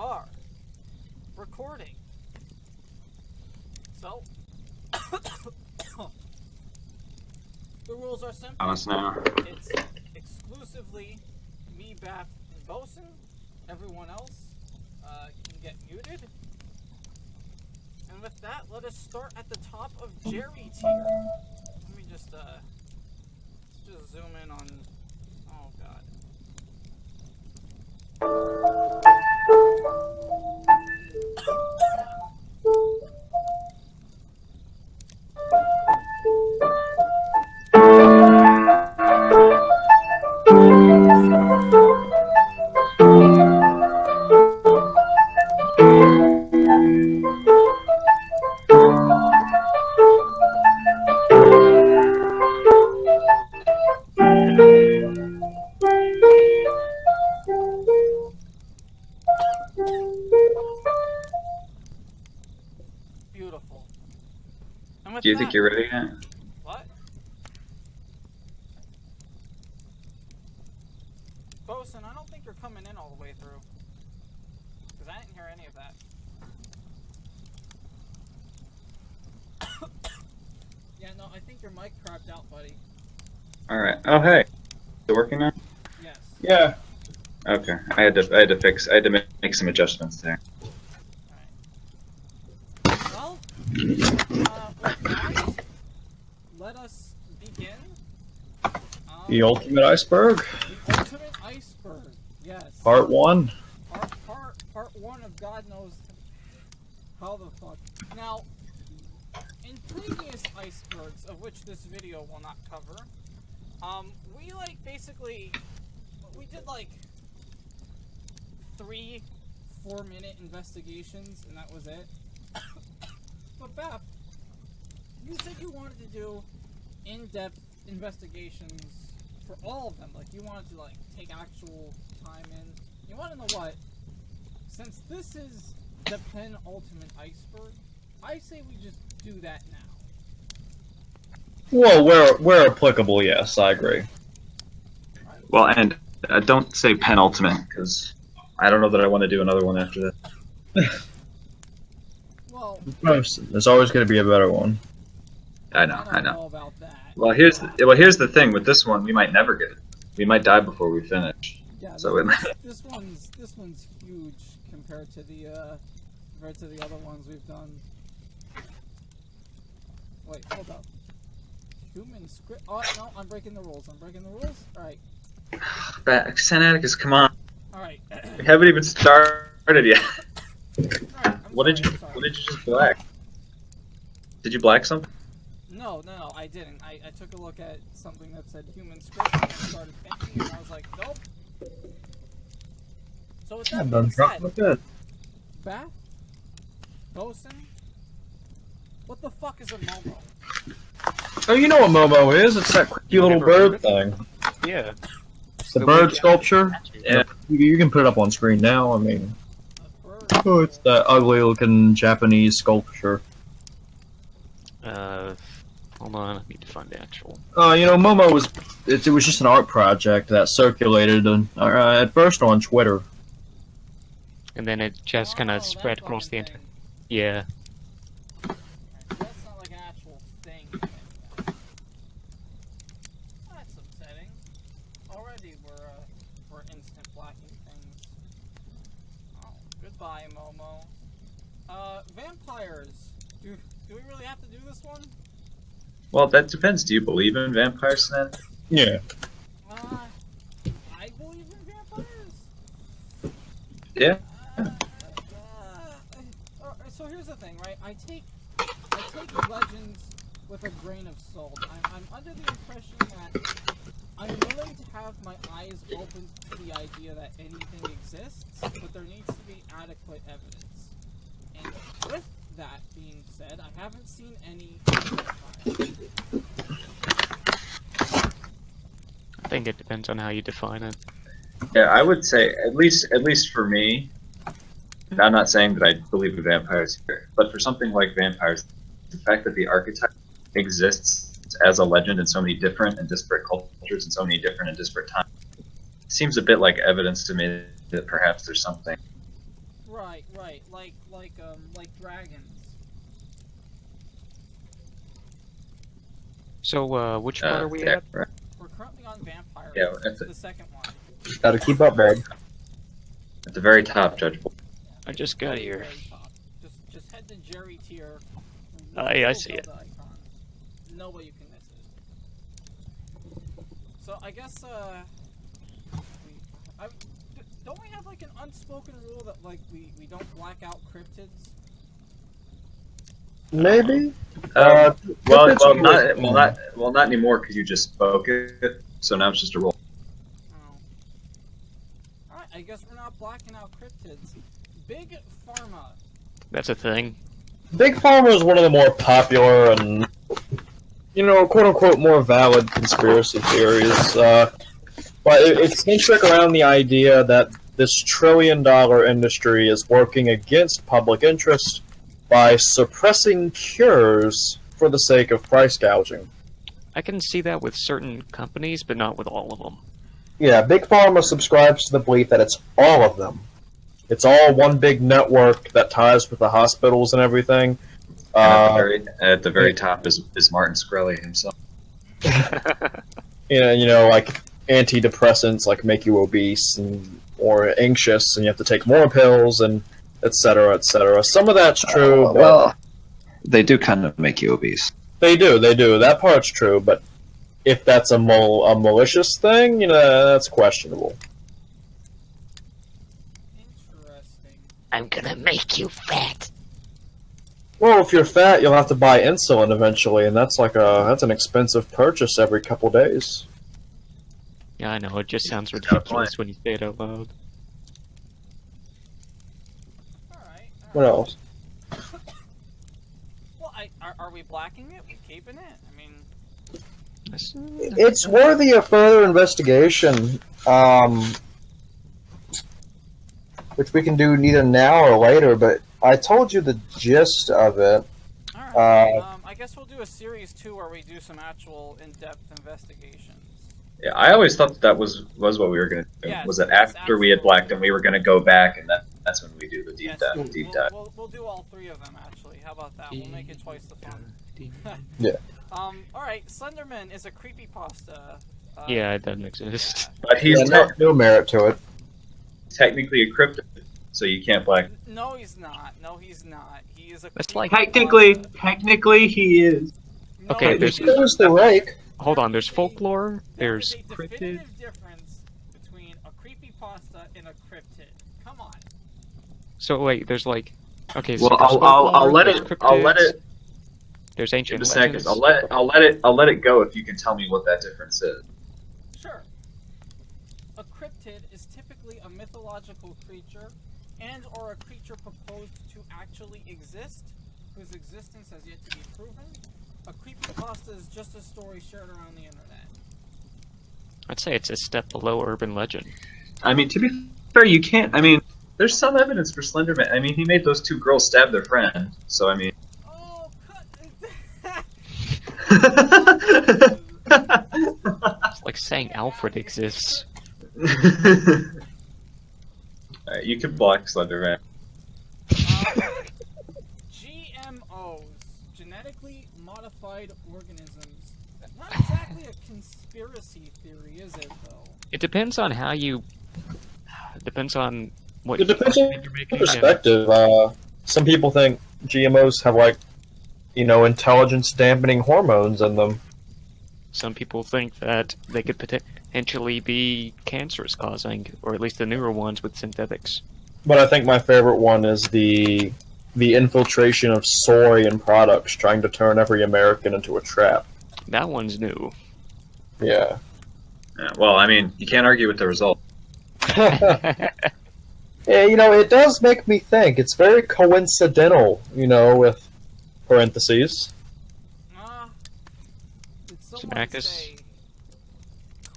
are recording. So, the rules are simple. It's exclusively me, Baph, and Boson. Everyone else can get muted. And with that, let us start at the top of Jerry tier. Let me just zoom in on. Oh God. Beautiful. Do you think you're ready yet? What? Boson, I don't think you're coming in all the way through. Because I didn't hear any of that. Yeah, no, I think your mic crapped out, buddy. Alright. Oh, hey. Is it working now? Yes. Yeah. Okay. I had to make some adjustments there. Well, with that, let us begin. The ultimate iceberg. The ultimate iceberg, yes. Part 1. Part 1 of God knows how the fuck. Now, in previous icebergs, of which this video will not cover, we we did like 3 4-minute investigations, and that was it. But Baph, you said you wanted to do in-depth investigations for all of them. Like, you wanted to, like, take actual time in. You want to know what? Since this is the penultimate iceberg, I say we just do that now. Well, where applicable, yes, I agree. Well, and don't say penultimate, because I don't know that I want to do another one after that. Well, There's always going to be a better one. I know. I don't know about that. Well, here's the thing with this one: we might never get it. We might die before we finish. Yeah, so this one's huge compared to the other ones we've done. Wait, hold up. Human script. Oh no, I'm breaking the rules. All right. Sinaticus, come on. All right. We haven't even started yet. Right, What did you just black? Did you black something? No, I didn't. I took a look at something that said human script and I started thinking, and I was like, nope. So with that being said, Baph, Boson, what the fuck is a Momo? Oh, you know what Momo is? It's that cute little bird thing. Yeah. It's the bird sculpture. Yeah. You can put it up on screen now. I mean, oh, it's that ugly-looking Japanese sculpture. Hold on, I need to find the actual. You know, Momo was it was just an art project that circulated at first on Twitter. And then it just kind of spread across the entire. Yeah. That's not like an actual thing. That's upsetting. Already we're instant blacking things. Oh, goodbye, Momo. Vampires. Do we really have to do this one? Well, that depends. Do you believe in vampires, then? Yeah. I believe in vampires. Yeah. So here's the thing, right? I take legends with a grain of salt. I'm under the impression that I'm willing to have my eyes open to the idea that anything exists, but there needs to be adequate evidence. And with that being said, I haven't seen any vampires. I think it depends on how you define it. Yeah, I would say at least for me. I'm not saying that I believe in vampires here, but for something like vampires, the fact that the archetype exists as a legend in so many different and disparate cultures and so many different and disparate times seems a bit like evidence to me that perhaps there's something Right, like dragons. So, which part are we at? Right. We're currently on vampires. Yeah, It's the second one. Gotta keep up, bud. At the very top, Judge. I just got Very, here. very top. Just head to Jerry tier. I see it. Icon. No way you can miss it. So I guess don't we have like an unspoken rule that like we don't black out cryptids? Maybe. Not anymore because you just spoke it. So now it's just a rule. Oh. Alright, I guess we're not blacking out cryptids. Big Pharma. That's a thing. Big Pharma is one of the more popular and, quote-unquote more valid conspiracy theories. But it's centric around the idea that this trillion-dollar industry is working against public interest by suppressing cures for the sake of price gouging. I can see that with certain companies, but not with all of them. Yeah, Big Pharma subscribes to the belief that it's all of them. It's all one big network that ties with the hospitals and everything. At the very top is Martin Shkreli himself. Like antidepressants like make you obese or anxious, and you have to take more pills, and etc., etc. Some of that's true. But Well, they do kind of make you obese. They do. That part's true, but if that's a malicious thing, that's questionable. Interesting. I'm gonna make you fat. Well, if you're fat, you'll have to buy insulin eventually, and that's an expensive purchase every couple days. Yeah, I know, it just sounds Got a ridiculous point. when you say it out loud. Alright. What else? Well, are we blacking it? We keeping it? I mean, It's worthy of further investigation, which we can do neither now or later, but I told you the gist of it. alright. I guess we'll do a series 2 where we do some actual in-depth investigations. Yeah, I always thought that was what we were going to do. Yes, was that yes, after we had blacked them, we were going to go back, and that's when we do the deep Yes, dive. We'll do all 3 of them, actually. How about that? We'll make it twice the fun. Yeah. Alright, Slenderman is a creepypasta. Yeah, it doesn't exist. But he's No merit to it. technically a cryptid, so you can't black. No, he's not. No, he's not. He is a That's like- Technically, he is. No, Okay, he there's- is There's the rake. Hold on, there's folklore, There there's is a cryptid. definitive difference between a creepypasta and a cryptid. Come on. So wait, there's like, okay, so Well, there's folklore, I'll let there's it. I'll let cryptids, it. There's In ancient a second. legends. I'll let it go if you can tell me what that difference is. Sure. A cryptid is typically a mythological creature and or a creature proposed to actually exist, whose existence has yet to be proven. A creepypasta is just a story shared around the internet. I'd say it's a step below urban legend. I mean, to be fair, you can't. I mean, there's some evidence for Slenderman. I mean, he made those 2 girls stab their friend. So I mean. Oh, cut! It's like saying Alfred exists. Alright, you can block Slenderman. GMOs, genetically modified organisms. Not exactly a conspiracy theory, is it, though? It depends on how you. It depends on what It depends on you're making. Yeah. perspective. Some people think GMOs have intelligence dampening hormones in them. Some people think that they could potentially be cancerous causing, or at least the newer ones with synthetics. But I think my favorite one is the infiltration of soy in products, trying to turn every American into a trap. That one's new. Yeah. Yeah, well, I mean, you can't argue with the result. Yeah, it does make me think. It's very coincidental, with parentheses. Did someone Sinaticus. say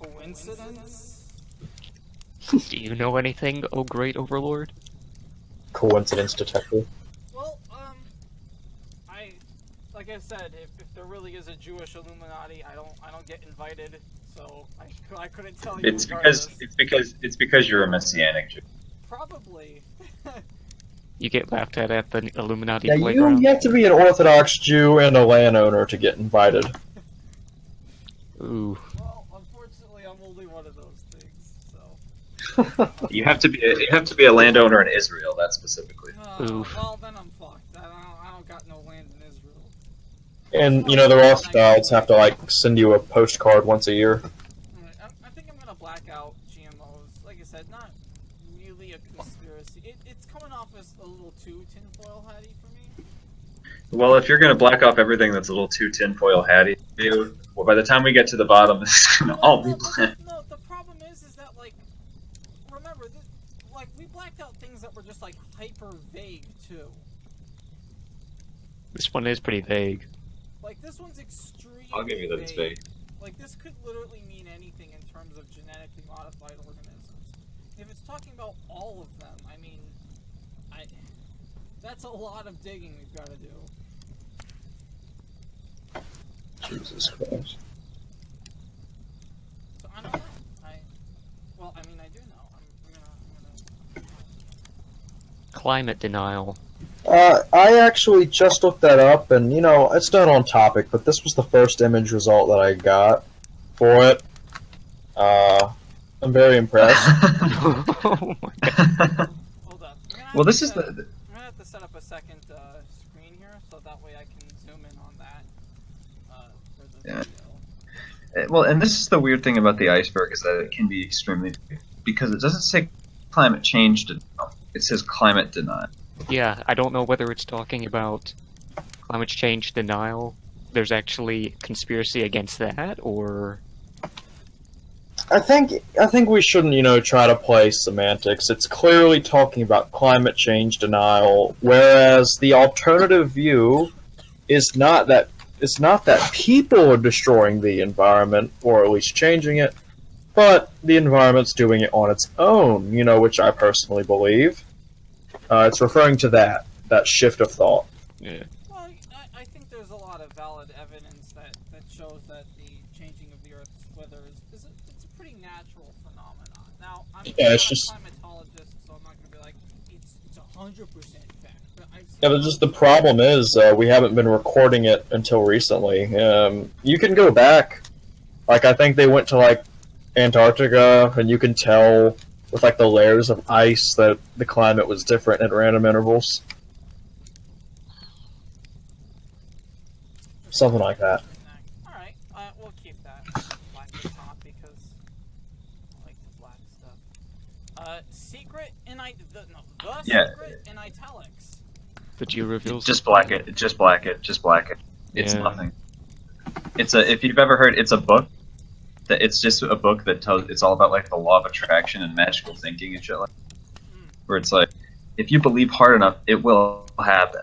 coincidence? Do you know anything, oh great overlord? Coincidence detector. Well, like I said, if there really is a Jewish Illuminati, I don't get invited, so I couldn't tell you. It's because you're a messianic Jew. Probably. You get laughed at the Illuminati Yeah, playground. you have to be an Orthodox Jew and a landowner to get invited. Ooh. Well, unfortunately, I'm only one of those things, so. You have to be a landowner in Israel. That specifically. Oof. Well, then I'm fucked. I don't got no land in Israel. And, you know, the Rothschilds have to, like, send you a postcard once a year. Alright, I think I'm gonna black out GMOs. Like I said, not really a conspiracy. It's coming off as a little too tinfoil hatty for me. Well, if you're gonna black off everything that's a little too tinfoil hatty, well, by the time we get to the bottom, it's gonna all be bland. No, the problem is that, like, remember, like, we blacked out things that were just, like, hyper vague, too. This one is pretty vague. Like, this one's extremely I'll give you that it's vague. Like, this could literally mean anything in terms of genetically modified organisms. If it's talking about all of them, I mean, that's a lot of digging we've got to do. Jesus Christ. So, I don't know. Well, I mean, I do know. I'm gonna... Climate denial. I actually just looked that up, and, you know, it's not on topic, but this was the first image result that I got for it. I'm very impressed. Oh my god. Hold up. Well, this is I'm gonna have to set up a second screen here, so that way I can zoom in on that for the Yeah. video. Well, and this is the weird thing about the iceberg is that it can be extremely because it doesn't say climate change denial. It says climate denial. Yeah, I don't know whether it's talking about climate change denial. There's actually conspiracy against that, or... I think we shouldn't, you know, try to play semantics. It's clearly talking about climate change denial, whereas the alternative view is not that people are destroying the environment, or at least changing it, but the environment's doing it on its own, you know, which I personally believe. It's referring to that shift of thought. Yeah. Well, I think there's a lot of valid evidence that shows that the changing of the Earth's weather it's a pretty natural phenomenon. Now, I'm Yeah, not it's a just- climatologist, so I'm not going to be like, it's 100% fact. But I've seen Yeah, but just the problem is we haven't been recording it until recently. You can go back. Like, I think they went to, like, Antarctica, and you can tell with, like, the layers of ice that the climate was different at random intervals. Something like that. Alright, we'll keep that black at the top because I like the black stuff. Secret in Yeah. secret in italics. The Jew reveals... Just black it. Just black it. Just black it. It's Yeah. nothing. If you've ever heard, it's a book. It's just a book that tells. It's all about like the law of attraction and magical thinking and shit like. Where it's like, if you believe hard enough, it will happen.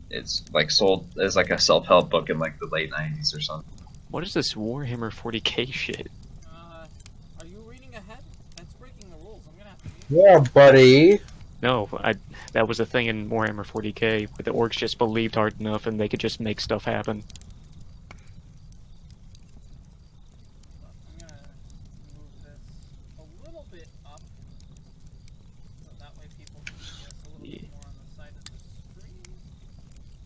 It's like sold as like a self-help book in like the late '90s or something. What is this Warhammer 40k shit? Are you reading ahead? That's breaking the rules. I'm gonna have to read. Yeah, buddy. No, that was a thing in Warhammer 40k, where the orcs just believed hard enough and they could just make stuff happen. I'm gonna move this a little bit up, so that way people can see us a little bit more on the side of the screen.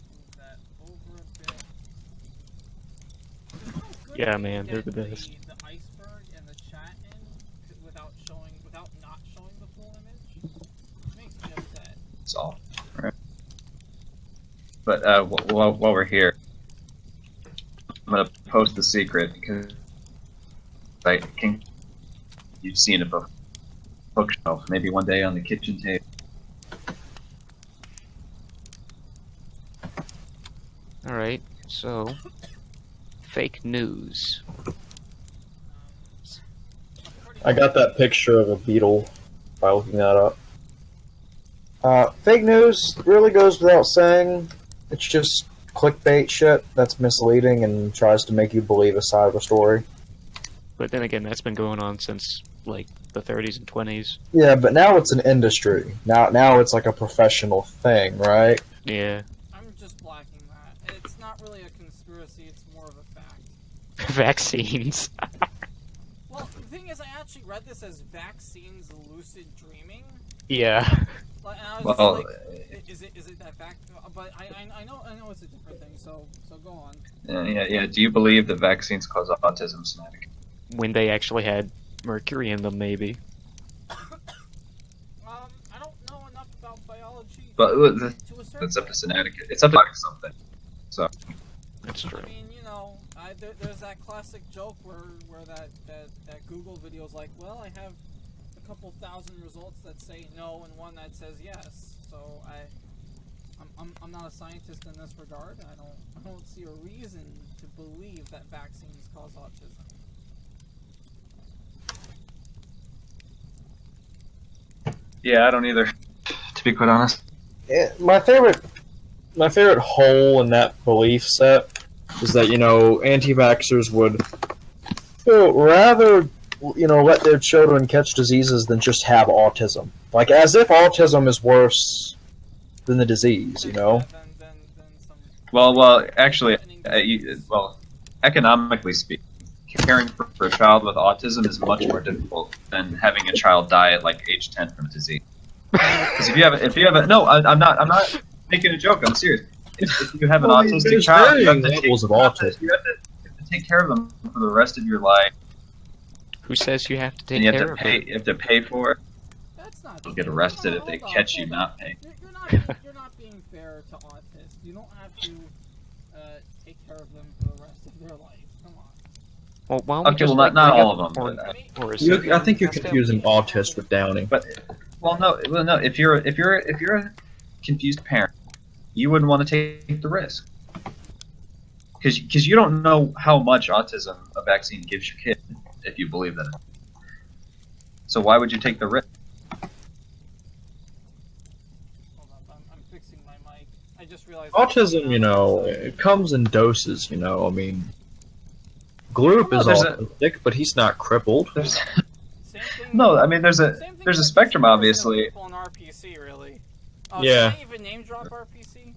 Move that over a bit. There's no good Yeah, way man, to they're get the best. The iceberg and the chat in without not showing the full image. It makes me upset. It's all. Right. But while we're here, I'm gonna post the secret because you've seen it before. Bookshelf, maybe one day on the kitchen table. Alright, so... Fake news. I got that picture of a beetle by looking that up. Fake news really goes without saying. It's just clickbait shit that's misleading and tries to make you believe a side of a story. But then again, that's been going on since, like, the 30s and 20s. Yeah, but now it's an industry. Now it's like a professional thing, right? Yeah. I'm just blacking that. It's not really a conspiracy, it's more of a fact. Vaccines. Well, the thing is, I actually read this as vaccines lucid dreaming. Yeah. Like, and I was Well, just like, Is it that fact? But I know it's a different thing. So go on. Yeah. Do you believe that vaccines cause autism, Sinaticus? When they actually had mercury in them, maybe. I don't know enough about biology. But to a certain that's up to extent. Sinaticus. It's up to something. So That's true. I mean, you know, there's that classic joke where that Google video is like, well, I have a couple thousand results that say no and one that says yes. So I'm not a scientist in this regard. I don't see a reason to believe that vaccines cause autism. yeah, I don't either. To be quite honest. Yeah, my favorite hole in that belief set is that, anti-vaxxers would rather, let their children catch diseases than just have autism. Like, as if autism is worse than the disease, Than some Well, actually, economically speaking, caring for a child with autism is much more difficult than having a child die at like age 10 from a disease. Because if you have a no, I'm not making a joke. I'm serious. If you have an autistic child, you have to take care of them for the rest of your life. Who says you have to take And you have care to of pay. it? You have to pay for it. That's not. You'll get arrested if they catch you not paying. You're not being fair to autists. You don't have to take care of them for the rest of their life. Come on. Well, why don't we Okay, just well, not bring all up of them. or is You, it- I think you're confusing autist with Downing. But no. If you're a confused parent, you wouldn't want to take the risk because you don't know how much autism a vaccine gives your kid if you believe that. So why would you take the risk? Hold on, I'm fixing my mic. I just realized. Autism, it comes in doses, I mean, Gloop is there's autistic, but he's not crippled. There's, Same thing. no, I mean there's a Same thing there's a with spectrum, 60% of obviously. People in RPC, really. Yeah. Can I even name drop RPC?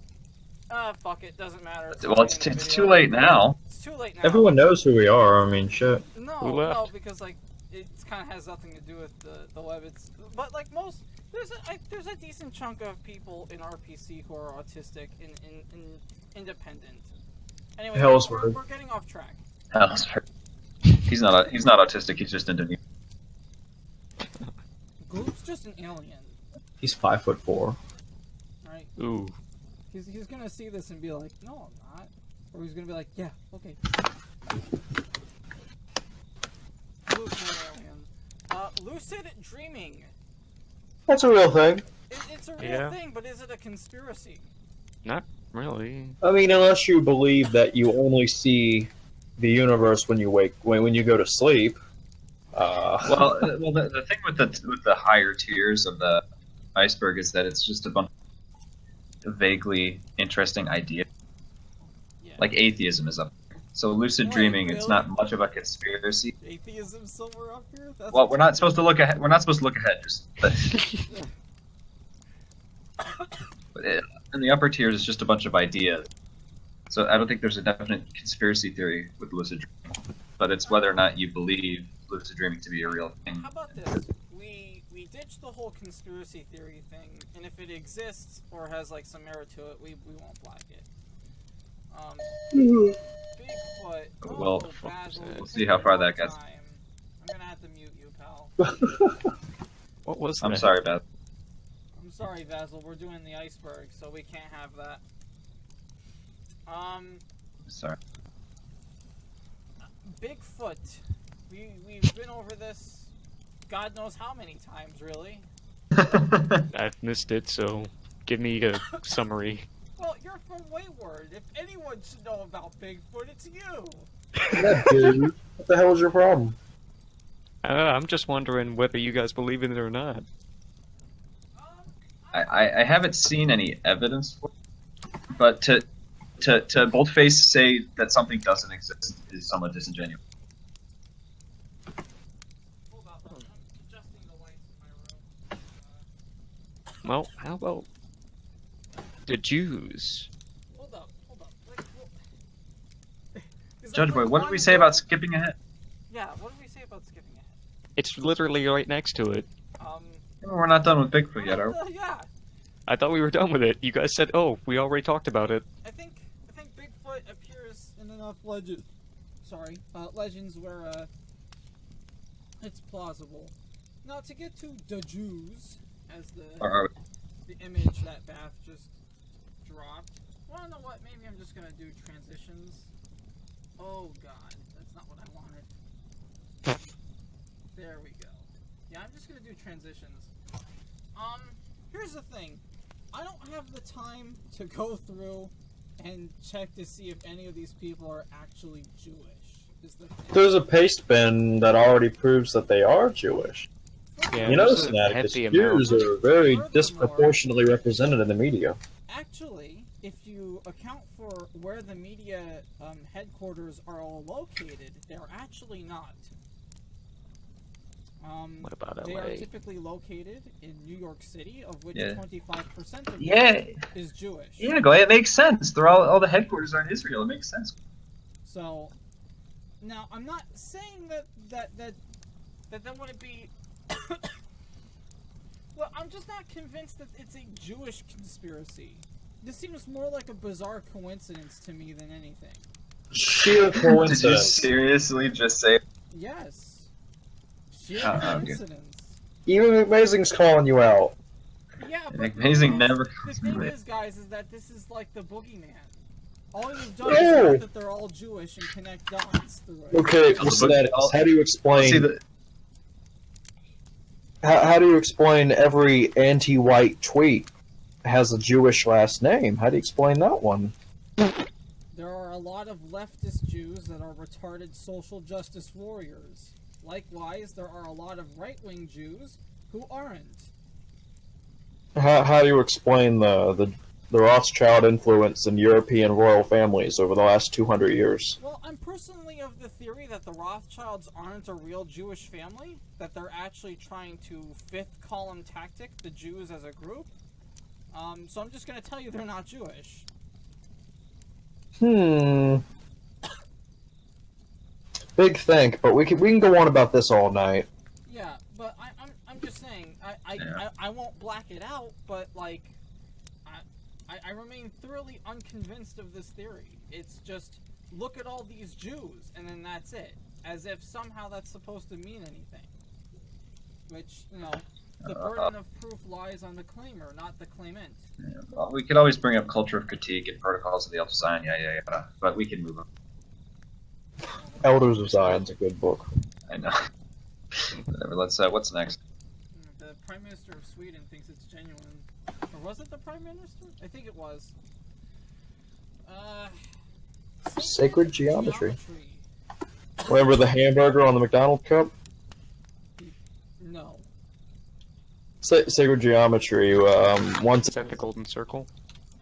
Fuck it, doesn't matter. Well, it's too late now. It's too late now. Everyone knows who we are, I mean, shit. Who No, left? no, because like it kind of has nothing to do with the web. But like most, there's a decent chunk of people in RPC who are autistic and independent. Anyway, Hellsberg. we're getting off track. He's not autistic. He's just into. Gloop's just an alien, He's 5'4". right? Ooh. He's gonna see this and be like, no, I'm not. Or he's gonna be like, yeah, okay. Gloop's an alien. Lucid dreaming. That's a real thing. It's a real Yeah. thing, but is it a conspiracy? Not really. I mean, unless you believe that you only see the universe when you when you go to sleep. Well, the thing with the higher tiers of the iceberg is that it's just a bunch of vaguely interesting ideas. Yeah. Like atheism is up there. So lucid Wait, dreaming, it's really? not much of a conspiracy. Atheism somewhere up here? That's Well, we're not supposed to look ahead. We're not supposed to look ahead. But in the upper tiers, it's just a bunch of ideas. So I don't think there's a definite conspiracy theory with lucid dreaming, but it's whether or not you believe lucid dreaming to be a real thing. How about this? We ditch the whole conspiracy theory thing, and if it exists or has like some merit to it, we won't flag it. Bigfoot. Well, Basil, we'll see how far that gets. time. I'm gonna have to mute you, pal. What was I'm that? sorry, Beth. I'm sorry, Basil. We're doing the iceberg, so we can't have that. Sorry. Bigfoot. We've been over this God knows how many times, really. I've missed it, so give me a summary. Well, you're from Wayward. If anyone should know about Bigfoot, it's you. Yeah, dude. What the hell is your problem? I'm just wondering whether you guys believe in it or not. I haven't seen any evidence for it, but to boldface say that something doesn't exist is somewhat disingenuous. Hold on, I'm adjusting the lights in my room. Well, how about the Jews? Hold up. Like, is that Judge Boy, like what did one we say about word? skipping ahead? Yeah, what did we say about skipping ahead? It's literally right next to it. We're not done with Bigfoot yet, are we? Yeah. I thought we were done with it. You guys said, "Oh, we already talked about it." I think Bigfoot appears in enough legends. Sorry, legends where it's plausible. Now to get to the Jews, as the image that Baph just dropped. Wanna know what? Maybe I'm just gonna do transitions. Oh god, that's not what I wanted. There we go. Yeah, I'm just gonna do transitions. Here's the thing. I don't have the time to go through and check to see if any of these people are actually Jewish. Is the thing. There's a paste bin that already proves that they are Jewish. Yeah, You know, there's a Sinaticus, hefty Jews amount. are very Furthermore- disproportionately represented in the media. Actually, if you account for where the media headquarters are all located, they're actually not. What about They LA? are typically located in New York City, of which Yeah. 25% of Yeah. is Jewish. Yeah, go ahead. It makes sense. They're all the headquarters are in Israel. It makes sense. So, now I'm not saying that wouldn't be. Well, I'm just not convinced that it's a Jewish conspiracy. This seems more like a bizarre coincidence to me than anything. Sheer Did you coincidence. seriously just say? Yes. Sheer Okay. coincidence. Even McMazing's calling you out. Yeah, but Amazing the never the comes thing from is, guys, is that this is like the boogeyman. All you've done No. is think that they're all Jewish and connect dots through it. Okay, I'll- Sinaticus, how do you explain? See the How do you explain every anti-white tweet has a Jewish last name? How do you explain that one? There are a lot of leftist Jews that are retarded social justice warriors. Likewise, there are a lot of right-wing Jews who aren't. How do you explain the Rothschild influence in European royal families over the last 200 years? Well, I'm personally of the theory that the Rothschilds aren't a real Jewish family, that they're actually trying to fifth column tactic the Jews as a group. So I'm just going to tell you they're not Jewish. Big think, but we can go on about this all night. Yeah, but I'm just saying, Yeah. I won't black it out, but like, I remain thoroughly unconvinced of this theory. It's just, look at all these Jews, and then that's it. As if somehow that's supposed to mean anything. Which, you know, the burden of proof lies on the claimer, not the claimant. Yeah, well, we could always bring up culture of critique and protocols of the Alpha Zion, yada. But we can move on. Elders of Zion's a good book. I know. Whatever. Let's. What's next? The Prime Minister of Sweden thinks it's genuine. Or was it the Prime Minister? I think it was. Sacred geometry. Remember the hamburger on the McDonald's cup? No. Sacred geometry. Once Is that the golden circle?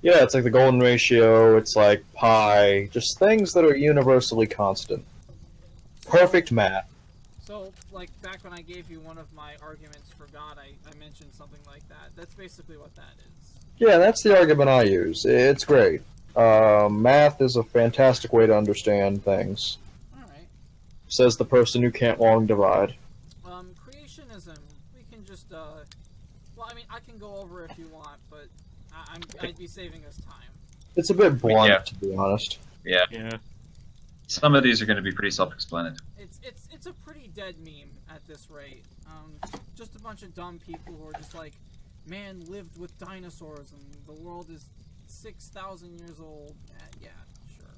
Yeah, it's like the golden ratio, it's like pi, just things that are universally constant. Perfect math. So, like, back when I gave you one of my arguments for God, I mentioned something like that. That's basically what that is. Yeah, that's the argument I use. It's great. Math is a fantastic way to understand things, Alright. says the person who can't long divide. Creationism. We can just, well, I mean, I can go over if you want, but I'd be saving us time. It's a bit blunt, Yeah. to be honest. Yeah. Yeah. Some of these are going to be pretty self-explanatory. It's a pretty dead meme at this rate. Just a bunch of dumb people who are just like, man lived with dinosaurs and the world is 6,000 years old. Yeah, sure.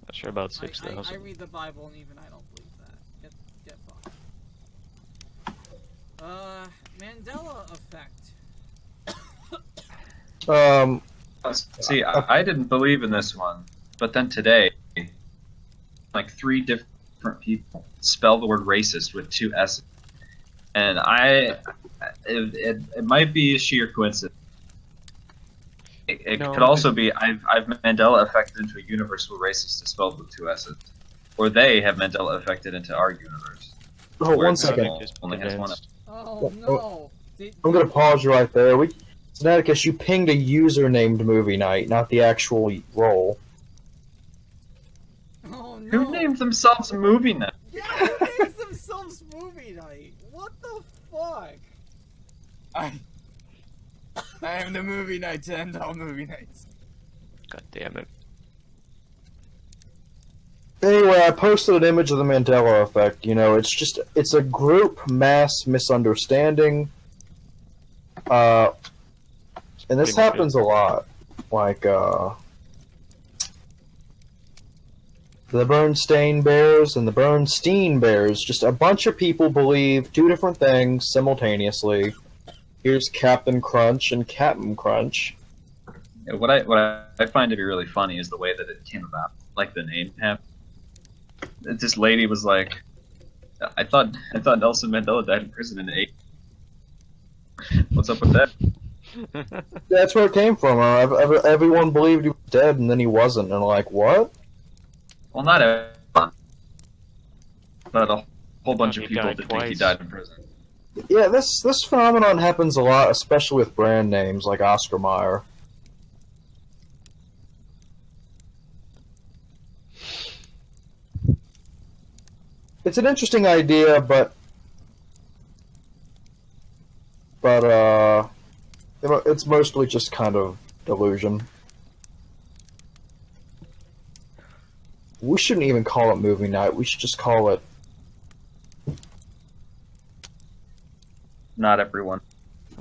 Not sure about I 6,000. read the Bible and even I don't believe that. Get fucked. Mandela effect. See, I didn't believe in this one, but then today, like 3 different people spell the word racist with 2 S's, and it might be a sheer coincidence. It No, could also be I've Mandela affected into a universe where racist is spelled with 2 S's, or they have Mandela affected into our universe. Oh, Where one second. people only has one. Advanced. Oh no! I'm gonna pause you right there. Sinaticus, you pinged a user named Movie Night, not the actual role. Oh no! Who named themselves Movie Night? Yeah, who names themselves Movie Night? What the fuck? I am the movie night to end all movie nights. God damn it. Anyway, I posted an image of the Mandela effect. You know, it's a group mass misunderstanding. And this Pretty much happens a lot. Like, the Bernstein Bears and the Bernstein Bears. Just a bunch of people believe two different things simultaneously. Here's Captain Crunch and Captain Crunch. Yeah, what I find to be really funny is the way that it came about, like the name happened. This lady was like, I thought Nelson Mandela died in prison in '8. What's up with that? That's where it came from. Everyone believed he was dead, and then he wasn't. And like, what? Well, not everyone, but a whole bunch He of people died that think he twice. died in prison. Yeah, this phenomenon happens a lot, especially with brand names like Oscar Mayer. It's an interesting idea, but it's mostly just kind of delusion. We shouldn't even call it movie night. We should just call it. Not everyone.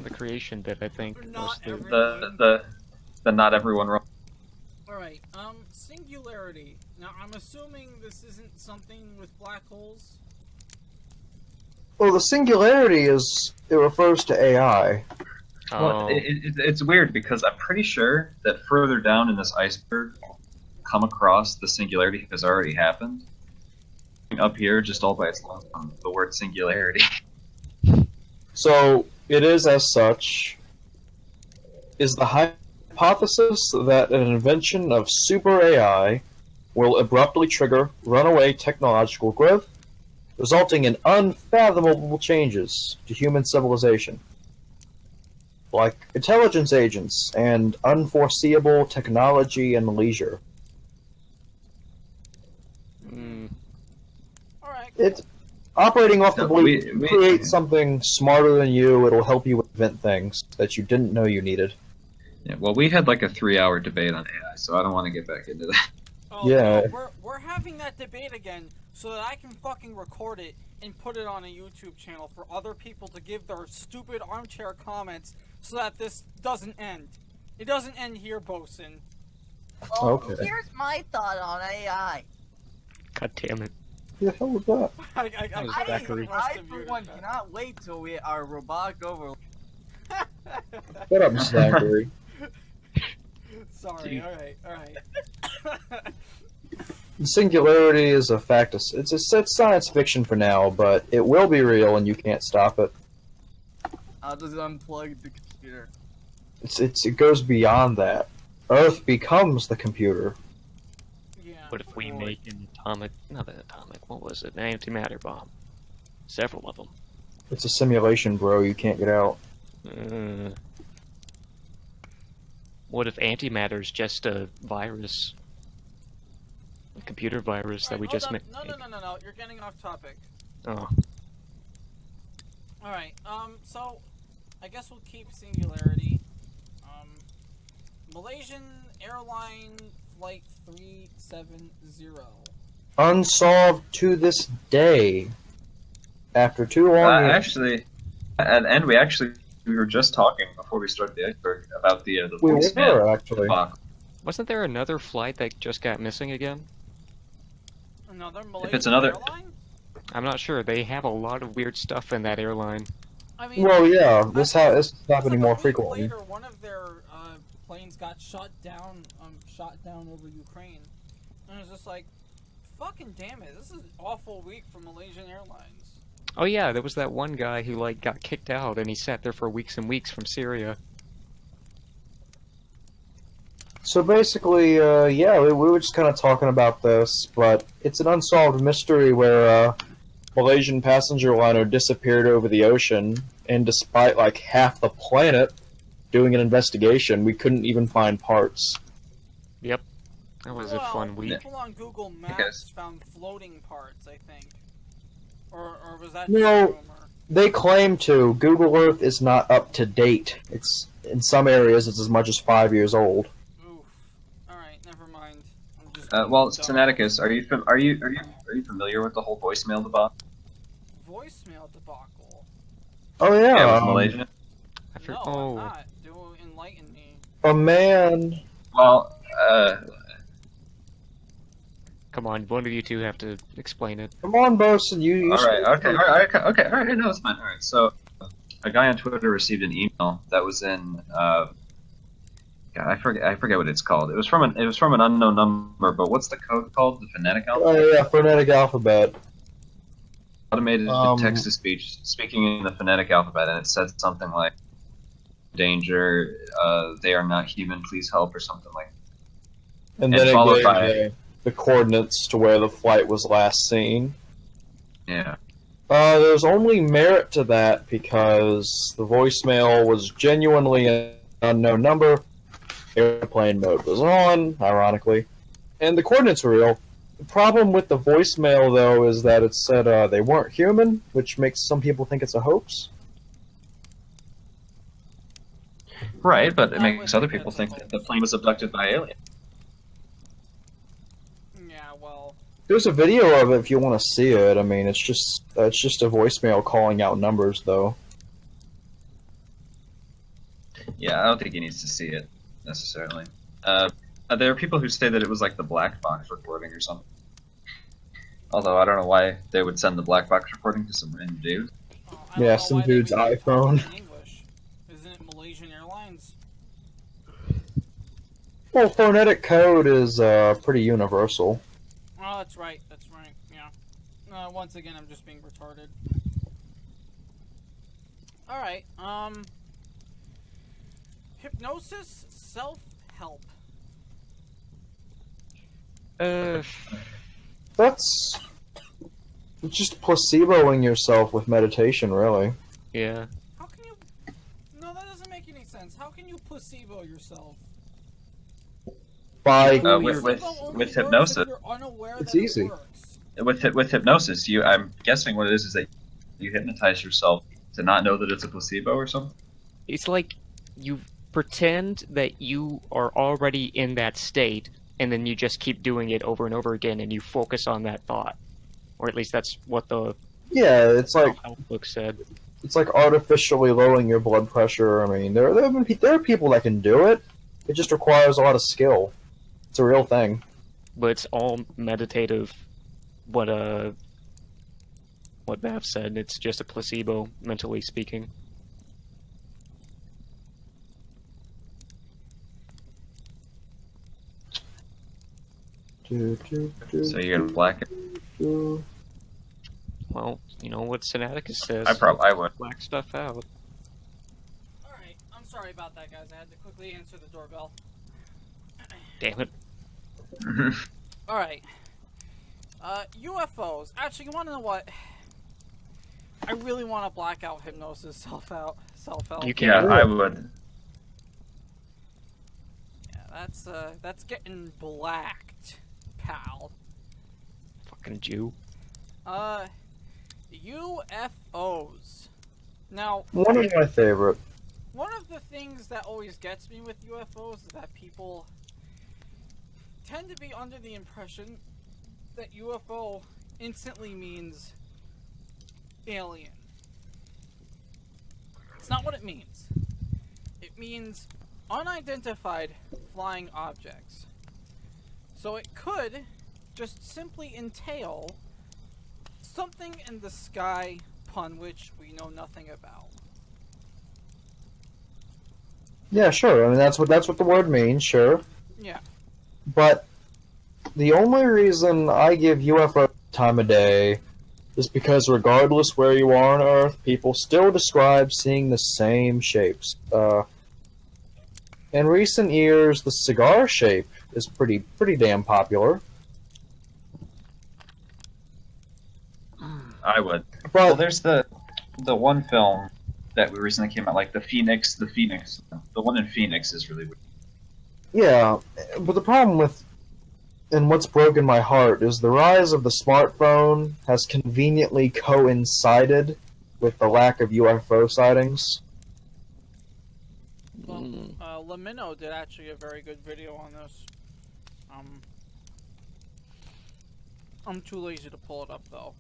The creation bit, I think. Not mostly. everyone. The not everyone wrong. Alright, singularity. Now, I'm assuming this isn't something with black holes? Well, the singularity it refers to AI. Well, Oh, it's weird because I'm pretty sure that further down in this iceberg, come across the singularity has already happened. Up here, just all by its own, the word singularity. So it is as such. Is the hypothesis that an invention of super AI will abruptly trigger runaway technological growth, resulting in unfathomable changes to human civilization, like intelligence agents and unforeseeable technology and leisure. Alright. It's operating off the No, belief we- create something smarter than you. It'll help you invent things that you didn't know you needed. Yeah, well, we had like a 3-hour debate on AI, so I don't want to get back into that. Oh, Yeah. no, we're having that debate again so that I can fucking record it and put it on a YouTube channel for other people to give their stupid armchair comments so that this doesn't end. It doesn't end here, Boson. Well, Okay. here's my thought on AI. God damn it. Who the hell was that? I was can't Zachary. even rest I, of for you. one, cannot wait till we are robotic over. Shut up, Zachary. Sorry, alright. The singularity is a fact. It's science fiction for now, but it will be real, and you can't stop it. I'll just unplug the computer. It goes beyond that. Earth becomes the computer. Yeah. What if we make what was it? An antimatter bomb. Several of them. It's a simulation, bro. You can't get out. What if antimatter's just a virus? A computer virus that we Alright, just hold made? on. No, you're getting off topic. Oh. Alright, so I guess we'll keep singularity. Malaysian airline flight 370. Unsolved to this day. After too long. Actually, and we were just talking before we started the iceberg about the we policeman were, actually. debacle. Wasn't there another flight that just got missing again? Another Malaysian it's another- airline? I'm not sure. They have a lot of weird stuff in that airline. I mean, Well, yeah, this is it's happening like more a week frequently. Later, one of their planes got shot down over Ukraine, and it's just like, fucking damn it, this is an awful week for Malaysian Airlines. Oh yeah, there was that one guy who got kicked out and he sat there for weeks and weeks from Syria. So basically, yeah, we were just kind of talking about this, but it's an unsolved mystery where a Malaysian passenger liner disappeared over the ocean, and despite like half the planet doing an investigation, we couldn't even find parts. Yep. That was a fun week. People on Google Maps Yes. found floating parts, I think. Or was that No. just a rumor? They claim to. Google Earth is not up to date. It's in some areas it's as much as 5 years old. Oof. All right, never mind. I'm just Well, dumb. Sinaticus, are you familiar with the whole voicemail debacle? Voicemail debacle. Oh yeah, Yeah, with Malaysia. No, Oh. I'm not. Do enlighten me. a man. Well, Come on, one of you two have to explain it. Come on, Boson. You. all right, okay, all right. No, it's fine. All right, so a guy on Twitter received an email that was in. God, I forget what it's called. It was from an unknown number, but what's the code called? The phonetic alphabet. Oh yeah, phonetic alphabet. Automated text-to-speech, speaking in the phonetic alphabet, and it said something like, "Danger, they are not human. Please help," or something like. And And then it followed gave by- the coordinates to where the flight was last seen. Yeah. There's only merit to that because the voicemail was genuinely an unknown number. Airplane mode was on, ironically, and the coordinates were real. The problem with the voicemail, though, is that it said they weren't human, which makes some people think it's a hoax. Right, but it I makes would other think people that's think a that the plane was abducted by aliens. Yeah, well, There's a video of it if you want to see it. I mean, it's just a voicemail calling out numbers, though. Yeah, I don't think he needs to see it necessarily. There are people who say that it was like the black box recording or something. Although I don't know why they would send the black box recording to some random dude. I don't Yeah, know some why they dude's would be talking iPhone. in English. Isn't it Malaysian Airlines? Well, phonetic code is pretty universal. Oh, that's right. That's right. Yeah. Once again, I'm just being retarded. All right. Hypnosis, self-help. That's just placeboing yourself with meditation, really. Yeah. How can you? No, that doesn't make any sense. How can you placebo yourself? By With Placebo only works hypnosis. if you're unaware It's that easy. It works. With hypnosis, I'm guessing what it is that you hypnotize yourself to not know that it's a placebo or something. It's like you pretend that you are already in that state, and then you just keep doing it over and over again, and you focus on that thought. Or at least that's what the yeah, it's like health book said. artificially lowering your blood pressure. I mean, there are people that can do it. It just requires a lot of skill. It's a real thing. But it's all meditative. What Baph said, it's just a placebo, mentally speaking. So you're gonna black it. Well, you know what Sinaticus says. I would. Black stuff out. Alright, I'm sorry about that, guys. I had to quickly answer the doorbell. Damn it. Alright. UFOs. Actually, you want to know what? I really want to black out hypnosis, self-help. You can Yeah, do I it. would. Yeah, that's getting blacked, pal. Fucking Jew. UFOs. Now, One of my favorite. one of the things that always gets me with UFOs is that people tend to be under the impression that UFO instantly means alien. It's not what it means. It means unidentified flying objects. So it could just simply entail something in the sky upon which we know nothing about. Yeah, sure. I mean, that's what the word means. Sure. Yeah. But the only reason I give UFO time of day is because regardless where you are on Earth, people still describe seeing the same shapes. In recent years, the cigar shape is pretty damn popular. I would. Well, But there's the one film that recently came out, like the Phoenix. The one in Phoenix is really weird. yeah, but the problem with and what's broken my heart is the rise of the smartphone has conveniently coincided with the lack of UFO sightings. Well, Lamino did actually a very good video on this. I'm too lazy to pull it up though.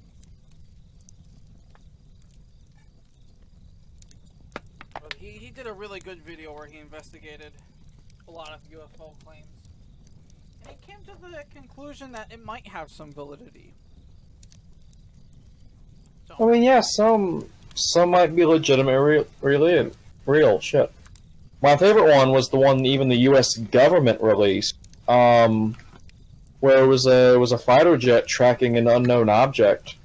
But he did a really good video where he investigated a lot of UFO claims. And he came to the conclusion that it might have some validity. So, I mean, yeah, some might be legitimate, real shit. My favorite one was the one even the U.S. government released, where it was a fighter jet tracking an unknown object,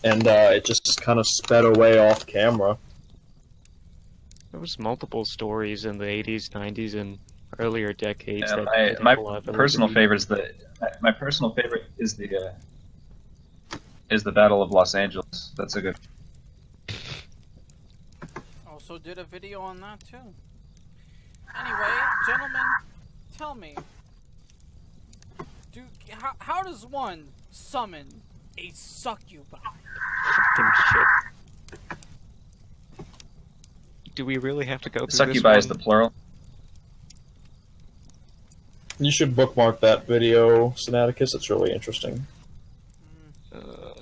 and it just kind of sped away off camera. There was multiple stories in the 80s, 90s, and earlier decades. Yeah, that my people have personal validity. favorite is the Battle of Los Angeles. That's a good. also did a video on that too. Anyway, gentlemen, tell me, how does one summon a succubi? Fucking shit. Do we really have to go through Succubi this is the one? plural. You should bookmark that video, Sinaticus. It's really interesting. I'll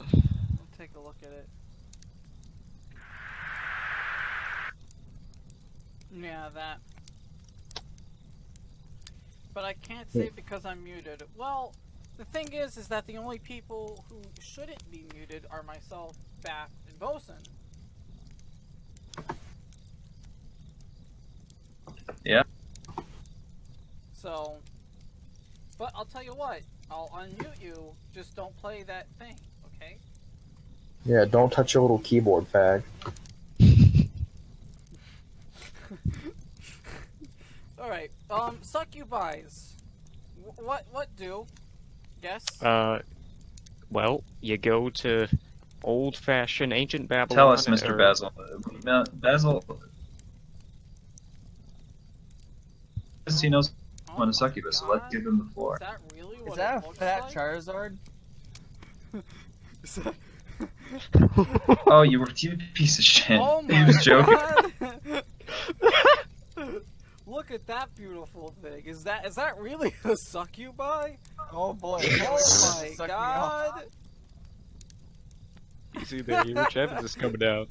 take a look at it. Yeah, that. But I can't say because I'm muted. Well, the thing is that the only people who shouldn't be muted are myself, Baph, and Boson. Yeah. So, but I'll tell you what, I'll unmute you, just don't play that thing, okay? Yeah, don't touch your little keyboard, fag. Alright, succubis. What do? Guess? Well, you go to old-fashioned ancient Babylon. Tell us, Mr. or- Basil. Basil. He knows when a succubus, so let's give him the floor. Is that really what Is that it a looks fat like? Charizard? Is that... Oh, you piece of shit. Oh He my was joking. god! Look at that beautiful thing. Is that really a succubi? Oh boy. Oh Suck my me god! Easy there, Rich Evans is coming down.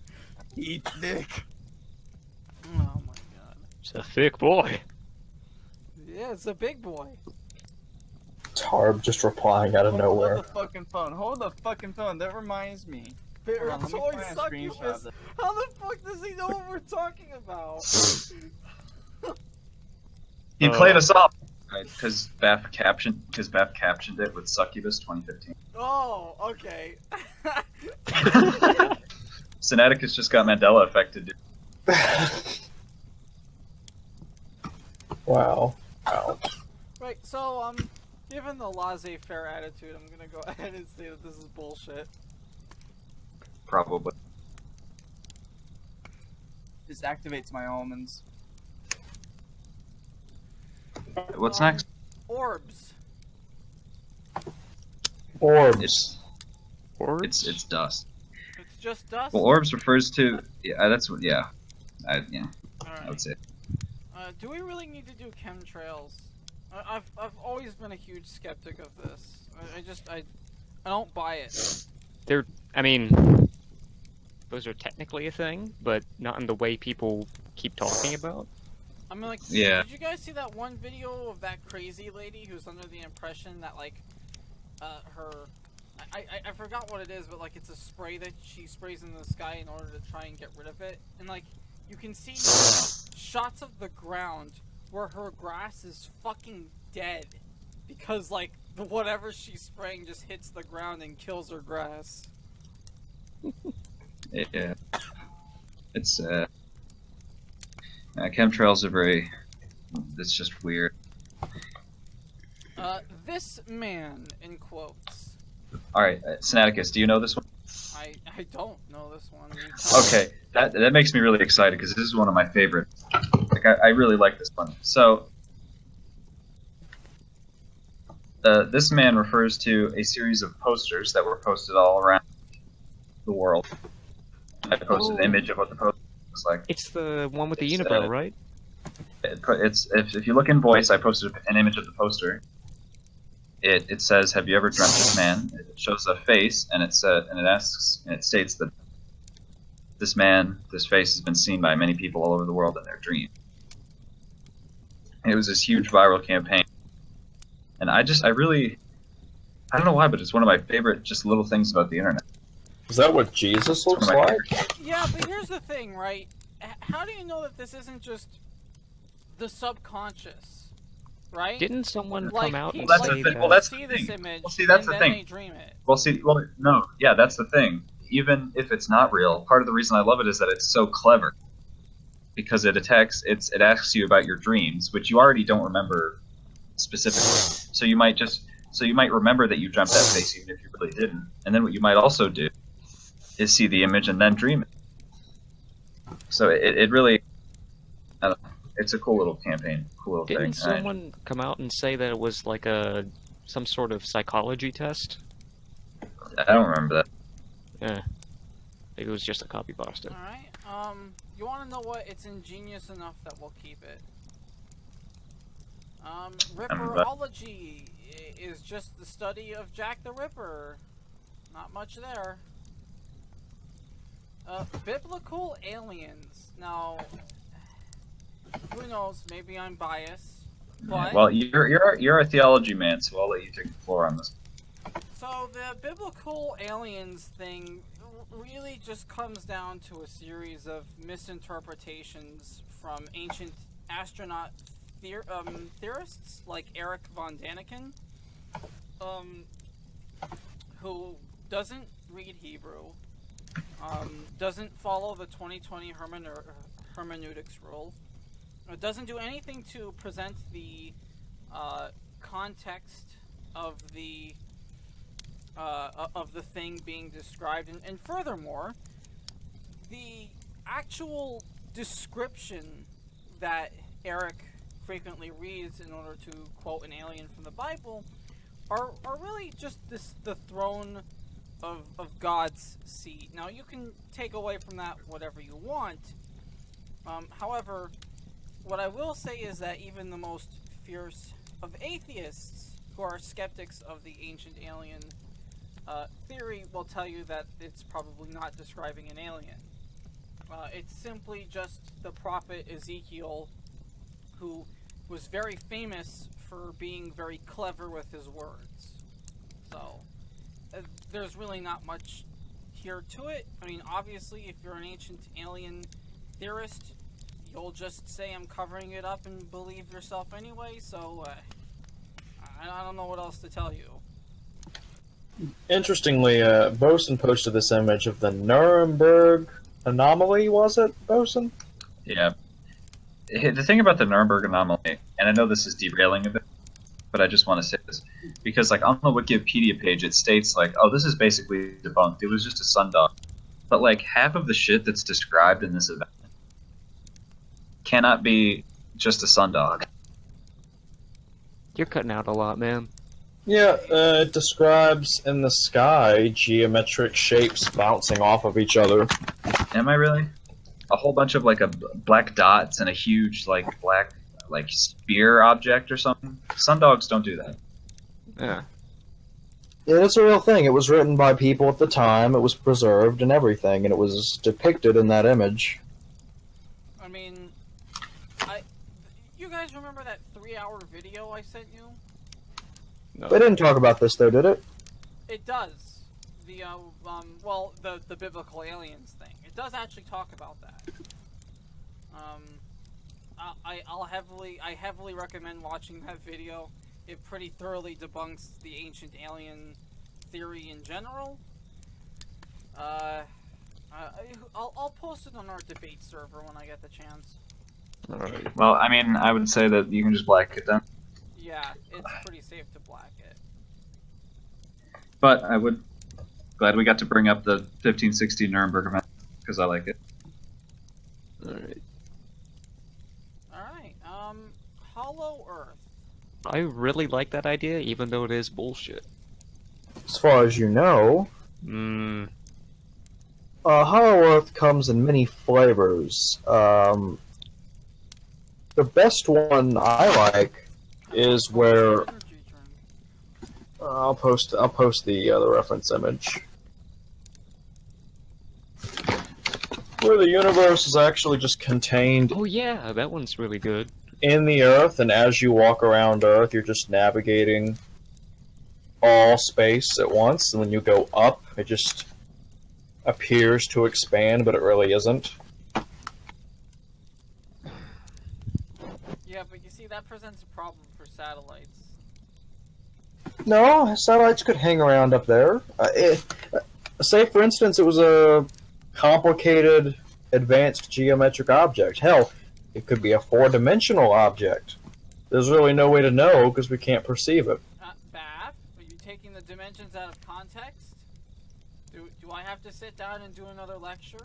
Eat dick. Oh my god. It's a thick boy. Yeah, it's a big boy. Tarb just replying out of nowhere. Hold the fucking phone. Hold the fucking phone. That reminds me. Favorite Hold on, let me toy find a succubus. screenshot of it. How the fuck does he know what we're talking about? He played us off. Because Baph captioned it with Succubus 2015. Oh, okay. Sinaticus just got Mandela affected. Wow. Wow. Right, so, given the laissez-faire attitude, I'm gonna go ahead and say that this is bullshit. Probably. This activates my almonds. What's next? Orbs. Orbs. It's dust. It's just dust? Well, orbs refers to that's what I Alright. would say. Do we really need to do chemtrails? I've always been a huge skeptic of this. I don't buy it. I mean, those are technically a thing, but not in the way people keep talking about. I mean, like, Yeah. did you guys see that one video of that crazy lady who's under the impression that, like, I forgot what it is, but, like, it's a spray that she sprays in the sky in order to try and get rid of it. And, like, you can see shots of the ground where her grass is fucking dead. Because, like, whatever she's spraying just hits the ground and kills her grass. Yeah. It's chemtrails are very. It's just weird. This man, in quotes. All right, Sinaticus, do you know this one? I don't know this one. You tell me. Okay, that makes me really excited because this is one of my favorites. Like I really like this one. So, this man refers to a series of posters that were posted all around the world. I posted an image of what the poster looks like. It's the one with the It's, unibrow, right? It's if you look in voice, I posted an image of the poster. It says, "Have you ever dreamt this man?" It shows a face, and it states that this face has been seen by many people all over the world in their dreams. It was this huge viral campaign, and I don't know why, but it's one of my favorite just little things about the internet. Is that what Jesus looks One of my like? favorite- Yeah, but here's the thing, right? How do you know that this isn't just the subconscious, right? Didn't someone Like, come out he- and Well, that's say the that? thing. Well, that's see the this thing. image, Well, see, that's and the then thing. they dream it. No, yeah, that's the thing. Even if it's not real, part of the reason I love it is that it's so clever, because it asks you about your dreams, which you already don't remember specifically. So you might remember that you dreamt that face even if you really didn't. And then what you might also do is see the image and then dream it. So it really, I don't know, it's a cool little campaign, cool little Didn't thing. someone come out and say that it was like some sort of psychology test? I don't remember that. Yeah. Maybe it was just a copy pasta. Alright, you wanna know what? It's ingenious enough that we'll keep it. Ripperology is just the study of Jack the Ripper. Not much there. Biblical aliens. Now, who knows? Maybe I'm biased, but Well, you're a theology man, so I'll let you take the floor on this. so the biblical aliens thing really just comes down to a series of misinterpretations from ancient astronaut theorists like Eric von Daniken, who doesn't read Hebrew, doesn't follow the 2020 hermeneutics rule, doesn't do anything to present the context of the thing being described, and furthermore, the actual description that Eric frequently reads in order to quote an alien from the Bible are really just the throne of God's seat. Now, you can take away from that whatever you want. However, what I will say is that even the most fierce of atheists who are skeptics of the ancient alien theory will tell you that it's probably not describing an alien. It's simply just the prophet Ezekiel, who was very famous for being very clever with his words. So, there's really not much here to it. I mean, obviously, if you're an ancient alien theorist, you'll just say I'm covering it up and believe yourself anyway, so, I don't know what else to tell you. Interestingly, Boson posted this image of the Nuremberg anomaly, was it, Boson? Yeah. The thing about the Nuremberg anomaly, and I know this is derailing a bit, but I just want to say this, because like on the Wikipedia page it states like, oh, this is basically debunked. It was just a sundog. But like half of the shit that's described in this event cannot be just a sundog. You're cutting out a lot, man. Yeah, it describes in the sky geometric shapes bouncing off of each other. Am I really? A whole bunch of like a black dots and a huge like black like spear object or something. Sundogs don't do that. Yeah. Yeah, it's a real thing. It was written by people at the time, it was preserved and everything, and it was depicted in that image. I mean, you guys remember that 3-hour video I sent you? No. They didn't talk about this, though, did it? It does. The biblical aliens thing. It does actually talk about that. I heavily recommend watching that video. It pretty thoroughly debunks the ancient alien theory in general. I'll post it on our debate server when I get the chance. Alright. Well, I mean, I would say that you can just black it then. Yeah, it's pretty safe to black it. But I would glad we got to bring up the 1560 Nuremberg event because I like it. Alright. Alright, Hollow Earth. I really like that idea, even though it is bullshit. As far as you know. Hollow Earth comes in many flavors. The best one I like is where Energy drink. I'll post the reference image where the universe is actually just contained Oh yeah, that one's really good. in the Earth, and as you walk around Earth, you're just navigating all space at once, and when you go up, it just appears to expand, but it really isn't. Yeah, but you see, that presents a problem for satellites. No, satellites could hang around up there. Say, for instance, it was a complicated, advanced geometric object. Hell, it could be a four-dimensional object. There's really no way to know because we can't perceive it. Baph, are you taking the dimensions out of context? Do I have to sit down and do another lecture?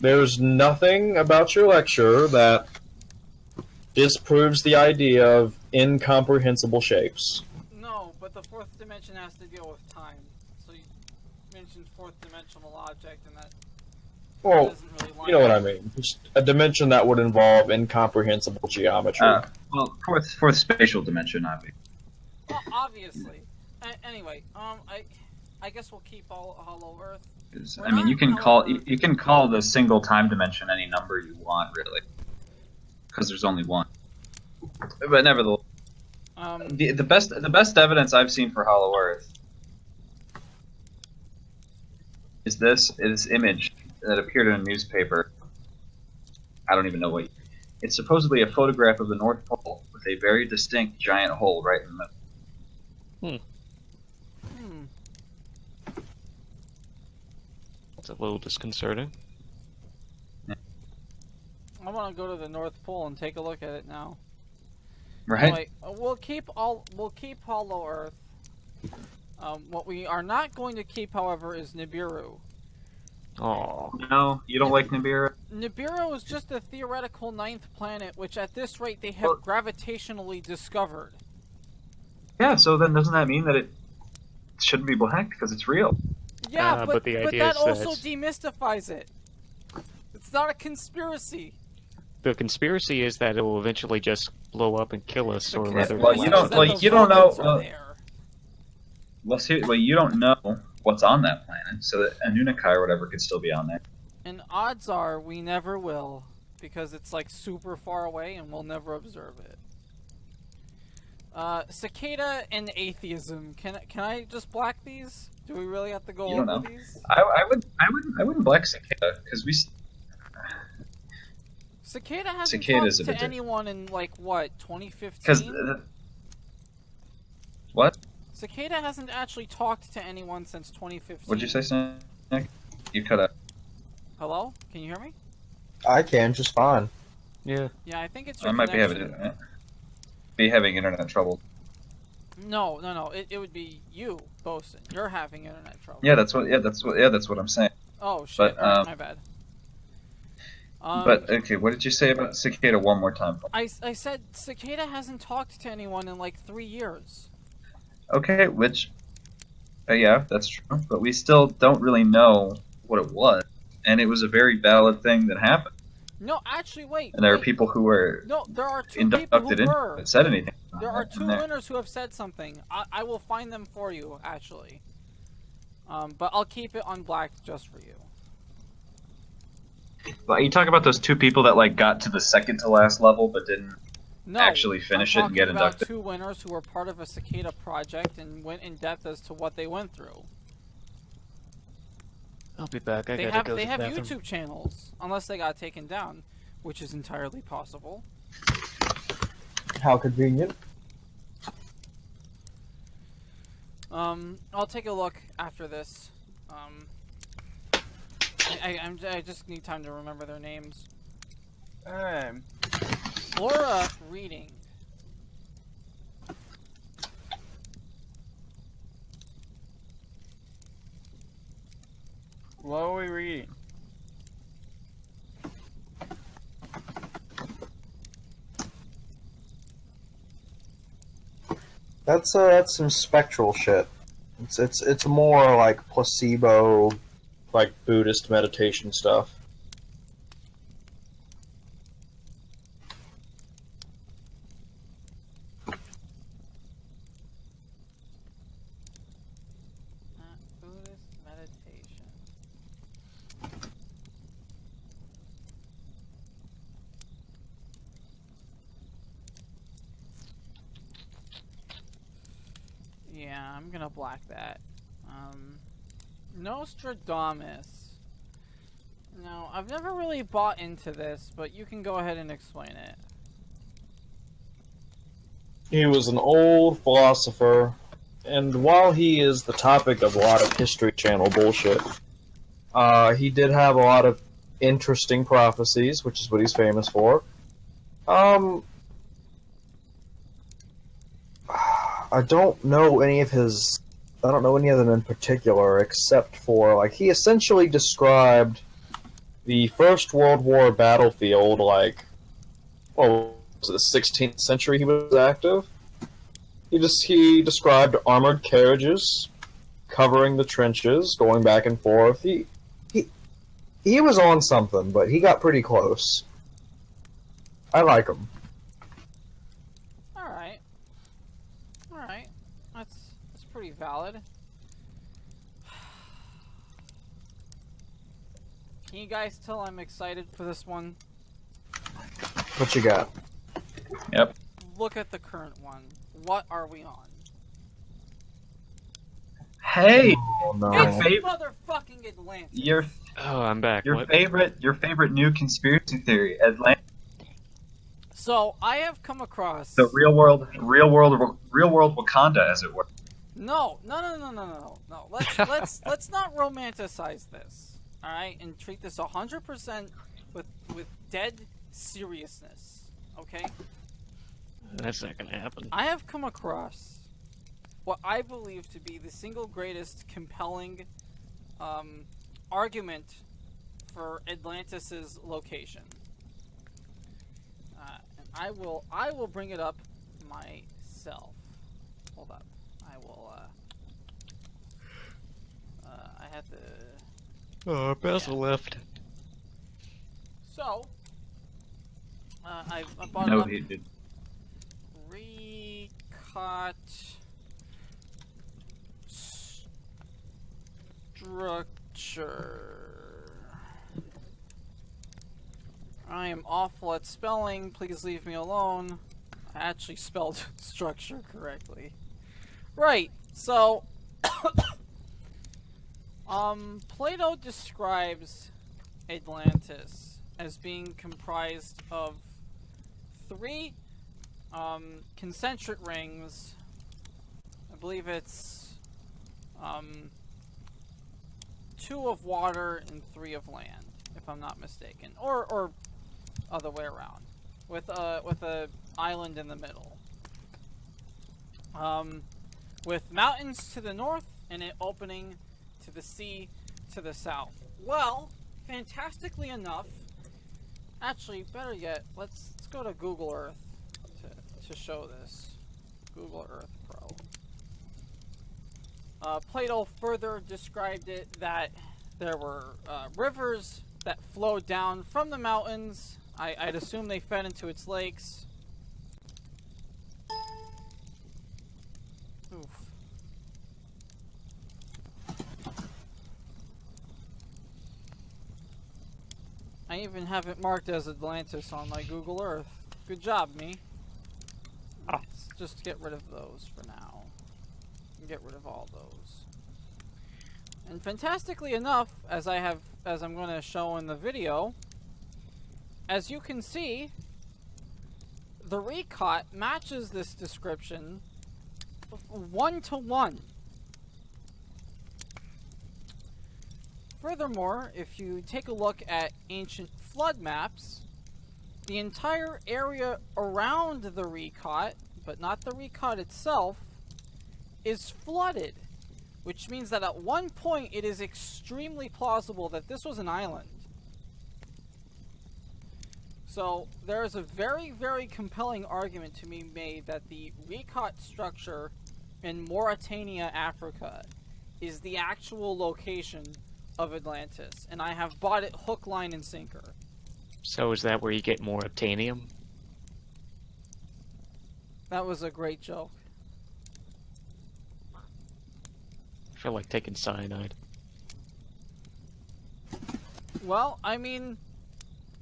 There's nothing about your lecture that disproves the idea of incomprehensible shapes. No, but the fourth dimension has to deal with time. So you mentioned fourth dimensional object, and that Well, doesn't really line you know what I up. mean. Just a dimension that would involve incomprehensible geometry. Well, fourth spatial dimension, obviously. Well, obviously. Anyway, I guess we'll keep all Hollow Earth. I mean, you can call the single time dimension any number you want, really, because there's only one. But nevertheless, the best evidence I've seen for Hollow Earth is this image that appeared in a newspaper. I don't even know what. It's supposedly a photograph of the North Pole with a very distinct giant hole right in the middle. It's a little disconcerting. I want to go to the North Pole and take a look at it now. Right? Anyway, we'll keep Hollow Earth. What we are not going to keep, however, is Nibiru. Oh, No, you don't like Nibiru? Nibiru is just a theoretical ninth planet, which at this rate they have gravitationally discovered. Yeah. So then, doesn't that mean that it shouldn't be black because it's real? Yeah, but the idea that is that also it's- demystifies it. It's not a conspiracy. the conspiracy is that it will eventually just blow up and kill us, or rather. Well, you don't- Conspiracy is that you the don't know- volcans are well- there. Well, you don't know what's on that planet, so that Anunnaki or whatever could still be on there. And odds are we never will, because it's like super far away and we'll never observe it. Cicada and atheism. Can I just black these? Do we really have to go You don't over know. these? I wouldn't black Cicada because Cicada hasn't Cicada's talked a bit to different. anyone in like what, 2015? because what? Cicada hasn't actually talked to anyone since 2015. What'd you say, Snake? You cut out. Hello? Can you hear me? I can just fine. Yeah. Yeah, I think it's your I might connection. be having internet trouble. No. It would be you, Boson. You're having internet trouble. Yeah, that's what I'm saying. Oh shit! But, Alright, my bad. But okay, what did you say about Cicada one more time? I said Cicada hasn't talked to anyone in like 3 years. Okay, which yeah, that's true, but we still don't really know what it was, and it was a very valid thing that happened. No, actually, wait. And there are wait. people who were No, there are two people inducted who in were. that said anything. There are two And there- winners who have said something. I will find them for you, actually. But I'll keep it unblacked just for you. But you talk about those two people that like got to the second to last level but didn't No, actually finish I'm it and get talking about inducted. two winners who were part of a Cicada project and went in depth as to what they went through. I'll be back. I They gotta have go to they the have bathroom. YouTube channels, unless they got taken down, which is entirely possible. How convenient. I'll take a look after this. I just need time to remember their names. Flora reading. What are we reading? That's some spectral shit. It's more like placebo like Buddhist meditation stuff. Buddhist meditation. Yeah, I'm gonna black that. Nostradamus. No, I've never really bought into this, but you can go ahead and explain it. He was an old philosopher, and while he is the topic of a lot of History Channel bullshit, he did have a lot of interesting prophecies, which is what he's famous for. I don't know any of them in particular, except for, like, he essentially described the First World War battlefield, like, what was it, the 16th century he was active? He described armored carriages covering the trenches, going back and forth. He was on something, but he got pretty close. I like him. Alright. Alright. That's pretty valid. Can you guys tell I'm excited for this one? What you got? Yep. Look at the current one. What are we on? Hey, Oh, no. It's fav- motherfucking Atlantis! Your Oh, I'm back. your What? favorite new conspiracy theory, Atlantis, So, I have come across... the real world Wakanda, as it were. No. Let's not romanticize this, all right, and treat this 100% with dead seriousness, okay? That's not gonna happen. I have come across what I believe to be the single greatest compelling argument for Atlantis's location, and I will bring it up myself. Hold up. I will, I had to... Oh, Basil left. So, I bought No, it up. he did. Recot structure. I am awful at spelling. Please leave me alone. I actually spelled structure correctly. Right, so Plato describes Atlantis as being comprised of 3 concentric rings. I believe it's 2 of water and 3 of land, if I'm not mistaken, or other way around, with a island in the middle. With mountains to the north and it opening to the sea to the south. Well, fantastically enough, actually, better yet, let's go to Google Earth to show this. Google Earth Pro. Plato further described it that there were rivers that flowed down from the mountains. I'd assume they fed into its lakes. Oof. I even have it marked as Atlantis on my Google Earth. Good job, me. Let's just get rid of those for now. Get rid of all those. And fantastically enough, as I'm going to show in the video, as you can see, the recot matches this description 1-to-1. Furthermore, if you take a look at ancient flood maps, the entire area around the recot, but not the recot itself, is flooded, which means that at one point it is extremely plausible that this was an island. So there is a very, very compelling argument to be made that the recot structure in Mauritania, Africa, is the actual location of Atlantis, and I have bought it hook, line, and sinker. So is that where you get more obtanium? That was a great joke. I feel like taking cyanide. Well, I mean,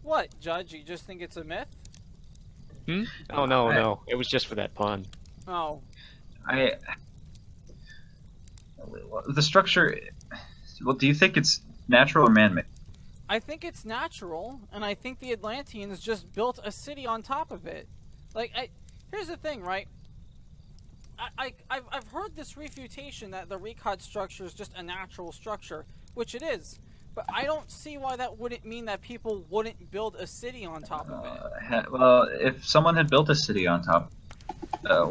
what, Judge? You just think it's a myth? Hmm? Oh, no. It was just for that pun. Oh. The structure. Well, do you think it's natural or man-made? I think it's natural, and I think the Atlanteans just built a city on top of it. Like, here's the thing, right? I've heard this refutation that the Recod structure is just a natural structure, which it is. But I don't see why that wouldn't mean that people wouldn't build a city on top of it. Well, if someone had built a city on top,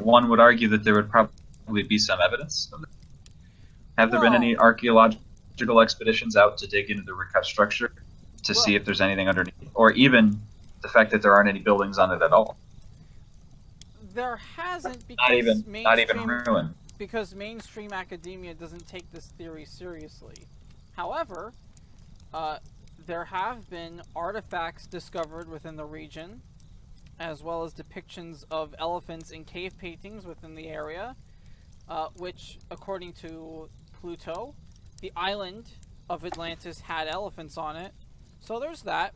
one would argue that there would probably be some evidence of it. Have there been any archaeological expeditions out to dig into the Recod structure to see if there's anything underneath? Or even the fact that there aren't any buildings on it at all? There hasn't, because not even ruin. Because mainstream academia doesn't take this theory seriously. However, there have been artifacts discovered within the region, as well as depictions of elephants in cave paintings within the area, which, according to Pluto, the island of Atlantis had elephants on it. So there's that.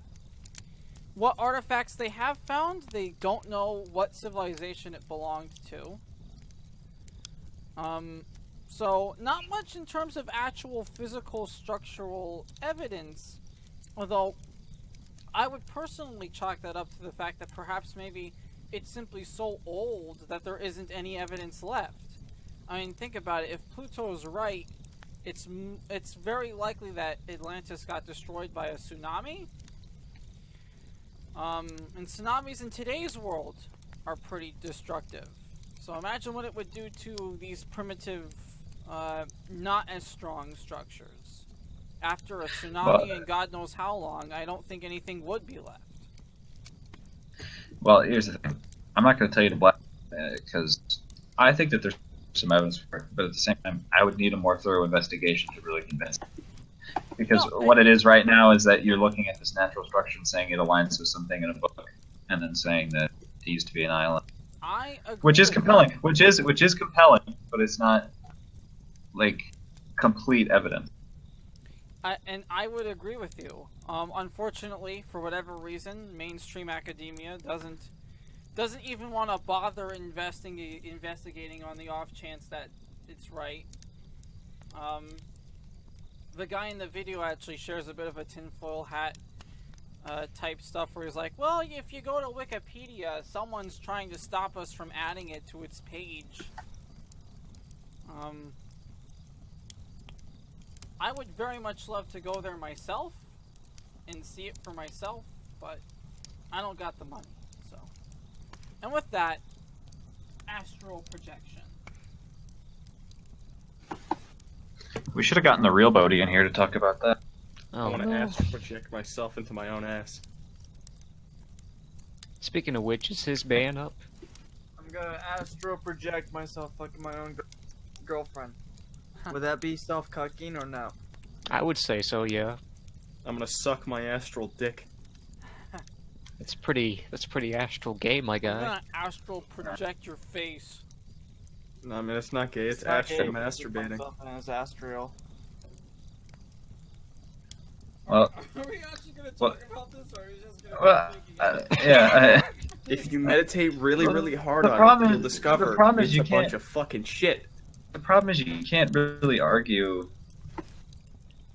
What artifacts they have found, they don't know what civilization it belonged to. So not much in terms of actual physical structural evidence, although I would personally chalk that up to the fact that perhaps maybe it's simply so old that there isn't any evidence left. I mean, think about it. If Pluto is right, it's very likely that Atlantis got destroyed by a tsunami. And tsunamis in today's world are pretty destructive. So imagine what it would do to these primitive, not as strong structures. After a tsunami and God knows how long, I don't think anything would be left. Well, here's the thing. I'm not going to tell you to black because I think that there's some evidence for it, but at the same time, I would need a more thorough investigation to really convince me. Because what it is right now is that you're looking at this natural structure and saying it aligns with something in a book, and then saying that it used to be an island. I agree. Which is compelling. Which is compelling, but it's not like complete evidence. And I would agree with you. Unfortunately, for whatever reason, mainstream academia doesn't even want to bother investigating on the off chance that it's right. The guy in the video actually shares a bit of a tinfoil hat type stuff where he's like, well, if you go to Wikipedia, someone's trying to stop us from adding it to its page. I would very much love to go there myself and see it for myself, but I don't got the money, so. And with that, astral projection. We should have gotten the real Bodhi in here to talk about that. I want to astral project myself into my own ass. Speaking of which, is his ban up? I'm gonna astral project myself fucking my own girlfriend. Would that be self-cucking or no? I would say so, yeah. I'm gonna suck my astral dick. That's pretty astral gay, my I'm guy. gonna astral project your face. No, I mean, it's not gay, it's not astral gay, masturbating. myself in his astral. Well, Are we actually gonna talk about this, or are we just gonna well, be thinking yeah. If you meditate really, really hard The on problem it, you'll is- discover the problem is it's you a bunch can't- of fucking shit. The problem is you can't really argue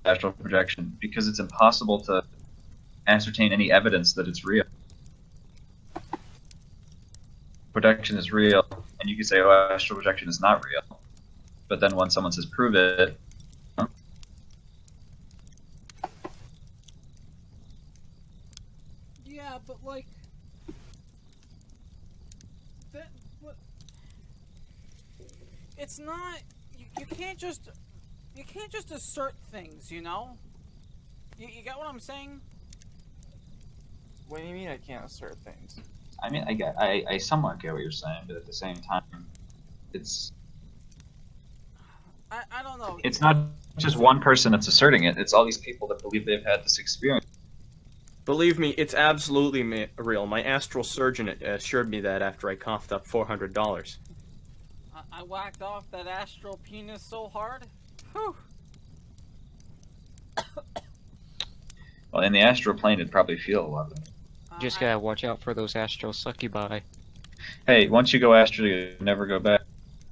astral projection because it's impossible to ascertain any evidence that it's real. Projection is real, and you can say, oh, astral projection is not real. But then when someone says prove it, Yeah, but like that. What? It's not. You can't just. You can't just assert things. You know. You got what I'm saying? What do you mean I can't assert things? I mean, I somewhat get what you're saying, but at the same time, it's I don't know. It's not just one person that's asserting it. It's all these people that believe they've had this experience. Believe me, it's absolutely real. My astral surgeon assured me that after I coughed up $400. I whacked off that astral penis so hard. Whew. Well, in the astral plane, it'd probably feel a lot better. Just gotta watch out for those astral succubi. Hey, once you go astral, you never go back.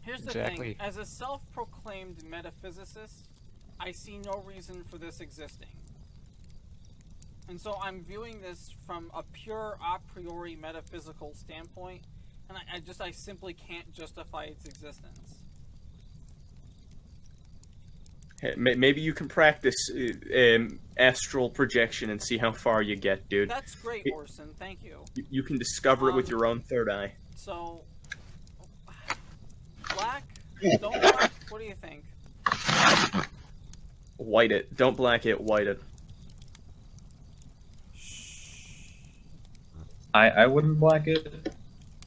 Here's the Exactly. thing. As a self-proclaimed metaphysicist, I see no reason for this existing. And so I'm viewing this from a pure a priori metaphysical standpoint, and I simply can't justify its existence. Hey, maybe you can practice astral projection and see how far you get, dude. That's great, Orson. Thank you. You can discover it with your own third eye. So, black? Don't black? What do you think? White it. Don't black it, white it. I wouldn't black it.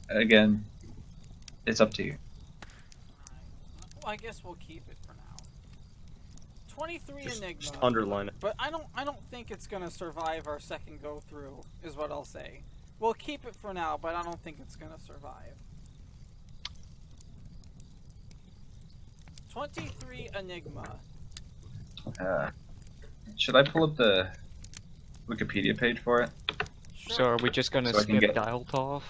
Again, it's up to you. Well, I guess we'll keep it for now. 23 Enigma. Just underline it. But I don't think it's gonna survive our second go through, is what I'll say. We'll keep it for now, but I don't think it's gonna survive. 23 Enigma. Should I pull up the Wikipedia page for it? Sure. So are we just gonna So I can skip get- Dialtov?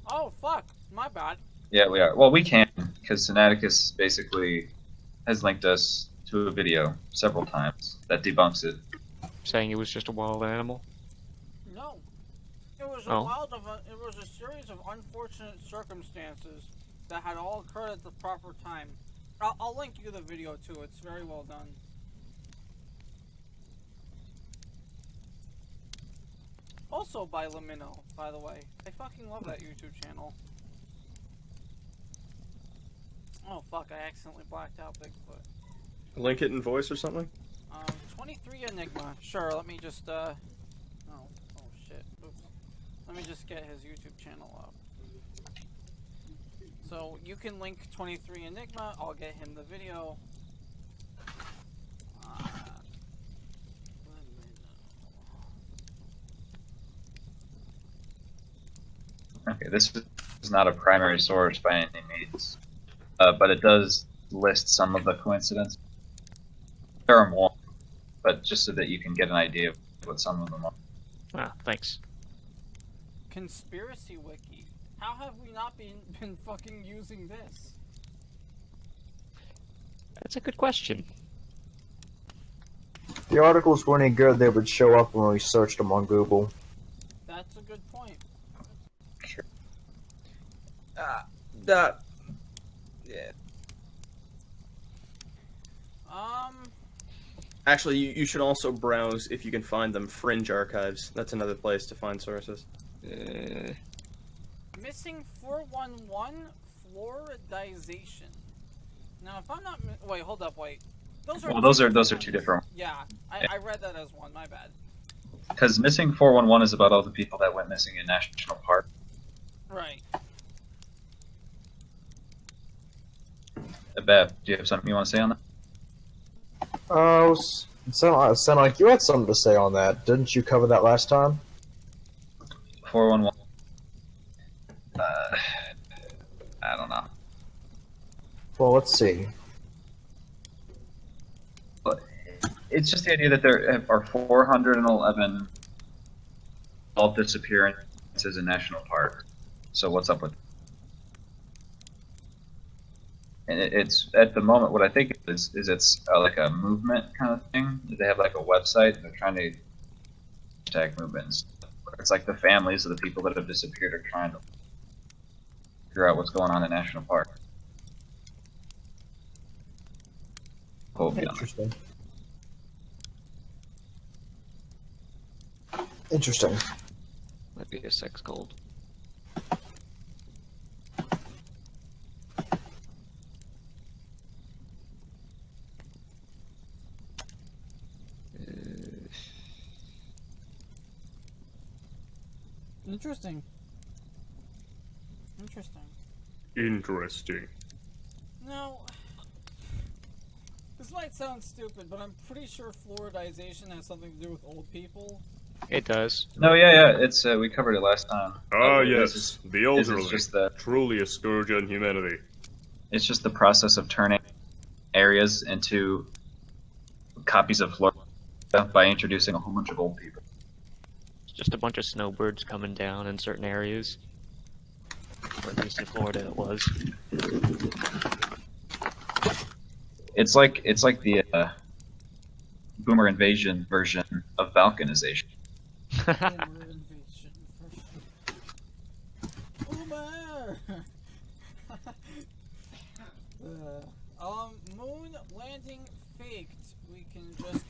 Oh fuck, my bad. Yeah, we are. Well, we can, because Sinaticus basically has linked us to a video several times that debunks it. Saying it was just a wild animal? No, it was Oh. it was a series of unfortunate circumstances that had all occurred at the proper time. I'll link you the video too. It's very well done. Also by Lamino, by the way. I fucking love that YouTube channel. Oh fuck, I accidentally blacked out Bigfoot. Link it in voice or something? 23 Enigma. Sure, let me just, oh shit. Oops. Let me just get his YouTube channel up. So, you can link 23 Enigma, I'll get him the video. Okay, this is not a primary source by any means, but it does list some of the coincidences. There are more, but just so that you can get an idea of what some of them are. Ah, thanks. Conspiracy Wiki. How have we not been fucking using this? That's a good question. The articles were any good, they would show up when we searched them on Google. That's a good point. Yeah. Um, Actually, you should also browse, if you can find them, Fringe Archives. That's another place to find sources. missing 411 fluoridization. Now, if I'm not wait, hold up, wait. Well, those are two different. Yeah, I read that as one. My bad. Because missing 411 is about all the people that went missing in national park. Right. Baph, do you have something you want to say on that? It sounded like you had something to say on that. Didn't you cover that last time? 411. I don't know. Well, let's see. But it's just the idea that there are 411 all disappearances in national park. So what's up with? And it's at the moment what I think is it's like a movement kind of thing. They have like a website. They're trying to hashtag movements. It's like the families of the people that have disappeared are trying to figure out what's going on in national park. Interesting. Interesting. Might be a sex cold. Interesting. Interesting. Interesting. Now, this might sound stupid, but I'm pretty sure fluoridization has something to do with old people. It does. No, yeah. It's we covered it last time. Ah, This yes, is- the this elderly. is just the Truly a scourge on humanity. it's just the process of turning areas into copies of Florida by introducing a whole bunch of old people. Just a bunch of snowbirds coming down in certain areas. Or at least in Florida it was. It's like the boomer invasion version of balkanization. Boomer invasion. Boomer! Moon landing faked. We can just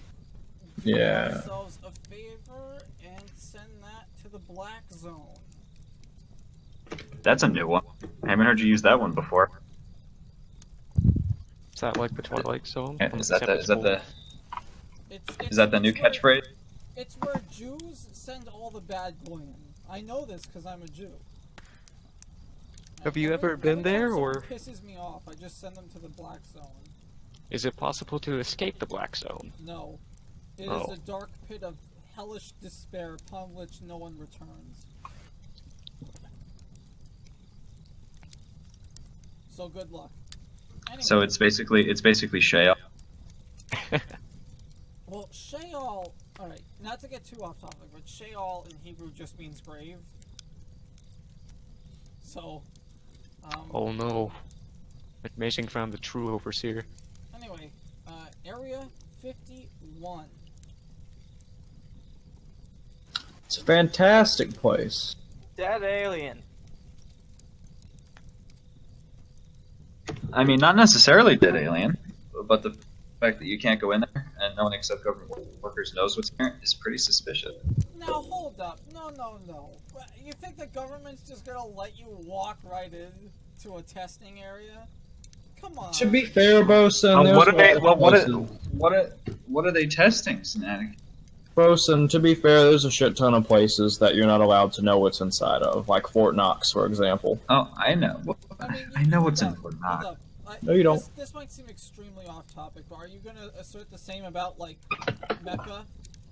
do Yeah. ourselves a favor and send that to the black zone. That's a new one. I haven't heard you use that one before. Is that like the Twilight Zone? Yeah, Is that the It's new where- catchphrase? It's where Jews send all the bad goyim. I know this because I'm a Jew. Have you Every- ever been every time there, someone or- pisses me off, I just send them to the black zone. Is it possible to escape the Black Zone? No. It is Oh. a dark pit of hellish despair upon which no one returns. So good luck. Anyway, So it's basically Sheol. well, Sheol. All right, not to get too off topic, but Sheol in Hebrew just means grave. So, Oh no. McMazing found the true overseer. anyway, Area 51. It's a fantastic place. Dead alien. I mean, not necessarily dead alien, but the fact that you can't go in there and no one except government workers knows what's there is pretty suspicious. Now hold up, no. You think the government's just gonna let you walk right in to a testing area? Come on. To be fair, Boson, there's What are they? a lot of places- What are they testing, Sinatic? Boson, to be fair, there's a shit ton of places that you're not allowed to know what's inside of, like Fort Knox, for example. Oh, I know. I know what's in Fort Hold Knox. up. No, you don't. This might seem extremely off topic, but are you gonna assert the same about like Mecca?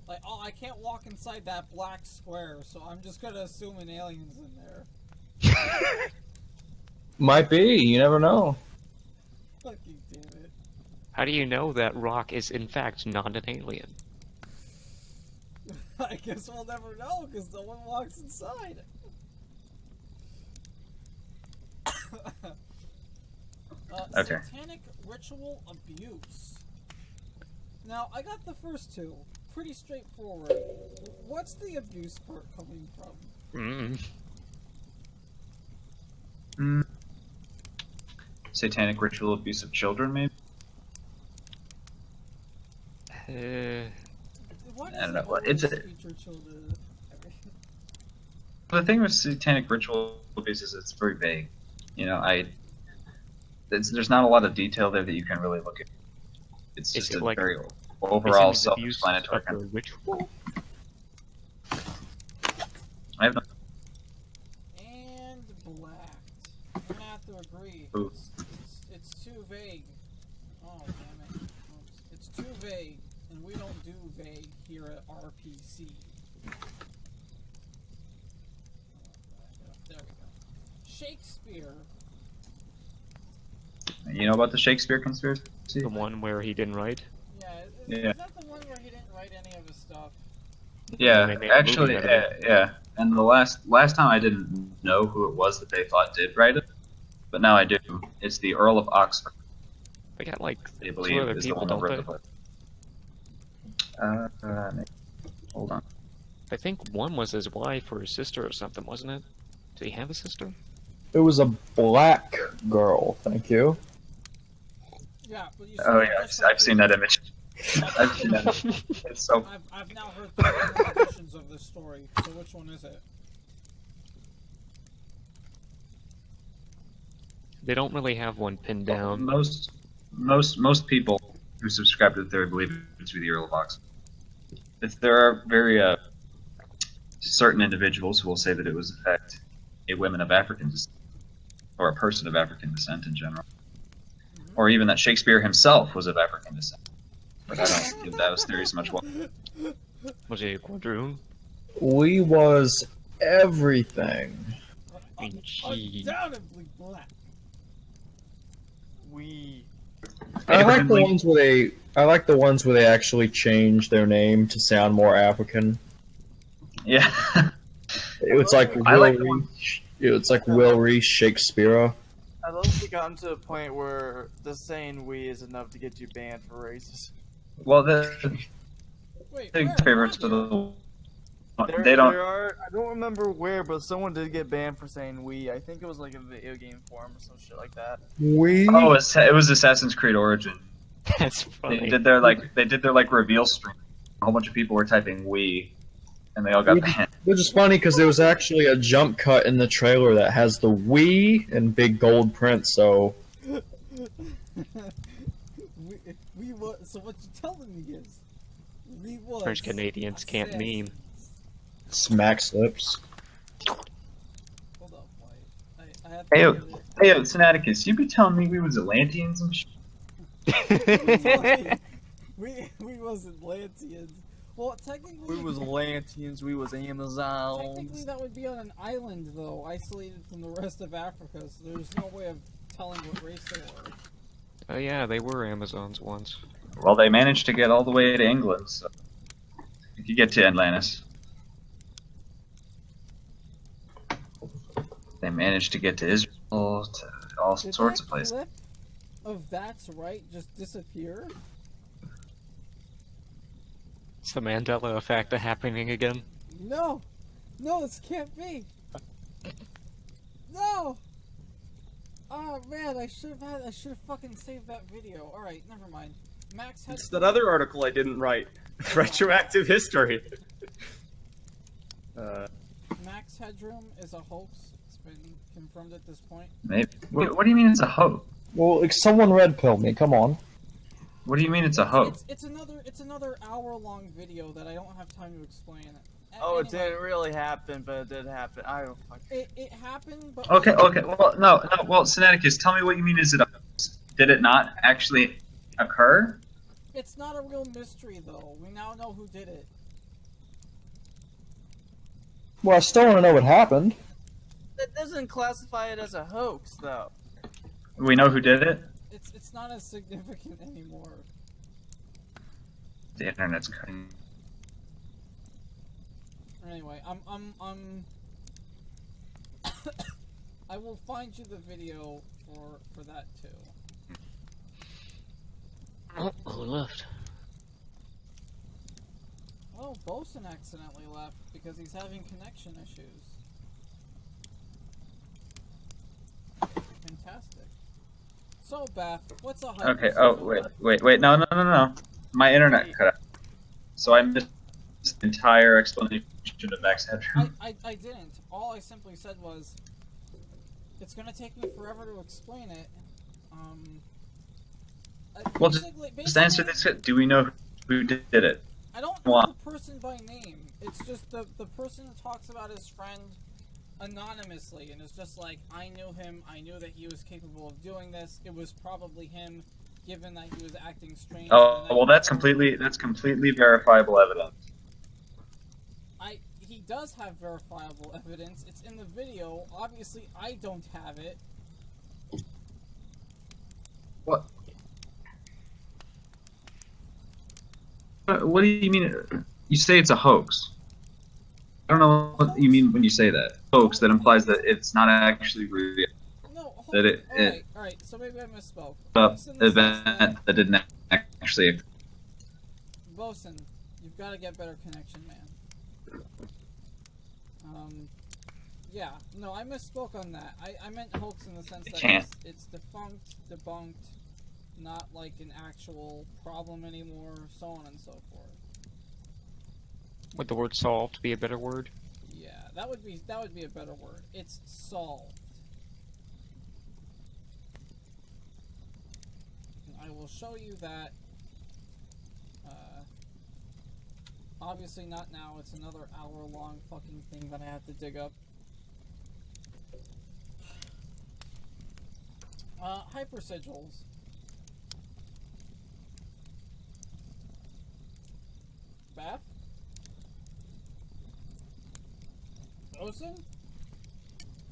Like, oh, I can't walk inside that black square, so I'm just gonna assume an alien's in there. Might be, you never know. Fucking damn it. How do you know that rock is in fact not an alien? I guess we'll never know because no one walks inside. Okay. Satanic ritual abuse. Now, I got the first two. Pretty straightforward. What's the abuse part coming from? Satanic ritual abuse of children, maybe? Why does I don't know. it Well, it's always a- feature children? The thing with satanic ritual abuse is it's very vague. You know, there's not a lot of detail there that you can really look at. It's Is just it a like- very overall Is it abuse self-explanatory of kind the of. ritual? I have no. And blacked. I'm gonna have to agree. Ooh. It's too vague. Oh, damn it. Oops. It's too vague, and we don't do vague here at RPC. There we go. Shakespeare. You know about the Shakespeare conspiracy? The one where he didn't write? Yeah, Yeah. is that the one where he didn't write any of his stuff? Yeah, They made a actually, movie out of yeah. And the last time I didn't know who it was that they thought did write it, but now I do. It's the Earl of Oxford. They got like They two believe other is the people, one that don't wrote they? the book. Hold on. I think one was his wife or his sister or something, wasn't it? Did he have a sister? It was a black girl, thank you. Yeah, but you Oh see, yeah, just I've seen that image. I've seen that. It's so. I've now heard 3 different versions of this story. So which one is it? They don't really have one pinned down. Most people who subscribe to the theory believe it to be the Earl of Oxford. If there are very certain individuals who will say that it was in fact a woman of African descent, or a person of African descent in general. or even that Shakespeare himself was of African descent. But I don't give those theories much weight. Was he a quadroon? We was everything. Undoubtedly black. We. I like the Evidently. ones where they. I like the ones where they actually change their name to sound more African. Yeah. It's like I like the Will one- Reese. It's like Will Reese Shakespeare. I love we gotten to a point where the saying "we" is enough to get you banned for races. Well, the Wait, big where? favorites Not to here. the. They don't. There are. I don't remember where, but someone did get banned for saying "we." I think it was like a video game forum or some shit like that. We. Oh, it was Assassin's Creed Origin. That's They funny. did their reveal stream. A whole bunch of people were typing "we," and they all got banned. Which is funny because there was actually a jump cut in the trailer that has the "we" in big gold print. So we was. So what you telling me is, we was. French Canadians can't meme. smack slips. Hold up, wait. I have Hey, to Hey, Sinaticus, you be telling me we was Atlanteans and shit? we was Atlanteans. Well, technically, We was Atlanteans. We was Amazons. technically that would be on an island though, isolated from the rest of Africa. So there's no way of telling what race they were. Oh yeah, they were Amazons once. Well, they managed to get all the way to England, so you could get to Atlantis. They managed to get to Israel, to all Did sorts that of places. clip of That's Right just disappear? It's the Mandela effect happening again. No, no, this can't be. No. Oh man, I should have fucking saved that video. All right, never mind. Max had It's that other article I didn't write. Retroactive history. Max Headroom is a hoax. It's been confirmed at this point. Maybe. What do you mean it's a hoax? Well, like, someone red pill me. Come on. What do you mean it's a hoax? It's another hour-long video that I don't have time to explain. Oh, it Anyway, didn't really happen, but it did happen. I don't fucking. It happened, but Okay. Well, no. Well, Sinaticus, tell me what you mean. Is it a hoax? Did it not actually occur? it's not a real mystery though. We now know who did it. Well, I still want to know what happened. That doesn't classify it as a hoax, though. We know who did it. It's not as significant anymore. The internet's cutting. Anyway, I will find you the video for that too. Oh, who left? Oh, Boson accidentally left because he's having connection issues. Fantastic. So, Baph, what's a hyper? Okay. Oh, wait. No. My internet cut out, so I missed the entire explanation of Max Headroom. I didn't. All I simply said was, it's gonna take me forever to explain it. Well, just answer this. Do we know who did it? I don't know Well- the person by name. It's just the person who talks about his friend anonymously, and it's just like, I knew him, I knew that he was capable of doing this, it was probably him, given that he was acting strange. Oh, the night well, that's before. completely verifiable evidence. He does have verifiable evidence, it's in the video, obviously I don't have it. What? What do you mean? You say it's a hoax. I don't know what you mean when you say that. Hoax, that implies that it's not actually real. No, hold That it- alright, so maybe I misspoke. An Hoax in the sense event that didn't actually occur. Boson, you've got to get better connection, man. Yeah, no, I misspoke on that. I meant hoax in the sense that can't. it's defunct, debunked, not like an actual problem anymore, so on and so forth. Would the word solved be a better word? Yeah, that would be a better word. It's solved. And I will show you that. Obviously not now. It's another hour-long fucking thing that I have to dig up. Hyper sigils. Baph? Boson?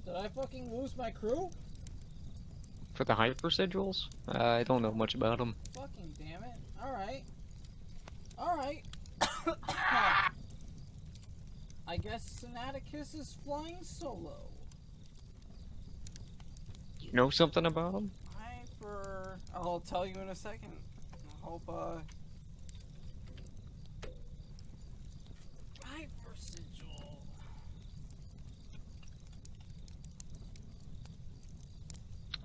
Did I fucking lose my crew? For the hypersigils? I don't know much about them. Fucking damn it. Alright. Alright. I guess Sinaticus is flying solo. You know something about them? I'll tell you in a second. I hope, Hypersigil.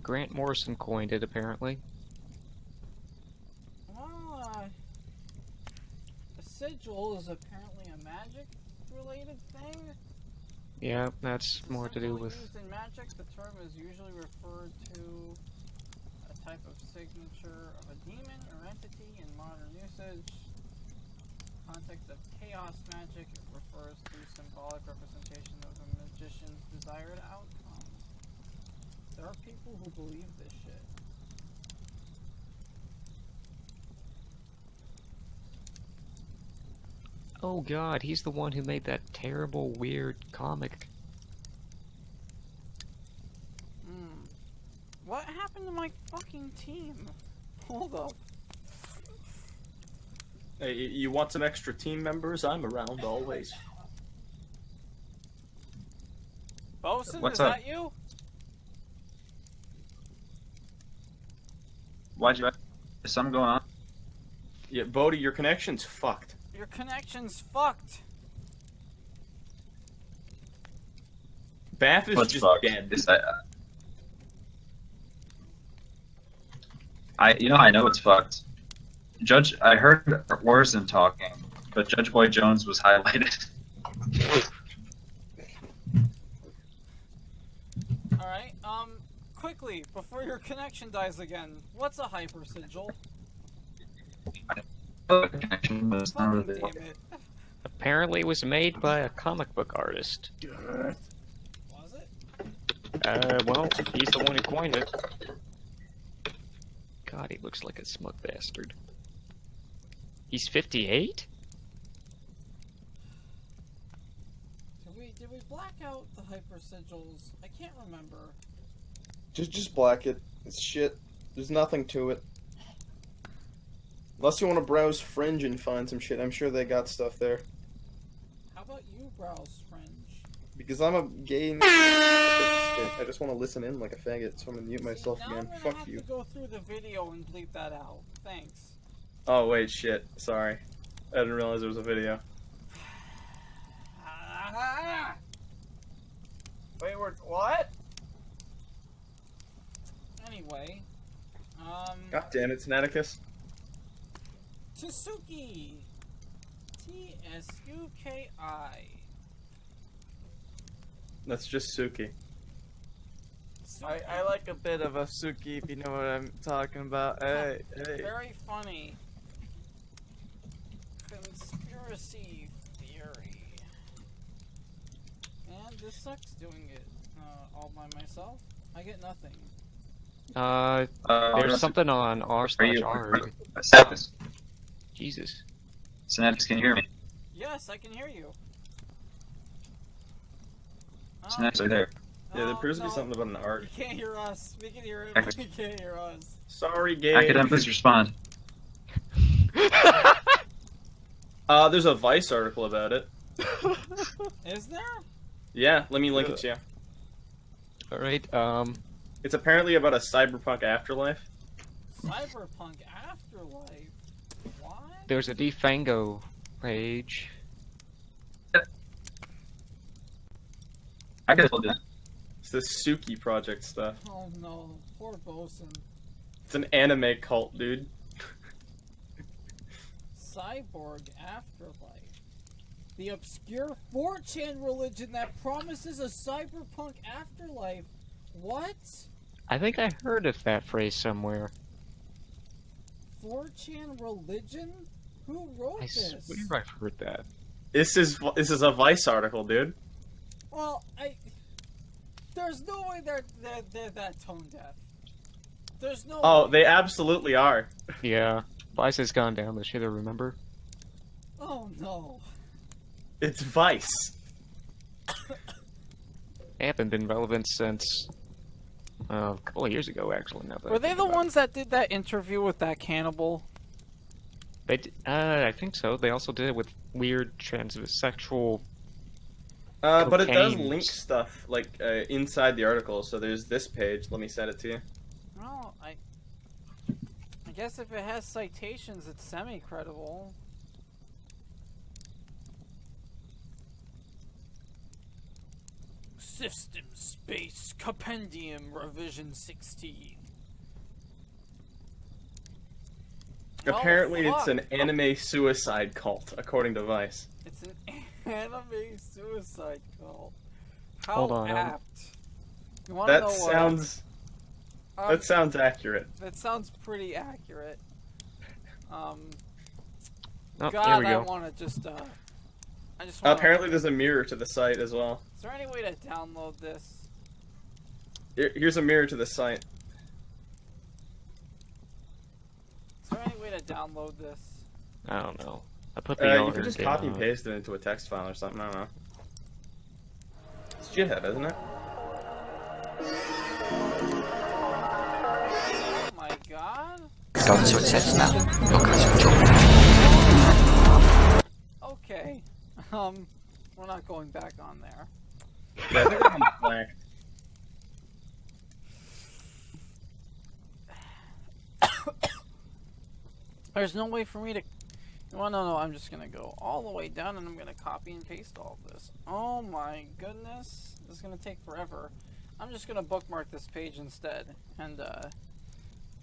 Grant Morrison coined it, apparently. Well, a sigil is apparently a magic-related thing. Yeah, that's more to do Symbol with... used in magic, the term is usually referred to a type of signature of a demon or entity in modern usage. Context of chaos magic, it refers to symbolic representation of a magician's desired outcome. There are people who believe this shit. Oh god, he's the one who made that terrible, weird comic. What happened to my fucking team? Hold up. Hey, you want some extra team members? I'm around always. Boson, What's is up? that you? Why'd you? Is something going on? Yeah, Bodhi, your connection's fucked. Your connection's fucked. Baph is What's just fucked? dead. I know it's fucked. I heard Morrison talking, but Judge Boy Jones was highlighted. Alright, quickly, before your connection dies again, what's a hypersigil? Connection was not Fucking really- damn it. Apparently it was made by a comic book artist. Was it? Well, he's the one who coined it. God, he looks like a smug bastard. He's 58? Did we black out the hypersigils? I can't remember. Just black it. It's shit. There's nothing to it. Unless you want to browse Fringe and find some shit, I'm sure they got stuff there. How about you browse Fringe? Because I'm a gay. I just want to listen in like a faggot, so I'm gonna mute myself Now again. I'm gonna Fuck have you. to go through the video and bleep that out. Thanks. Oh wait, shit. Sorry. I didn't realize there was a video. Wait, what? Anyway, God damn it, Sinaticus. Tsuki. Tsuki. That's just Suki. I like a bit of a Suki, if you know what I'm talking about. Hey, hey. Very funny. Conspiracy theory. And this sucks doing it all by myself. I get nothing. There's something on r/r. Sinaticus, Jesus. Sinaticus, can you hear me? Yes, I can hear you. Sinaticus, are you there? Yeah, there appears to be no, something about an art. You can't hear us. We can hear it, but you can't hear us. Sorry, Gabe. Academics respond. There's a Vice article about it. Is there? Yeah, let me link it to you. Alright, It's apparently about a cyberpunk afterlife. Cyberpunk Afterlife. What? there's a Defango page. I could hold it. It's the Suki project stuff. Oh no, poor Boson. It's an anime cult, dude. Cyborg Afterlife. The obscure 4chan religion that promises a cyberpunk afterlife. What? I think I heard of that phrase somewhere. 4chan religion? Who wrote I this? swear I've heard that. This is a Vice article, dude. Well, there's no way they're that tone deaf. There's no Oh, way. they absolutely are. Yeah, Vice has gone down the shitter, remember? Oh no. It's Vice. They haven't been relevant since a couple of years ago, actually. Now that Were I they think the about it. ones that did that interview with that cannibal? I think so. They also did it with weird transsexual. But it does Cocaine. link stuff like inside the article. So there's this page. Let me send it to you. Well, I guess if it has citations, it's semi-credible. System Space Compendium Revision 16. Apparently, Oh, it's fuck. an anime suicide cult, according to Vice. It's an anime suicide cult. How Hold on, apt. You want to know what? That sounds accurate. That sounds pretty accurate. Oh, God, here we I go. want to just I just want. Apparently, there's a mirror to the site as well. Is there any way to download this? Here's a mirror to the site. Is there any way to download this? I don't know. I put the You order can just down. copy and paste it into a text file or something. I don't know. It's Shithead, isn't it? Oh my God. So it says now. Okay. We're not going back on there. Yeah, I think I'm black. There's no way for me to. Well, no, I'm just gonna go all the way down and I'm gonna copy and paste all of this. Oh my goodness. This is gonna take forever. I'm just gonna bookmark this page instead and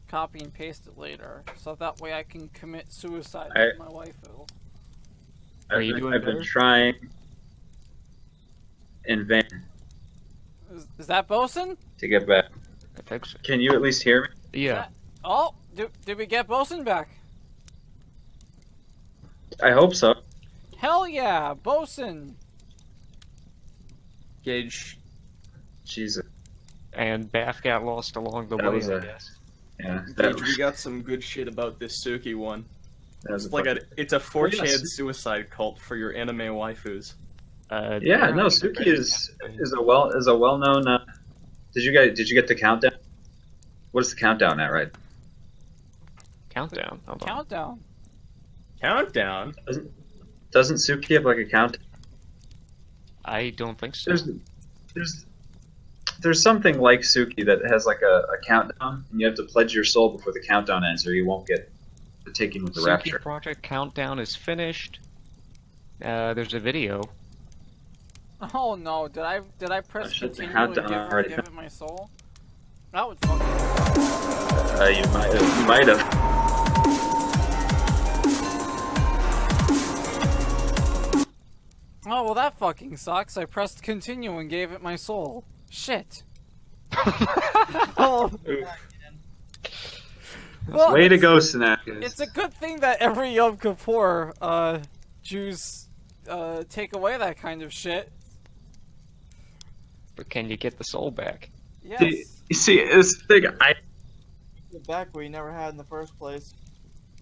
copy and paste it later. So that way I can commit suicide with my waifu. Are you doing I've better? been trying in vain Is that Boson? to get back. I think so. Can you at least hear me? Yeah. Oh, did we get Boson back? I hope so. Hell yeah, Boson! Gage. Jesus. And Baph got lost along the That way, was I a- guess. Yeah. Gage, we got some good shit about this Suki one. that was It's like it's a 4chan Yes. suicide cult for your anime waifus. Yeah, no, Suki is a well known. Did you get the countdown? What is the countdown at? Right? Countdown. Hold on. Countdown. Countdown? Doesn't Suki have like a count? I don't think so. There's something like Suki that has like a countdown, and you have to pledge your soul before the countdown ends, or you won't get the taking with the Suki rapture. Project Countdown is finished. There's a video. Oh no, did I press shut the continue and countdown already. give it my soul? That would fucking. You might have. Oh well, that fucking sucks. I pressed continue and gave it my soul. Shit. Oh. Well, Way to go, Sinaticus. It's a good thing that every Yom Kippur, Jews, take away that kind of shit. But can you get the soul back? Yes. You see, this thing, The back we never had in the first place.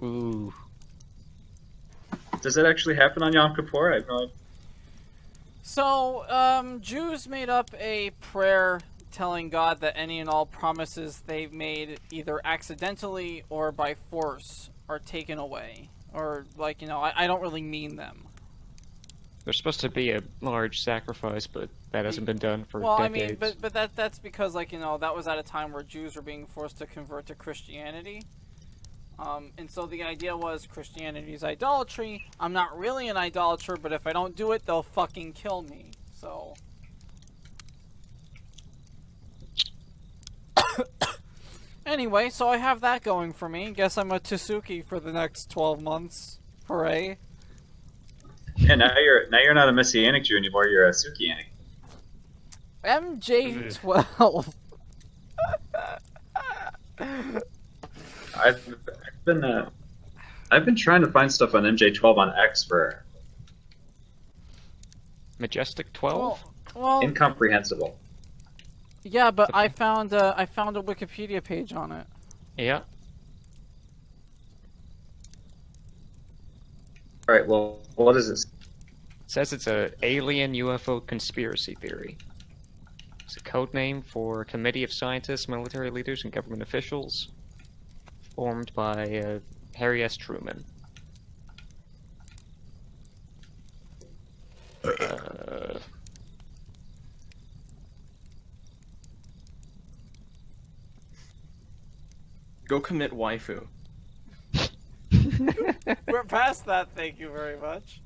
Ooh. does that actually happen on Yom Kippur? I have no idea. So, Jews made up a prayer telling God that any and all promises they've made either accidentally or by force are taken away. Or, like, I don't really mean them. There's supposed to be a large sacrifice, but that hasn't been done for Well, decades. I mean, but that's because, like, that was at a time where Jews were being forced to convert to Christianity. And so the idea was Christianity is idolatry. I'm not really an idolater, but if I don't do it, they'll fucking kill me. So. Anyway, so I have that going for me. Guess I'm a Tsuki for the next 12 months. Hooray. Yeah, now you're not a Messianic Jew anymore. You're a Sukianic. MJ12. I've been trying to find stuff on MJ12 on X for Majestic 12? Well, incomprehensible. yeah, but I found a Wikipedia page on it. Yeah. Alright, well, what is this? It says it's a alien UFO conspiracy theory. It's a code name for a committee of scientists, military leaders, and government officials formed by Harry S. Truman. Go commit waifu. We're past that, thank you very much.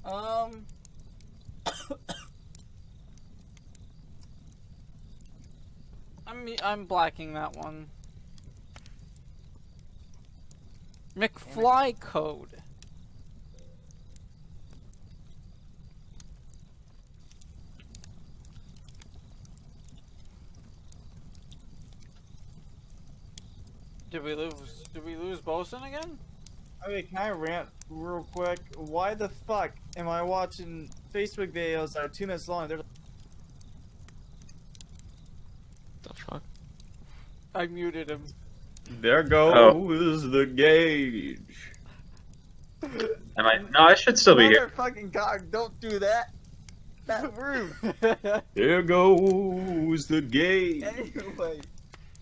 I'm blacking that one. McFly code. Did we lose Boson again? Okay, can I rant real quick? Why the fuck am I watching Facebook videos that are 2 minutes long? They're The fuck? I muted him. There goes the gauge. Am I? No, I should still be here. Motherfucking God, don't do that. That's rude. There goes the gauge. Anyway,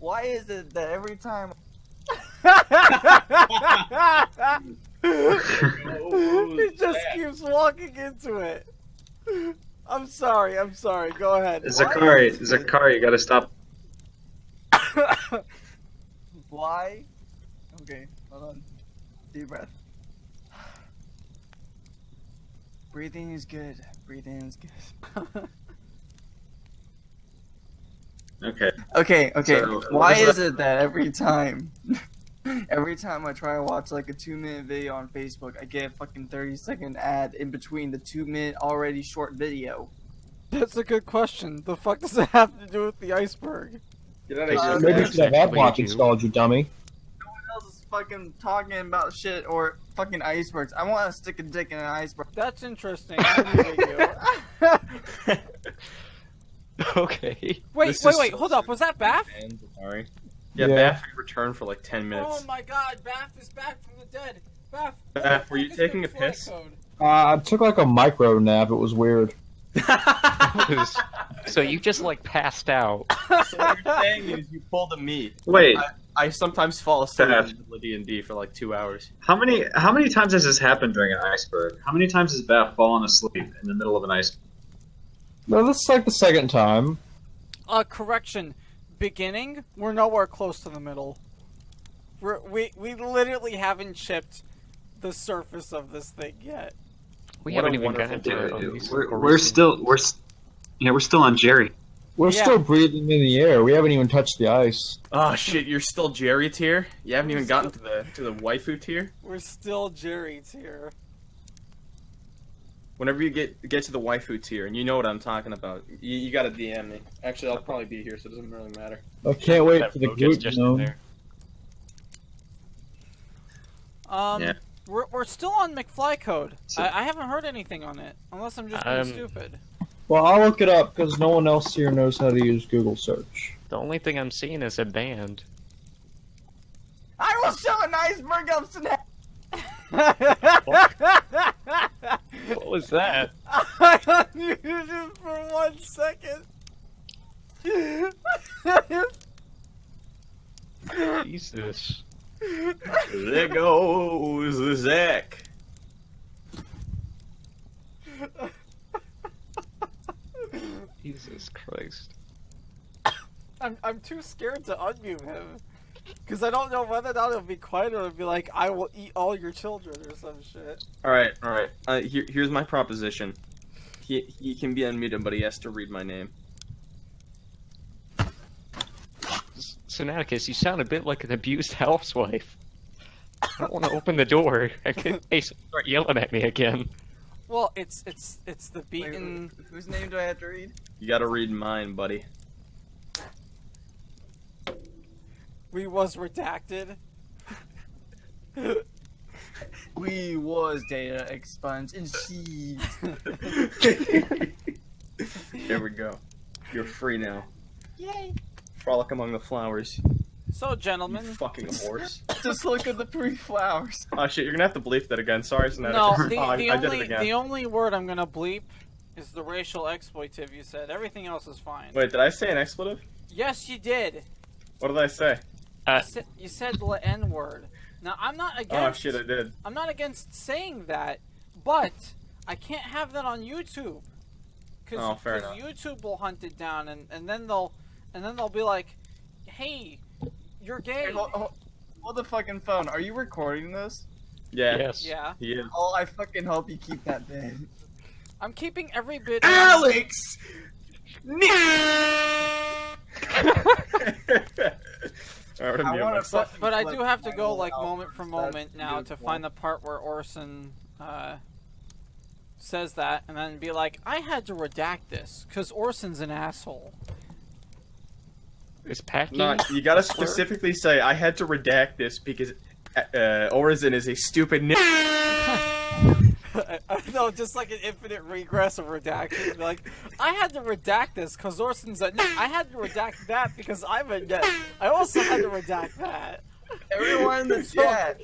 why is it that every time He just keeps walking into it. I'm sorry, go ahead. Zakari, you gotta stop. why? Okay, hold on. Deep breath. Breathing is good. Breathing is good. Okay. Okay. So, Why what is is it that every time I try to watch like a 2-minute video on Facebook, I get a fucking 30-second ad in between the 2-minute already short video? That's a good question. The fuck does it have to do with the iceberg? Get out of here. Maybe you should have AdBlock installed, you dummy. No one else is fucking talking about shit or fucking icebergs. I want to stick a dick in an iceberg. That's interesting. I'm muting you. Okay. Wait, hold up. Was that Baph? Sorry. Yeah, Yeah. Baph returned for like 10 minutes. Oh my god, Baph is back from the dead. Baph, Baph, were you taking a piss? I took like a micro nap. It was weird. So you just like passed out. So what you're saying is you pulled a me. Wait, I sometimes fall asleep Baph. in the D&D for like 2 hours. how many times has this happened during an iceberg? How many times has Baph fallen asleep in the middle of an iceberg? No, this is like the second time. Correction. Beginning, we're nowhere close to the middle. We literally haven't chipped the surface of this thing yet. We What haven't a even wonderful gotten to day. these. We're still on Jerry. We're Yeah. still breathing in the air. We haven't even touched the ice. Oh shit, you're still Jerry tier? You haven't even gotten to the waifu tier? We're still Jerry tier. Whenever you get to the waifu tier, and you know what I'm talking about, you gotta DM me. Actually, I'll probably be here, so it doesn't really matter. I can't wait That for the focus group just in zone. there. Yeah. We're still on McFly code. So- I haven't heard anything on it, unless I'm just being stupid. Well, I'll look it up because no one else here knows how to use Google search. The only thing I'm seeing is a band. I will show an iceberg up tonight. What was that? I unmuted him for 1 second. Jesus. There goes the Zach. Jesus Christ. I'm too scared to unmute him. Because I don't know whether or not it'll be quiet or it'll be like, I will eat all your children or some shit. Alright. Here's my proposition. He can be unmuted, but he has to read my name. Sinaticus, you sound a bit like an abused housewife. I don't want to open the door. I could start yelling at me again. Well, it's the beaten... Wait, whose name do I have to read? You gotta read mine, buddy. We was redacted. We was data expunged and she. There we go. You're free now. Yay! Frolic among the flowers. So, You gentlemen. fucking horse. Just look at the pretty flowers. Oh shit, you're gonna have to bleep that again. Sorry, Sinaticus. No, Oh, the I did it only again. the only word I'm gonna bleep is the racial expletive you said. Everything else is fine. Wait, did I say an expletive? Yes, you did. What did I say? You said the N word. Now I'm not Oh against. shit, I did. I'm not against saying that, but I can't have that on YouTube. Oh, fair enough. YouTube will hunt it down, and then they'll be like, "Hey, you're gay." Hey, hold the fucking phone. Are you recording this? Yeah. Yes. Yeah, He is. Oh, I fucking hope you keep that bit. I'm keeping every bit. Alex! Alright, I wanna But I do have to go Final like album, moment for that's moment now to beautiful. find the part where Orson says that, and then be like, "I had to redact this because Orson's an asshole." Is Packy? No, you gotta specifically say, I had to redact this because Orison is a stupid No, just like an infinite regress of redaction. Like, I had to redact this because Orson's a. I had to redact that because I'm a. I also had to redact that. Everyone in the chat.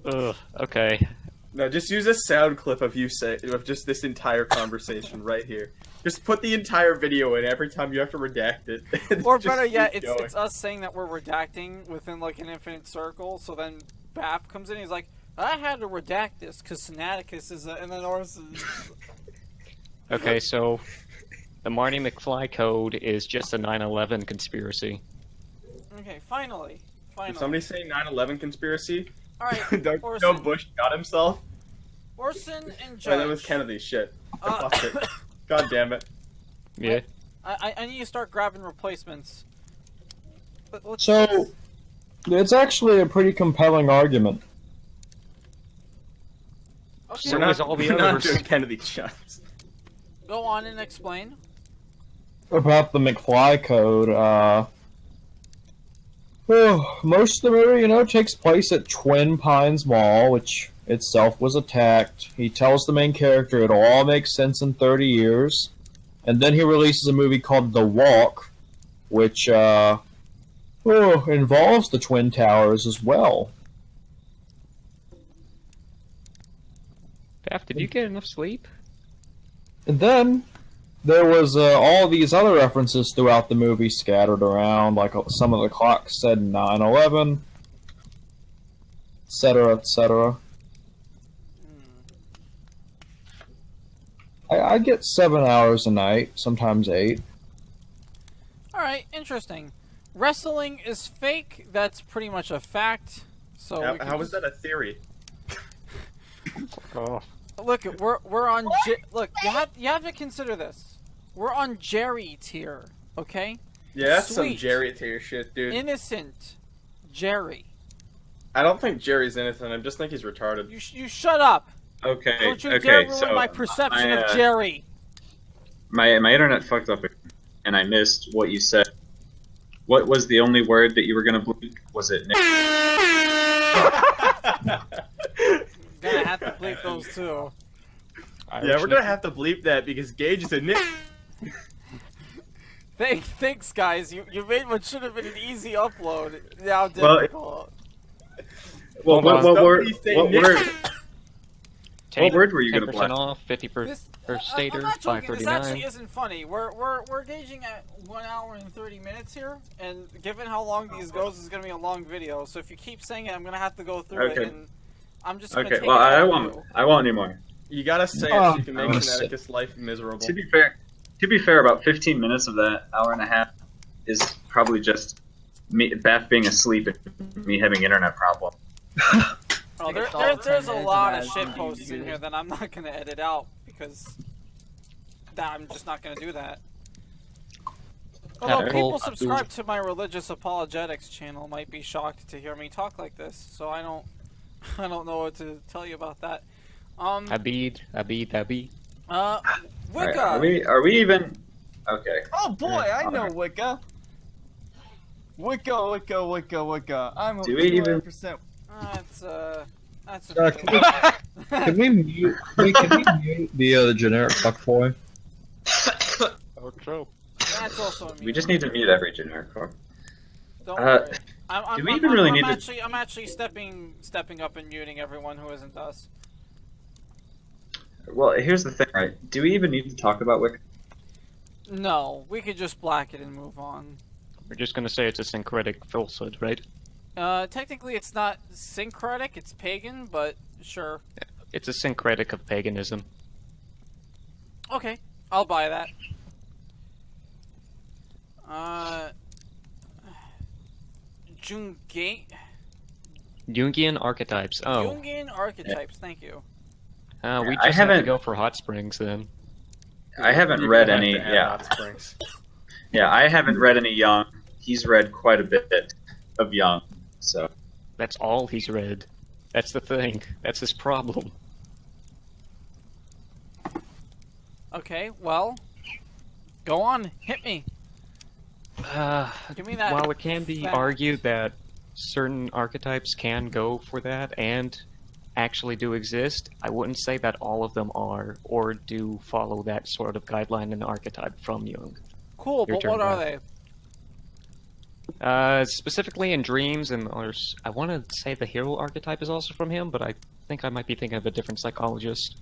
Ugh, okay. No, just use a sound clip of you of just this entire conversation right here. Just put the entire video in every time you have to redact it. Or Just better keep yet, going. it's us saying that we're redacting within like an infinite circle. So then Baph comes in, he's like, "I had to redact this because Sinaticus is a," and then Orson. Okay, so the Marty McFly code is just a 9/11 conspiracy. Okay, finally. Did somebody say 9/11 conspiracy? All right, Don't you know Orson. Bush got himself? Orson and Oh, Judge. that was Kennedy's shit. Uh, Fuck it. God damn it. Yeah. I need to start grabbing replacements. So, it's actually a pretty compelling argument. Okay, So is all the we're not others. doing Kennedy shots. go on and explain. About the McFly code, most of the movie, takes place at Twin Pines Mall, which itself was attacked. He tells the main character it'll all make sense in 30 years. And then he releases a movie called The Walk, which involves the Twin Towers as well. Baph, did you get enough sleep? And then there was all these other references throughout the movie scattered around, like some of the clocks said 9/11, etc., etc. I get 7 hours a night, sometimes 8. Alright, interesting. Wrestling is fake, that's pretty much a fact. So we can How is that a theory? Oh. Look, we're on look, you have to consider this. We're on Jerry tier, okay? Yeah, that's some Sweet. Jerry tier shit, dude. Innocent Jerry. I don't think Jerry's innocent. I just think he's retarded. You shut up. Okay, Don't you dare okay, ruin so my perception I, of Jerry. my internet fucked up and I missed what you said. What was the only word that you were gonna bleep? Was it Nick? Gonna have to bleep those too. Yeah, we're gonna have to bleep that because Gage is a nit. Thanks, guys. You made what should have been an easy upload now Well, difficult. Well, Hold on. what word? Somebody say What Nick. word? What word were you gonna 10% block? off, 50 for This, first I'm stater, not joking. This actually $5.39. isn't funny. We're gauging at 1 hour and 30 minutes here, and given how long these goes, this is gonna be a long video. So if you keep saying it, I'm gonna have to go through it, Okay. and I'm just gonna Okay, take well, it I out won't. of you. I won't anymore. You gotta say it Oh, so you can make I wanna say- Sinaticus' life miserable. To be fair, about 15 minutes of that hour and a half is probably just me, Baph being asleep and me having internet problems. Oh, think it's all there's a 10 lot of minutes shit of that posts in video. here that I'm not gonna edit out because I'm just not gonna do that. Although Yeah, people well, subscribe to my religious apologetics channel might be shocked to hear me talk like this, so I don't know what to tell you about that. Abid. Wicca. Are we even? Okay. Oh boy, Yeah, I know alright. Wicca. Wicca. I'm Do we even- 100%. That's a Can we mute the generic fuckboy? Oh, trope. Yeah, That's also a We just need to mute every generic form. Don't worry. Do we even really need to? I'm actually stepping up and muting everyone who isn't us. Well, here's the thing, right? Do we even need to talk about Wicca? No, we could just black it and move on. We're just gonna say it's a syncretic falsehood, right? Technically it's not syncretic, it's pagan, but sure. It's a syncretic of paganism. Okay, I'll buy that. Jungian archetypes. Oh. Jungian archetypes, thank you. We just have to go for hot springs then. I haven't read any. Hot springs. Yeah, I haven't read any Young. He's read quite a bit of Young, so. That's all he's read. That's the thing. That's his problem. Okay, well, go on, hit me. Give me that. While it can be argued that certain archetypes can go for that and actually do exist, I wouldn't say that all of them are or do follow that sort of guideline and archetype from Jung. Cool, but what are they? Specifically in dreams, and I want to say the hero archetype is also from him, but I think I might be thinking of a different psychologist.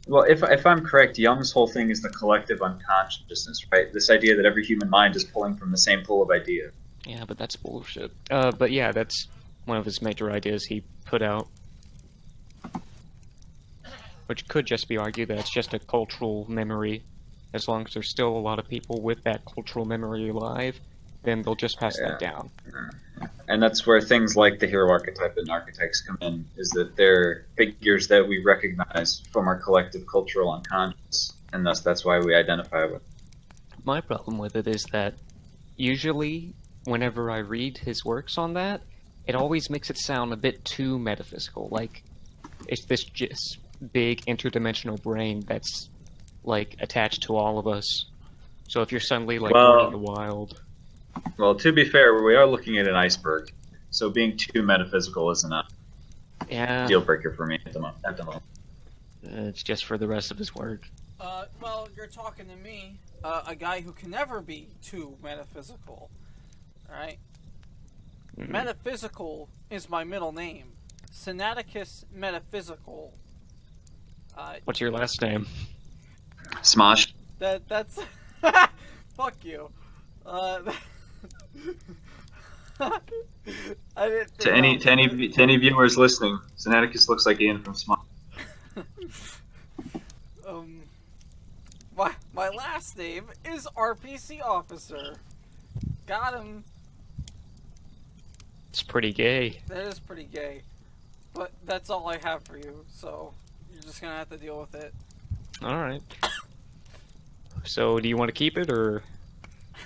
Well, if I'm correct, Jung's whole thing is the collective unconsciousness, right? This idea that every human mind is pulling from the same pool of ideas. Yeah, but that's bullshit. But yeah, that's one of his major ideas he put out. Which could just be argued that it's just a cultural memory. As long as there's still a lot of people with that cultural memory alive, then they'll just pass that down. And that's where things like the hero archetype and archetypes come in, is that they're figures that we recognize from our collective cultural unconscious, and thus that's why we identify with. My problem with it is that usually, whenever I read his works on that, it always makes it sound a bit too metaphysical, like it's this just big interdimensional brain that's like attached to all of us. So if you're suddenly like born in the wild. Well, to be fair, we are looking at an iceberg, so being too metaphysical isn't a deal breaker for me at the moment. It's just for the rest of his work. Well, you're talking to me, a guy who can never be too metaphysical, right? Mm-hmm. Metaphysical is my middle name. Sinaticus Metaphysical. What's your last name? Smosh. That's fuck you. I didn't to any viewers listening, Sinaticus looks like Ian from Smosh. My last name is RPC Officer. Got him. It's pretty gay. That is pretty gay. But that's all I have for you, so you're just gonna have to deal with it. Alright. So, do you want to keep it, or...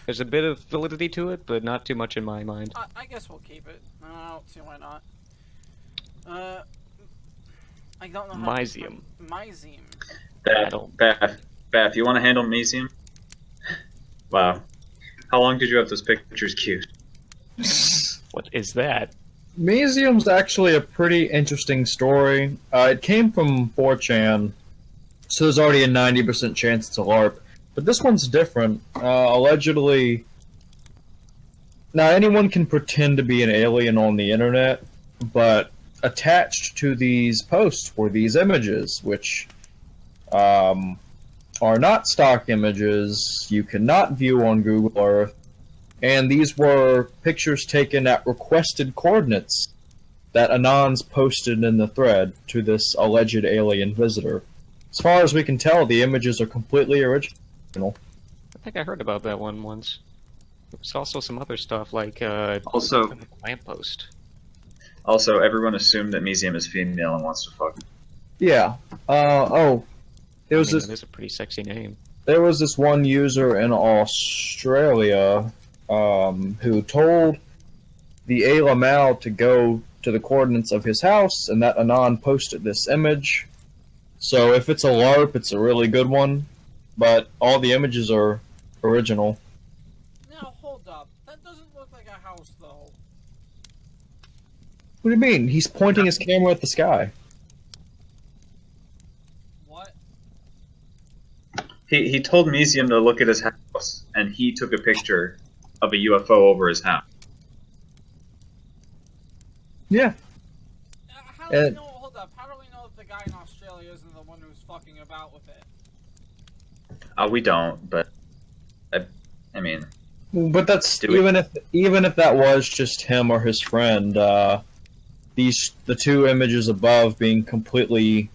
There's a bit of validity to it, but not too much in my mind. I guess we'll keep it. I don't see why not. I don't know how Mysium. Mysium. Baph, you want to handle Mysium? Wow. How long did you have those pictures queued? What is that? Mysium's actually a pretty interesting story. It came from 4chan, so there's already a 90% chance it's a LARP. But this one's different. Allegedly, now anyone can pretend to be an alien on the internet, but attached to these posts were these images, which are not stock images, you cannot view on Google Earth, and these were pictures taken at requested coordinates that Anons posted in the thread to this alleged alien visitor. As far as we can tell, the images are completely original. I think I heard about that one once. There's also some other stuff like also lamppost. Also, everyone assumed that Mysium is female and wants to fuck. Yeah. It was that is a pretty sexy name. There was this one user in Australia who told the Alamal to go to the coordinates of his house, and that Anon posted this image. So if it's a LARP, it's a really good one. But all the images are original. Now, hold up. That doesn't look like a house, though. What do you mean? He's pointing his camera at the sky. What? He told Museum to look at his house, and he took a picture of a UFO over his house. Yeah. How do we know? Hold up. How do we know if the guy in Australia isn't the one who's fucking about with it? We don't, but I mean, But that's even if that was just him or his friend. The two images above being completely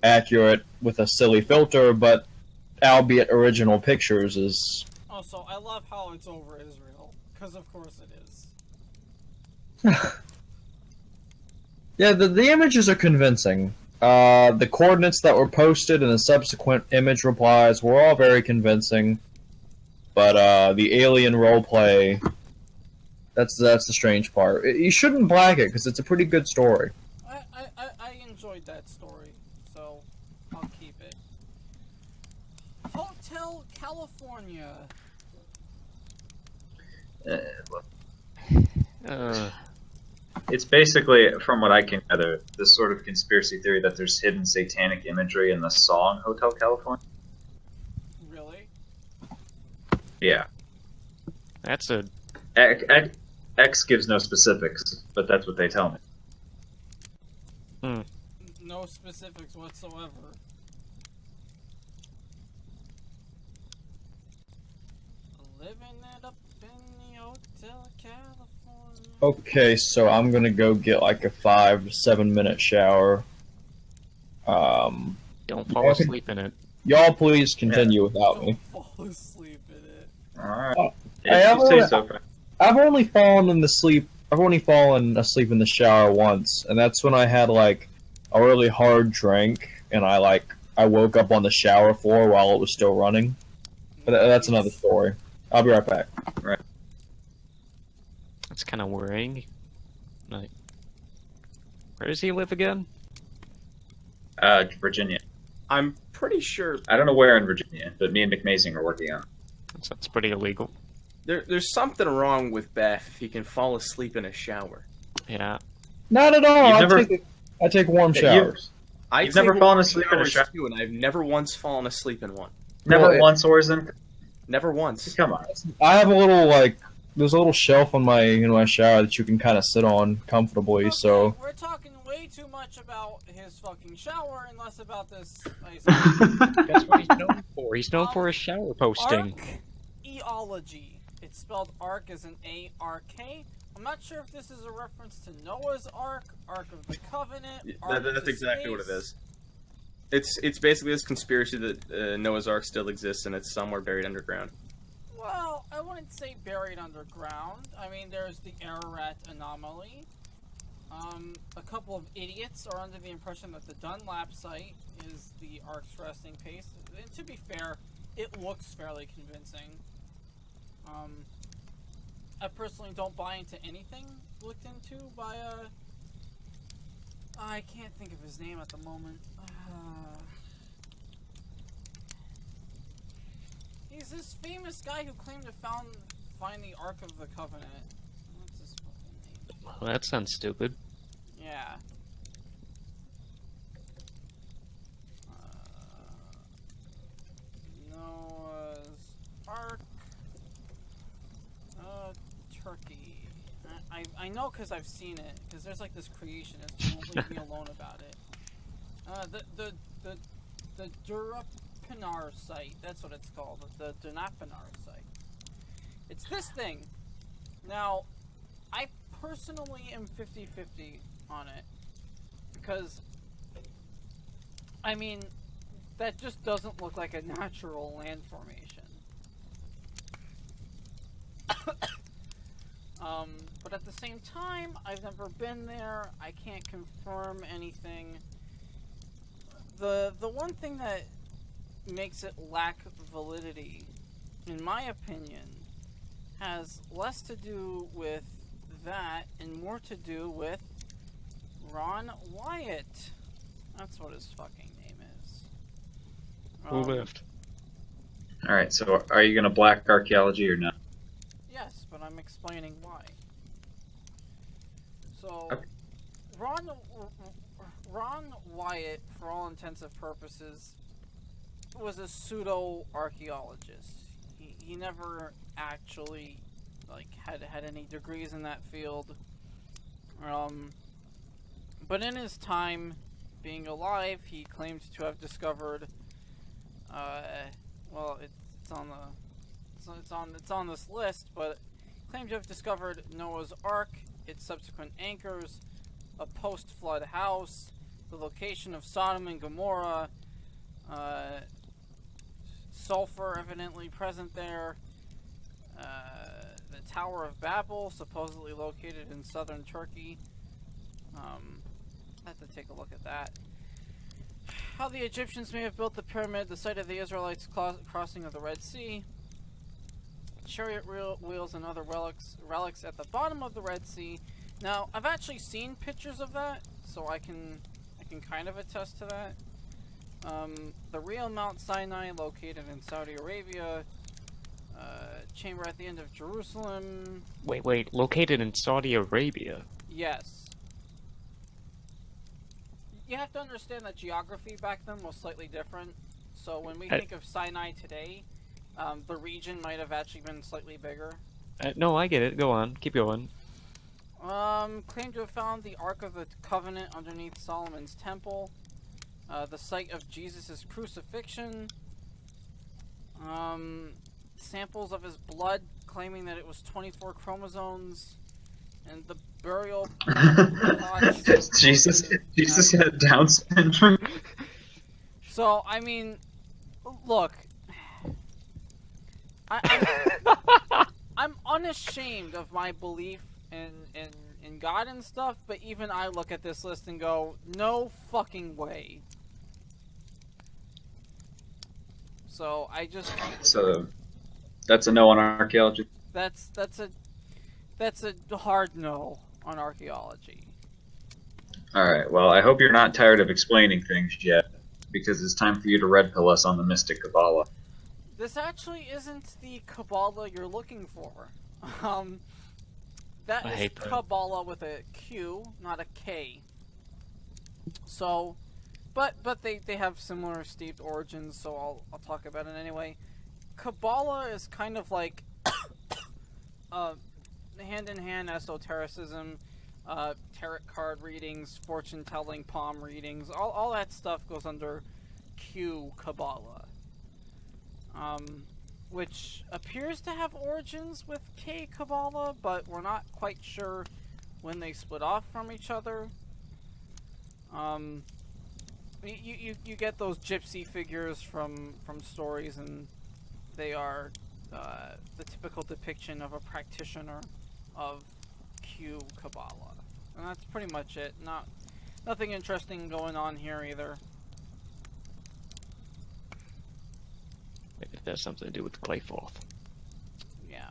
accurate with a silly filter, but albeit original pictures is. Also, I love how it's over Israel, because of course it is. Yeah, the images are convincing. The coordinates that were posted and the subsequent image replies were all very convincing. But the alien roleplay, that's the strange part. You shouldn't black it, because it's a pretty good story. I enjoyed that story, so I'll keep it. Hotel California. It's basically, from what I can gather, this sort of conspiracy theory that there's hidden satanic imagery in the song Hotel California. Really? Yeah. That's a... X gives no specifics, but that's what they tell me. No specifics whatsoever. Living it up in the Hotel California. Okay, so I'm gonna go get like a 5 to 7 minute shower. Don't fall asleep in it. Y'all please continue without me. Don't fall asleep in it. Alright. I've only fallen asleep in the shower once, and that's when I had like a really hard drink, and I woke up on the shower floor while it was still running. But that's another story. I'll be right back. Right. That's kind of worrying. Like, where does he live again? Virginia. I'm pretty sure I don't know where in Virginia, but me and McMazing are working on it. That's pretty illegal. there's something wrong with Baph if he can fall asleep in a shower. Yeah. Not at all. I take warm showers. You've never fallen asleep in a showers shower? too, and I've never once fallen asleep in one. Never once, Orzen? Never once. Come on. I have a little there's a little shelf on my shower that you can kind of sit on comfortably. Okay, So we're talking way too much about his fucking shower and less about this. That's what he's known for. He's known for his shower posting. Archaeology. It's spelled Ark as an A-R-K. I'm not sure if this is a reference to Noah's Ark, Ark of the Covenant. Ark That's into exactly what it space. is. It's basically this conspiracy that Noah's Ark still exists and it's somewhere buried underground. Well, I wouldn't say buried underground. I mean, there's the Ararat anomaly. A couple of idiots are under the impression that the Dunlap site is the Ark's resting place. And to be fair, it looks fairly convincing. I personally don't buy into anything looked into by I can't think of his name at the moment. He's this famous guy who claimed to find the Ark of the Covenant. What's his fucking name? Well, that sounds stupid. Yeah. Noah's Ark. Turkey. I know because I've seen it. Because there's like this creationist who won't leave me alone about it. The Durapinar site. That's what it's called. The Dunapinar site. It's this thing. Now, I personally am 50-50 on it. Because, I mean, that just doesn't look like a natural land formation. But at the same time, I've never been there. I can't confirm anything. The one thing that makes it lack validity, in my opinion, has less to do with that and more to do with Ron Wyatt. That's what his fucking name is. Who lived? Alright, so are you going to black archaeology or not? Yes, but I'm explaining why. So, Okay. Ron Wyatt, for all intents and purposes, was a pseudo archaeologist. He never actually had any degrees in that field. But in his time being alive, he claimed to have discovered. Well, it's on this list, but claimed to have discovered Noah's Ark, its subsequent anchors, a post-flood house, the location of Sodom and Gomorrah, sulfur evidently present there, the Tower of Babel, supposedly located in southern Turkey. I have to take a look at that. How the Egyptians may have built the pyramid, the site of the Israelites' crossing of the Red Sea, chariot wheels and other relics at the bottom of the Red Sea. Now, I've actually seen pictures of that, so I can kind of attest to that. The real Mount Sinai, located in Saudi Arabia. Chamber at the end of Jerusalem. Wait, located in Saudi Arabia? Yes. You have to understand that geography back then was slightly different. So when we think of Sinai today, the region might have actually been slightly bigger. No, I get it. Go on. Keep going. Claimed to have found the Ark of the Covenant underneath Solomon's temple. The site of Jesus' crucifixion. Samples of his blood, claiming that it was 24 chromosomes. And the burial plots. Jesus had Down syndrome. So, I mean, look. I'm unashamed of my belief in God and stuff, but even I look at this list and go, no fucking way. So I just. So that's a no on archaeology. That's a hard no on archaeology. All right. Well, I hope you're not tired of explaining things yet, because it's time for you to red pill us on the mystic Kabbalah. This actually isn't the Kabbalah you're looking for. That is Kabbalah with a Q, not a K. So, but they have similar steeped origins, so I'll talk about it anyway. Kabbalah is kind of like hand-in-hand esotericism, tarot card readings, fortune-telling, palm readings, all that stuff goes under Q Kabbalah. Which appears to have origins with K Kabbalah, but we're not quite sure when they split off from each other. You get those gypsy figures from stories, and they are the typical depiction of a practitioner of Q Kabbalah, and that's pretty much it. Nothing interesting going on here either. Maybe it has something to do with the Clayforth. Yeah.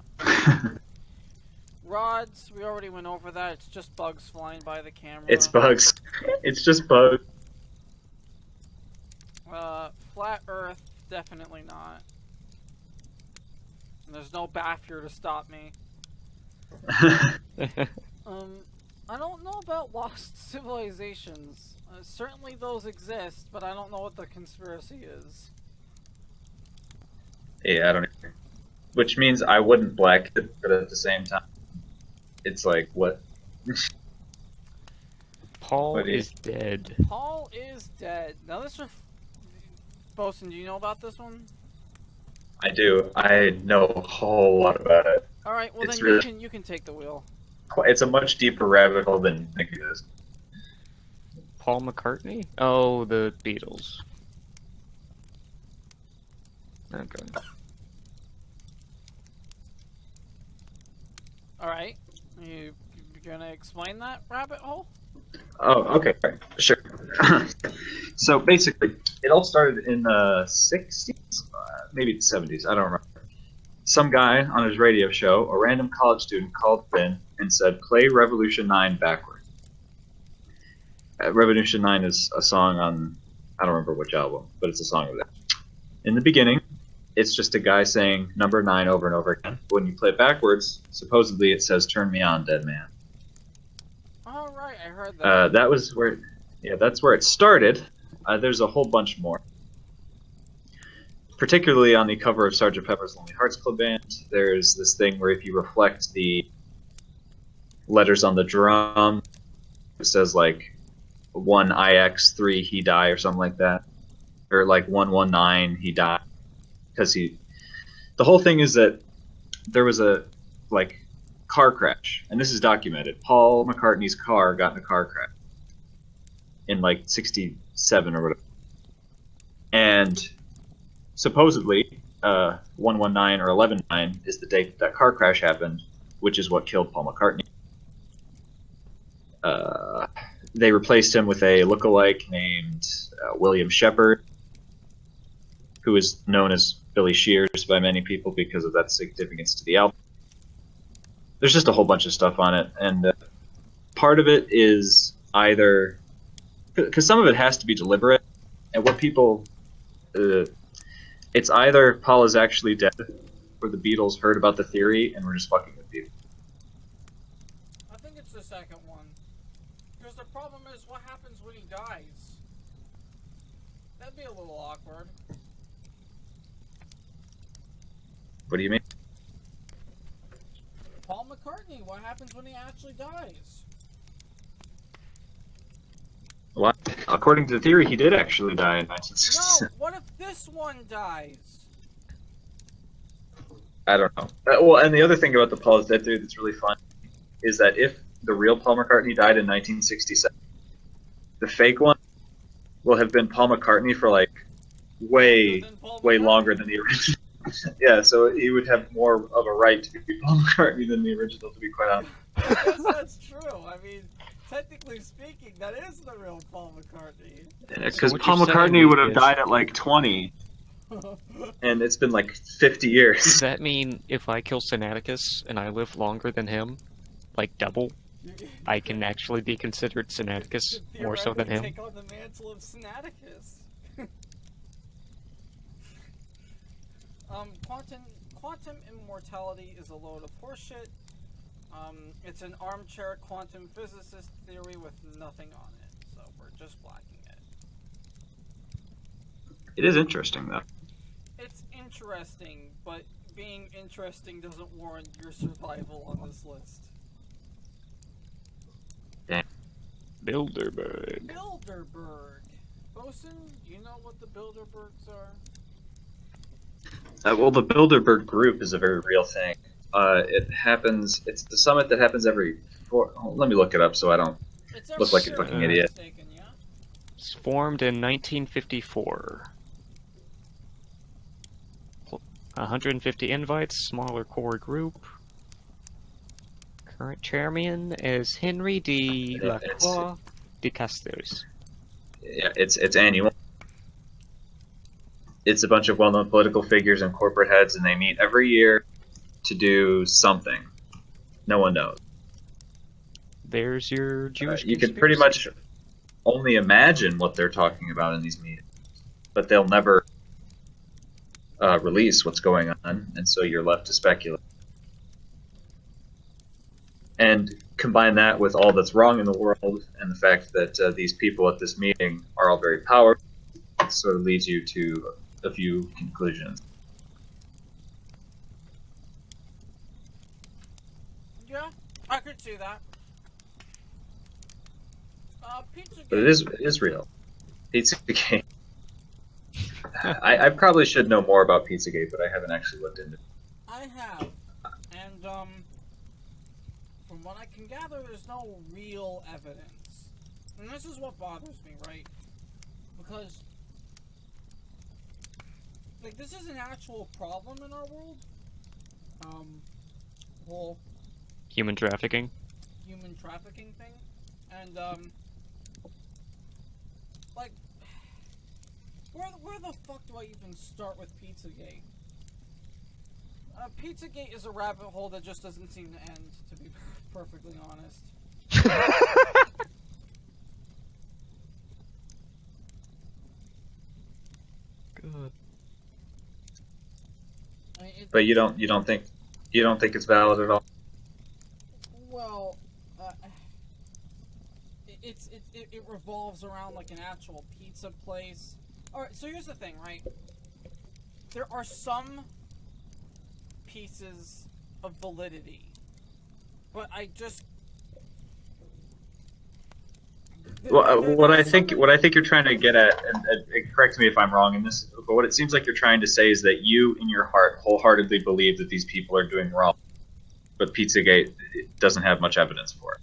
Rods, we already went over that. It's just bugs flying by the camera. It's bugs. It's just bugs. Flat Earth, definitely not. And there's no Baph here to stop me. I don't know about lost civilizations. Certainly those exist, but I don't know what the conspiracy is. Yeah, I don't know. Which means I wouldn't black it, but at the same time, it's like, what? Paul is dead. Paul is dead. Now this is... Boson, do you know about this one? I do. I know a whole lot about it. Alright, well it's then really, you can take the wheel. It's a much deeper rabbit hole than you think it is. Paul McCartney? Oh, the Beatles. Okay. Alright. You gonna explain that rabbit hole? Oh, okay. Right. Sure. So basically, it all started in the 60s? Maybe the 70s. I don't remember. Some guy on his radio show, a random college student, called in and said, play Revolution 9 backward. Revolution 9 is a song on, I don't remember which album, but it's a song of that. In the beginning, it's just a guy saying number 9 over and over again. When you play it backwards, supposedly it says, turn me on, dead man. Oh, right, I heard that. That was where, yeah, that's where it started. There's a whole bunch more. particularly on the cover of Sgt. Pepper's Lonely Hearts Club Band, there's this thing where if you reflect the letters on the drum, it says like 1IX3 he die or something like that, or like 119 he died because he. The whole thing is that there was a like car crash, and this is documented. Paul McCartney's car got in a car crash in like '67 or whatever, and supposedly 119 or 119 is the date that car crash happened, which is what killed Paul McCartney. They replaced him with a lookalike named William Shepard, who is known as Billy Shears by many people because of that significance to the album. There's just a whole bunch of stuff on it, and part of it is either because some of it has to be deliberate, and what people it's either Paul is actually dead or the Beatles heard about the theory and were just fucking with people. I think it's the second one. Because the problem is, what happens when he dies? That'd be a little awkward. What do you mean? Paul McCartney, what happens when he actually dies? Well, according to the theory, he did actually die in 1967. No, what if this one dies? I don't know. Well, and the other thing about the Paul is dead theory that's really fun is that if the real Paul McCartney died in 1967, the fake one will have been Paul McCartney for like way longer than the original. Yeah, so he would have more of a right to be Paul McCartney than the original, to be quite honest. Yes, that's true. I mean, technically speaking, that is the real Paul McCartney. Because what Paul you're saying McCartney would have is- died at like 20, and it's been like 50 years. Does that mean if I kill Sinaticus and I live longer than him, like double, I can actually be considered Sinaticus more so than him? Take on the mantle of Sinaticus. Quantum immortality is a load of horseshit. It's an armchair quantum physicist theory with nothing on it, so we're just blacking it. It is interesting, though. It's interesting, but being interesting doesn't warrant your survival on this list. Bilderberg. Bilderberg. Boson, do you know what the Bilderbergs are? Well, the Bilderberg group is a very real thing. It happens. It's the summit that happens every. Let me look it up so I don't It's look like a every fucking year, if I'm idiot. mistaken, yeah? It's formed in 1954. 150 invites, smaller core group. Current chairman is Henry D. Yeah, Lacroix de Castres. Yeah, it's annual. It's a bunch of well-known political figures and corporate heads, and they meet every year to do something. No one knows. There's your Jewish You can pretty conspiracy. much only imagine what they're talking about in these meetings, but they'll never release what's going on, and so you're left to speculate. And combine that with all that's wrong in the world, and the fact that these people at this meeting are all very powerful, it sort of leads you to a few conclusions. Yeah, I could see that. Pizza But it is real. Pizzagate. I probably should know more about Pizzagate, but I haven't actually looked into it. I have, and from what I can gather, there's no real evidence. And this is what bothers me, right? Because, like, this is an actual problem in our world. Whole Human trafficking. human trafficking thing, and like, where the fuck do I even start with Pizzagate? Pizzagate is a rabbit hole that just doesn't seem to end, to be perfectly honest. Good. I mean, But you don't think it's valid at all? well, it revolves around like an actual pizza place. All right, so here's the thing, right? there are some pieces of validity, but I just. Well, what I think you're trying to get at, and correct me if I'm wrong in this, but what it seems like you're trying to say is that you, in your heart, wholeheartedly believe that these people are doing wrong, but Pizzagate doesn't have much evidence for it.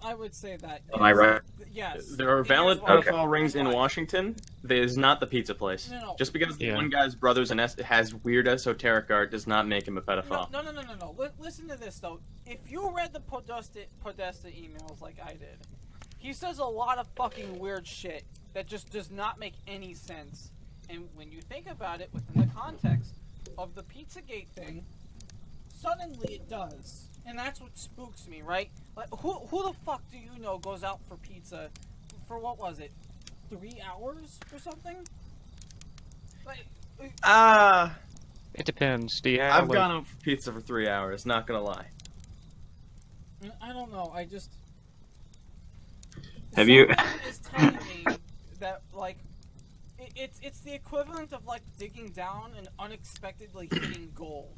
I would say that. Am I right? Yes. There are valid Here's why. pedophile rings in Washington. That is not the pizza place. No. Just because Yeah. one guy's brother's has weird esoteric art does not make him a pedophile. No. Listen to this though. If you read the Podesta emails like I did, he says a lot of fucking weird shit that just does not make any sense. And when you think about it within the context of the Pizzagate thing, suddenly it does. And that's what spooks me, right? Like, who the fuck do you know goes out for pizza for what was it? 3 hours or something? Like, It depends. Do you have, I've like, gone out for pizza for 3 hours, not gonna lie. I don't know. I just. Have you? Someone is telling me that like it's the equivalent of like digging down and unexpectedly hitting gold.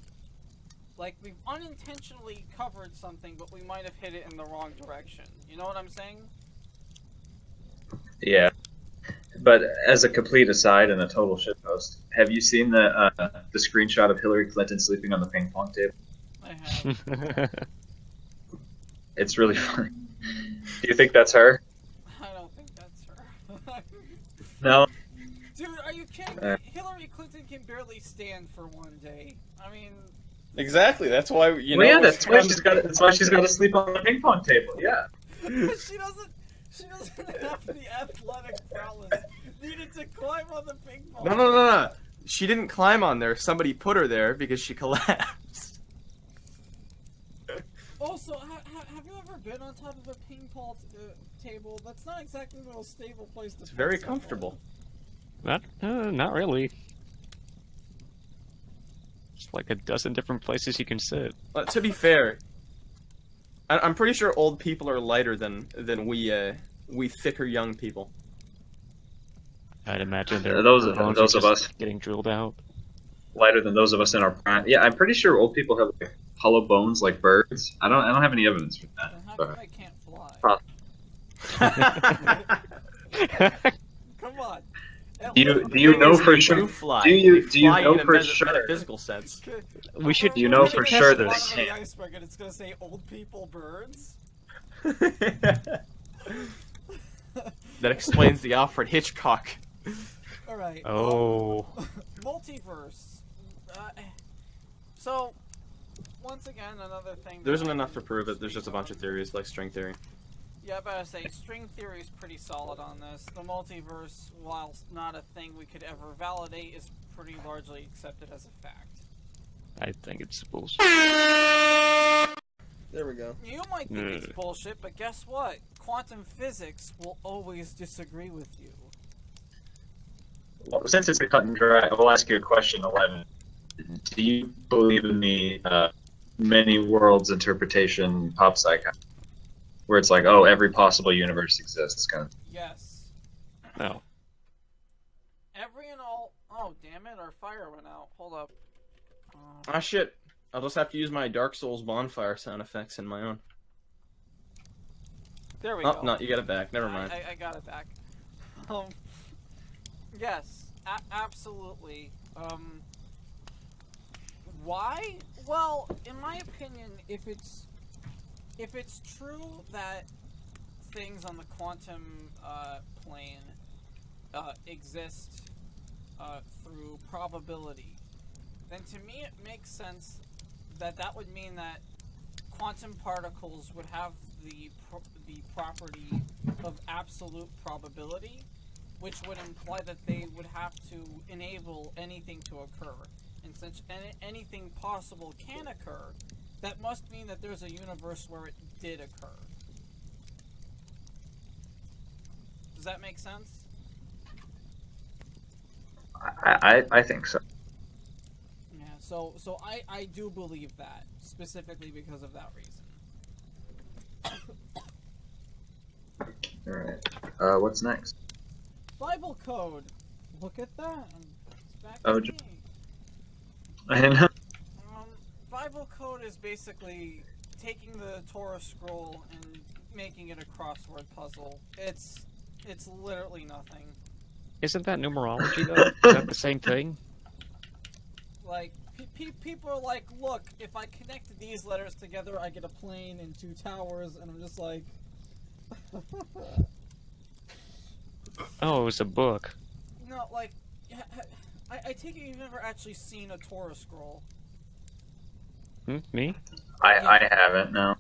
Like we've unintentionally covered something, but we might have hit it in the wrong direction. You know what I'm saying? Yeah. But as a complete aside and a total shitpost, have you seen the screenshot of Hillary Clinton sleeping on the ping pong table? I have. It's really funny. Do you think that's her? I don't think that's her. No. Dude, are you kidding me? Hillary Clinton can barely stand for one day. I mean. Exactly. That's why you know. Well, yeah, that's why she's got to sleep on the ping pong table. Yeah. She doesn't have the athletic prowess needed to climb on the ping pong. No. She didn't climb on there. Somebody put her there because she collapsed. Also, have you ever been on top of a ping pong table? That's not exactly the most stable place to. It's very comfortable. Not really. It's like a dozen different places you can sit. To be fair, I'm pretty sure old people are lighter than we thicker young people. I'd imagine Those of us getting drilled out. lighter than those of us in our prime. Yeah, I'm pretty sure old people have like, hollow bones like birds. I don't have any evidence for that. Then how But come I can't fly? Come on. do you know for sure? Do fly. Do you Fly know in a for sure? metaphysical sense? We should. You know We're for gonna sure test that the they bottom of can't. the iceberg and it's gonna say old people birds. That explains the Alfred Hitchcock. All right. Oh. Multiverse. So, once again, another thing. There isn't enough to prove it. There's just a bunch of theories, like string theory. Yeah, but I say string theory is pretty solid on this. The multiverse, whilst not a thing we could ever validate, is pretty largely accepted as a fact. I think it's bullshit. There we go. You might think it's bullshit, but guess what? Quantum physics will always disagree with you. Well, since it's a cut and dry, I will ask you a question, 11. Do you believe in the many worlds interpretation pop psych, where it's like, oh, every possible universe exists, kind of? Yes. No. Every and all. Oh, damn it! Our fire went out. Hold up. Ah, shit. I'll just have to use my Dark Souls bonfire sound effects in my own. There we Oh, go. no, you got it back. Never mind. I got it back. Yes, absolutely. Why? Well, in my opinion, if it's true that things on the quantum plane exist through probability, then to me it makes sense that would mean that quantum particles would have the property of absolute probability, which would imply that they would have to enable anything to occur. And since anything possible can occur, that must mean that there's a universe where it did occur. Does that make sense? I think so. Yeah, so I do believe that, specifically because of that reason. Alright. What's next? Bible code. Look at that. It's back Oh, to me. Bible code is basically taking the Torah scroll and making it a crossword puzzle. It's literally nothing. Isn't that numerology though? Is that the same thing? Like, people are like, look, if I connect these letters together, I get a plane and 2 towers, and I'm just like... Oh, it was a book. No, like, I take it you've never actually seen a Torah scroll. Me? I haven't, no.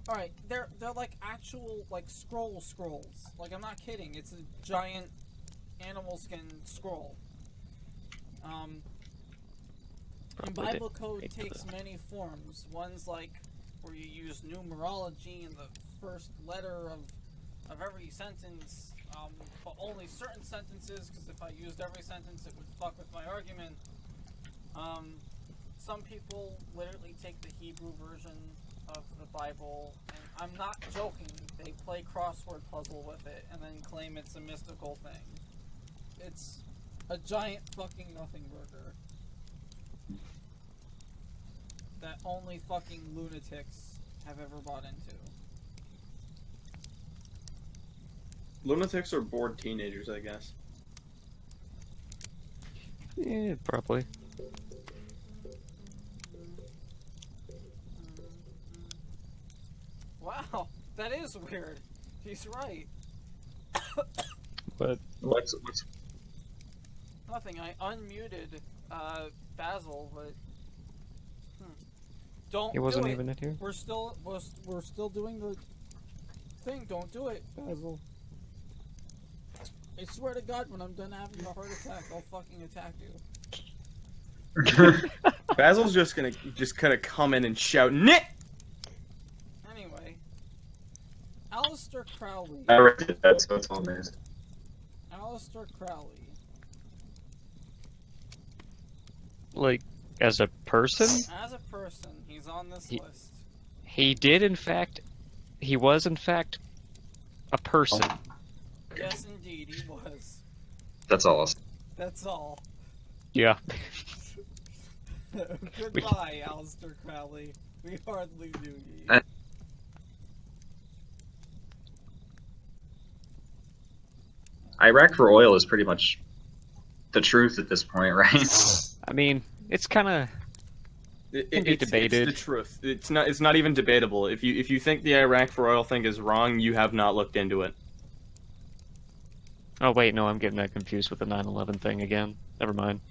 Alright, they're like actual, like, scrolls. Like, I'm not kidding, it's a giant animal skin scroll. And Bible code takes many forms. One's like where you use numerology in the first letter of every sentence, but only certain sentences, because if I used every sentence it would fuck with my argument. Some people literally take the Hebrew version of the Bible, and I'm not joking, they play crossword puzzle with it and then claim it's a mystical thing. It's a giant fucking nothing burger that only fucking lunatics have ever bought into. Lunatics are bored teenagers, I guess. Yeah, probably. Wow, that is weird. He's right. But What's Nothing. I unmuted Basil, but don't. he wasn't do it. even in here. We're still doing the thing. Don't do it, Basil. I swear to God, when I'm done having a heart attack, I'll fucking attack you. Basil's just gonna come in and shout "Nit!" Anyway, Aleister Crowley. I read that, so it's all missed. Aleister Crowley. Like, as a person? As a person, he's on this list. He was in fact a person. Yes, indeed, he was. That's all I'll say. That's all. Yeah. Goodbye, Aleister Crowley. We hardly knew ye. Iraq for oil is pretty much the truth at this point, right? I mean, it's kind of It's debated. the truth. It's not even debatable. If you think the Iraq for oil thing is wrong, you have not looked into it. Oh wait, no, I'm getting that confused with the 9/11 thing again. Never mind.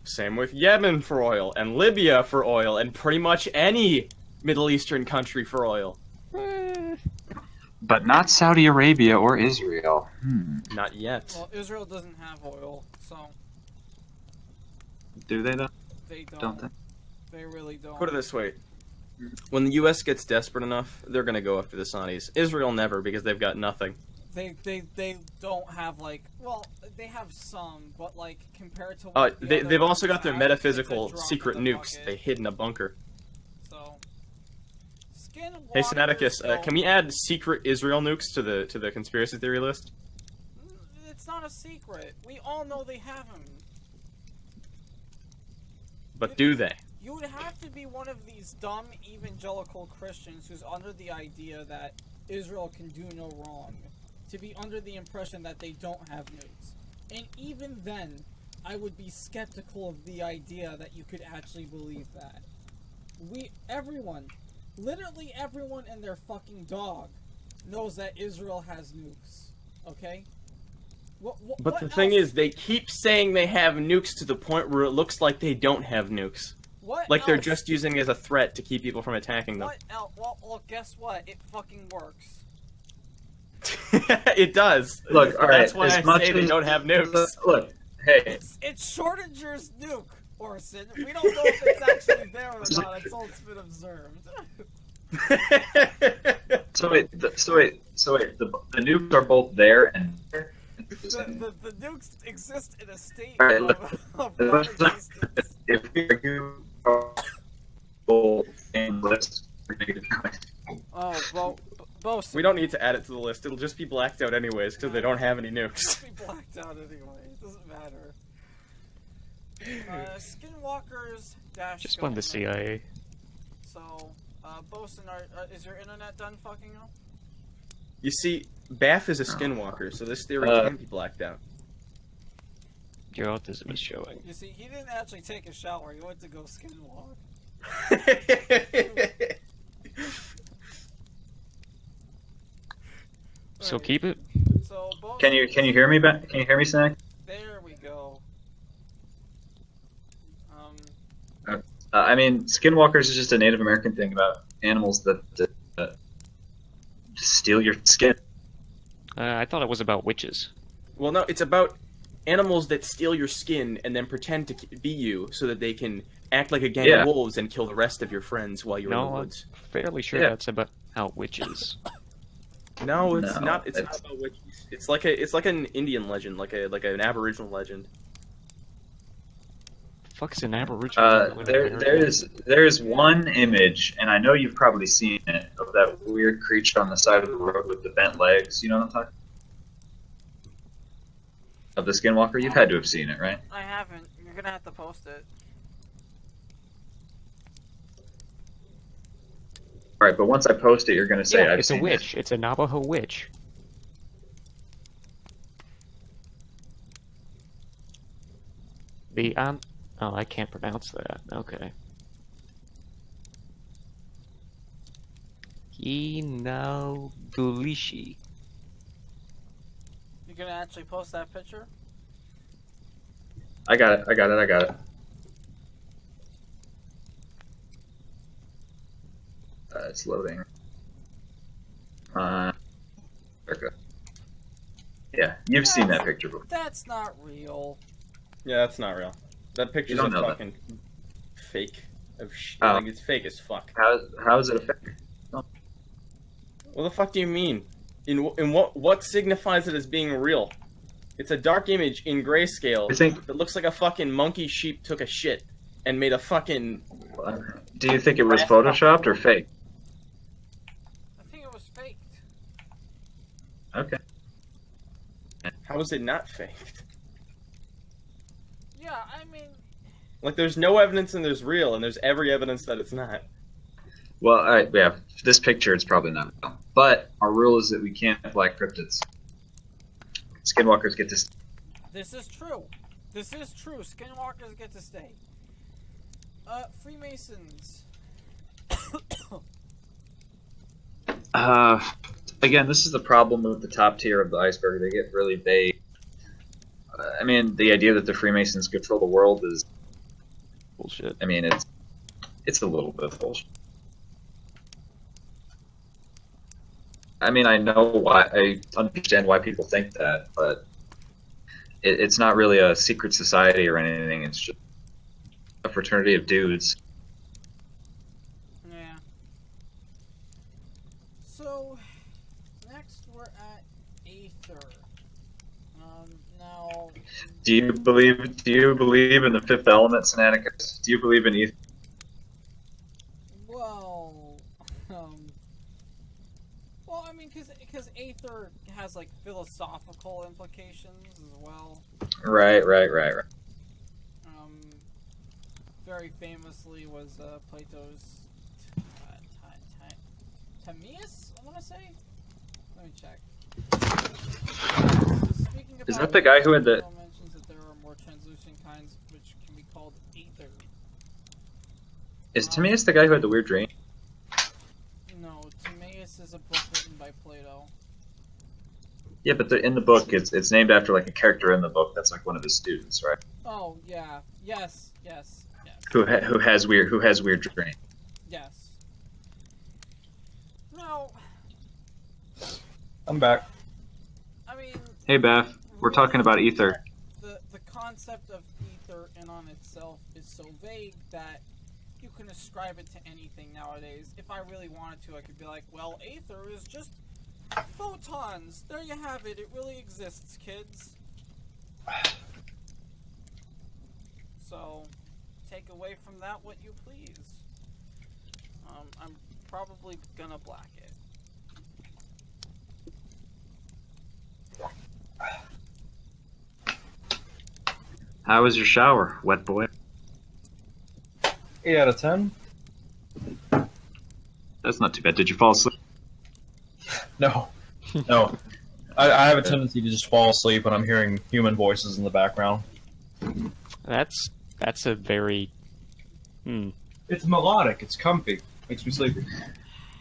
Same with Yemen for oil, and Libya for oil, and pretty much any Middle Eastern country for oil. But not Saudi Arabia or Israel. Not yet. Well, Israel doesn't have oil, so Do they though? they don't. Don't they? They really don't. Put it this way. When the U.S. gets desperate enough, they're gonna go after the Saudis. Israel never, because they've got nothing. They don't have, like, well, they have some, but like compared to what They've also got their have, it's a metaphysical drop secret in the nukes bucket. they hid in a bunker. So, Hey Skinwalkers Sinaticus, don't- can we add secret Israel nukes to the conspiracy theory list? It's not a secret. We all know they have them. But do they? You would have to be one of these dumb evangelical Christians who's under the idea that Israel can do no wrong, to be under the impression that they don't have nukes. And even then, I would be skeptical of the idea that you could actually believe that. Literally everyone and their fucking dog knows that Israel has nukes. Okay? But the thing is, they keep saying they have nukes to the point where it looks like they don't have nukes. What Like they're else? just using it as a threat to keep people from attacking them. What else? Well, guess what? It fucking works. It does. Look, all right. That's why as I much say they as- don't have nukes. Look, hey, It's Schrodinger's nuke, Orson. We don't know if it's actually there or not until it's been observed. so wait, the nukes are both there and there. The nukes exist in a state All right, of let's not- non-existence. If we argue both in list, we're gonna get it. Oh, well, Boson. We don't need to add it to the list. It'll just be blacked out anyways because they don't have any nukes. It'll be blacked out anyway. It doesn't matter. Skinwalkers dash. Just blame the CIA. So, Boson, is your internet done fucking up? You see, Baph is a skinwalker, so this theory can be blacked out. Your autism is showing. You see, he didn't actually take a shower. He went to go skinwalk. So keep it. So Boson, Can you hear me back? Can you hear me, Snack? There we go. I mean, skinwalkers is just a Native American thing about animals that steal your skin. I thought it was about witches. Well, no, it's about animals that steal your skin and then pretend to be you so that they can act like a gang of wolves and kill the rest of your friends while you're in the woods. I'm fairly sure that's about witches. No, it's not. It's not about witches. It's like an Indian legend, like an Aboriginal legend. Fuck's an Aboriginal? There is one image, and I know you've probably seen it, of that weird creature on the side of the road with the bent legs. You know what I'm talking about? Of the skinwalker? You've had to have seen it, right? I haven't. You're gonna have to post it. Alright, but once I post it, you're gonna say I've it's a seen witch. It's a Navajo witch. The oh, I can't pronounce that. Okay. Inaugulishi. You're gonna actually post that picture? I got it. It's loading. Okay. Yeah, you've seen that picture before. That's not real. Yeah, that's not real. That picture's a fucking fake of shit. Like, it's fake as fuck. How is it a fake? What the fuck do you mean? In what signifies it as being real? It's a dark image in grayscale that looks like a fucking monkey sheep took a shit and made a fucking... Do you think it was photoshopped or fake? I think it was faked. Okay. How is it not faked? Yeah, I mean... Like, there's no evidence and there's real, and there's every evidence that it's not. Well, alright, yeah, this picture it's probably not real. But our rule is that we can't have black cryptids. Skinwalkers get to stay. This is true. This is true. Skinwalkers get to stay. Freemasons. Again, this is the problem with the top tier of the iceberg. They get really vague. I mean, the idea that the Freemasons control the world is bullshit. I mean, it's a little bit bullshit. I mean, I know why. I understand why people think that, but it's not really a secret society or anything. It's just a fraternity of dudes. Yeah. So, next we're at Aether. Now... Do you believe in the fifth element, Sinaticus? Do you believe in ether? Well, well, I mean, because Aether has, like, philosophical implications as well. Right. Very famously was Plato's Timaeus, I want to say? Let me check. Is that the guy who had the... mentions that there are more translucent kinds which can be called Aether. Is Timaeus the guy who had the weird dream? No, Timaeus is a book written by Plato. Yeah, but in the book, it's named after like a character in the book that's like one of his students, right? Oh yeah, yes. Who has weird dreams. Yes. No. I'm back. I mean. Hey, Baph. We're talking about ether. The concept of ether in on itself is so vague that you can ascribe it to anything nowadays. If I really wanted to, I could be like, well, ether is just photons. There you have it. It really exists, kids. So, take away from that what you please. I'm probably gonna black it. How was your shower, wet boy? 8 out of 10. That's not too bad. Did you fall asleep? No, no. I have a tendency to just fall asleep when I'm hearing human voices in the background. That's a very It's melodic. It's comfy. Makes me sleepy.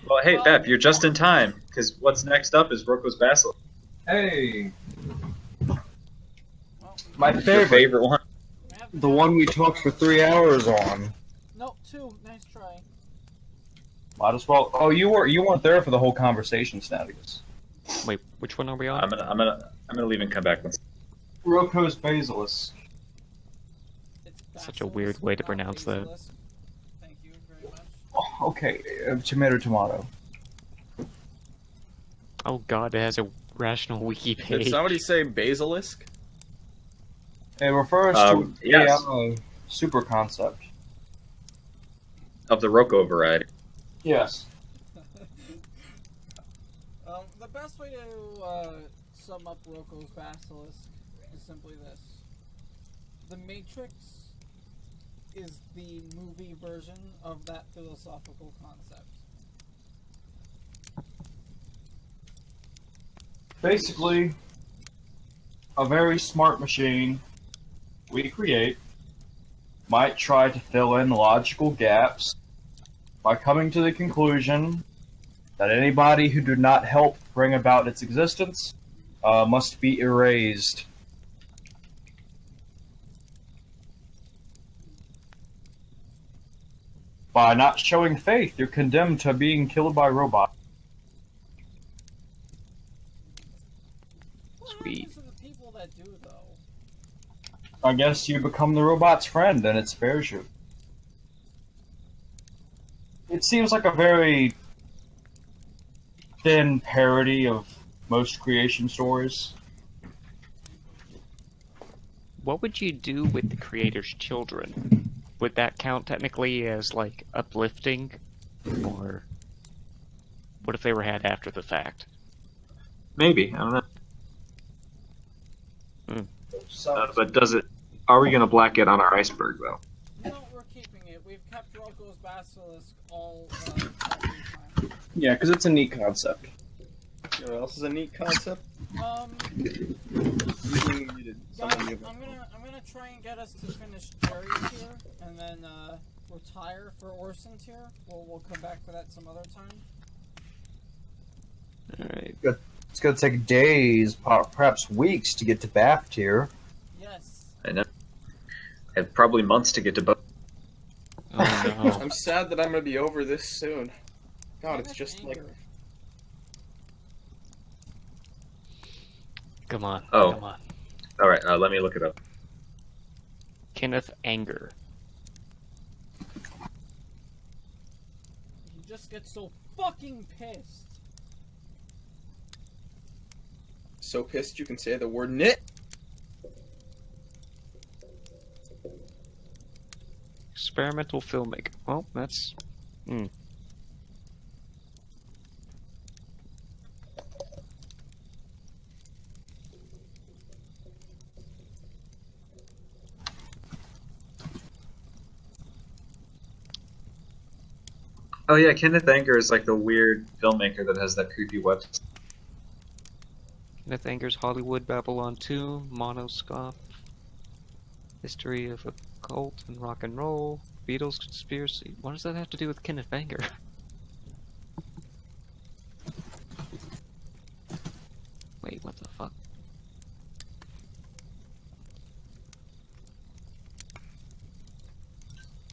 Well, hey, Baph, you're just in time, because what's next up is Roko's Basilisk. Hey, Well, my Your favorite one. we have the one we talked for 3 hours on. Nope, 2. Nice try. Might as well. Oh, you weren't there for the whole conversation, Sinaticus. wait. Which one are we on? I'm gonna leave and come back once. Roko's Basilisk. It's Such a weird way to not pronounce that. basilisk. Thank you very much. Oh, okay, tomato. Oh God, it has a rational wiki Did page. somebody say basilisk? It refers to yes. AI super concept. Of the Roko variety. Yes. The best way to sum up Roko's Basilisk is simply this. The Matrix is the movie version of that philosophical concept. Basically, a very smart machine we create might try to fill in logical gaps by coming to the conclusion that anybody who did not help bring about its existence must be erased. By not showing faith, you're condemned to being killed by robots. What Sweet. happens to the people that do, though? I guess you become the robot's friend and it spares you. It seems like a very thin parody of most creation stories. What would you do with the creator's children? Would that count technically as like uplifting, or what if they were had after the fact? Maybe, I don't know. So, But does it? Are we gonna black it on our iceberg though? No, we're keeping it. We've kept Roko's Basilisk all the time. yeah, because it's a neat concept. You know what else is a neat concept? Guys, I'm gonna try and get us to finish Jerry's here, and then retire for Orson's here. We'll come back to that some other time. Alright. It's going to take days, perhaps weeks, to get to Baph tier. Yes. I know. And probably months to get to both. Oh no. I'm sad that I'm gonna be over this soon. God, it's just like Come on. Oh. Come on. All right, let me look it up. Kenneth Anger. He just gets so fucking pissed. so pissed you can say the word knit. Experimental filmmaker. Well, that's... Oh yeah, Kenneth Anger is like the weird filmmaker that has that creepy website. Kenneth Anger's Hollywood, Babylon 2, Monoscope, History of Occult and Rock and Roll, Beatles Conspiracy. What does that have to do with Kenneth Anger? Wait, what the fuck?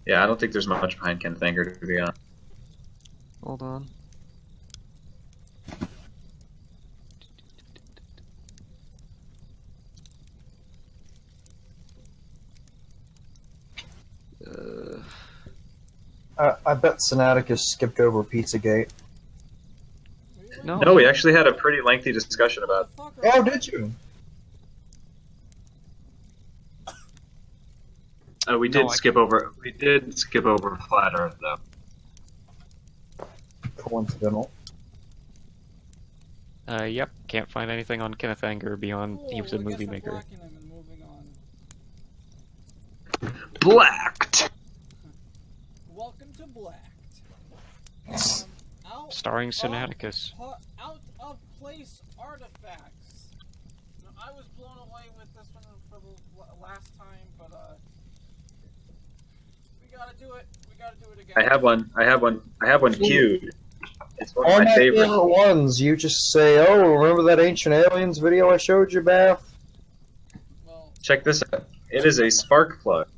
Yeah, I don't think there's much behind Kenneth Anger, to be honest. Hold on. I bet Sinaticus skipped over Pizzagate. No. No, we actually had a pretty lengthy discussion about. Oh, did you? We did skip over. We did skip over Flat Earth, though. Coincidental. Yep. Can't find anything on Kenneth Anger beyond he was a Cool, I movie guess we're maker. blocking him and moving on. Blacked. Welcome to Blacked. Starring Sinaticus. Out of place artifacts. Now, I was blown away with this one for the last time, but we gotta do it. We gotta do it again. I have one queued. It's one of All my my favorite. favorite ones. You just say, "Oh, remember that Ancient Aliens video I showed you, Baph?" Well, Check this out. It is a spark plug.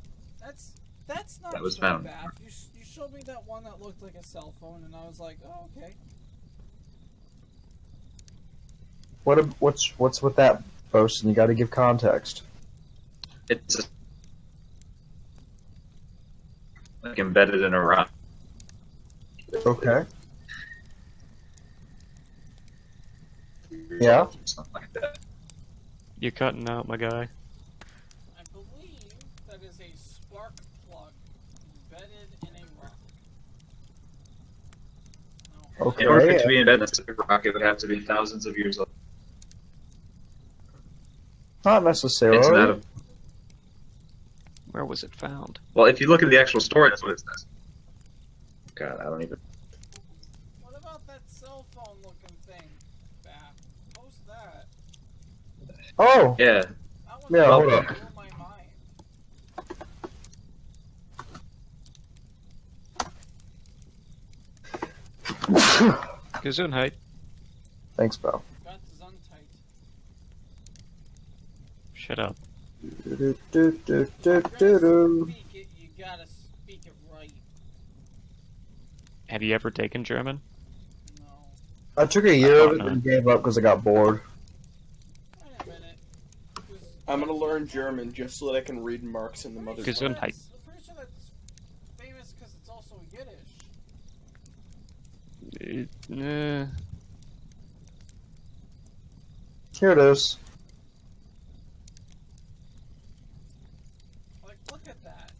that's not That was so found. bad. You showed me that one that looked like a cell phone, and I was like, oh, okay. What's with that, Boson? You got to give context. It's like embedded in a rock. Okay. Yeah. Something like that. You're cutting out, my guy. I believe that is a spark plug embedded in a rock. Now, Okay. In order for it to be embedded in a rock, it would have to be thousands of years old. Not necessarily. It's not a, Where was it found? well, if you look at the actual story, that's what it says. God, I don't even. what about that cell phone looking thing, Baph? Post that. Oh. Yeah. That one Yeah, hold blew up. my mind. Gesundheit. Thanks, Baph. Got Zuntight. Shut up. Do, do, do, do, You're do, gonna do. speak it, you gotta speak it right. Have you ever taken German? No. I took a year of it not. and gave up because I got bored. Wait a minute. I'm gonna learn German just so that I can read Marx in the mother tongue. Gesundheit. I'm pretty sure that's famous because it's also Yiddish. Here it is. Like, look at that.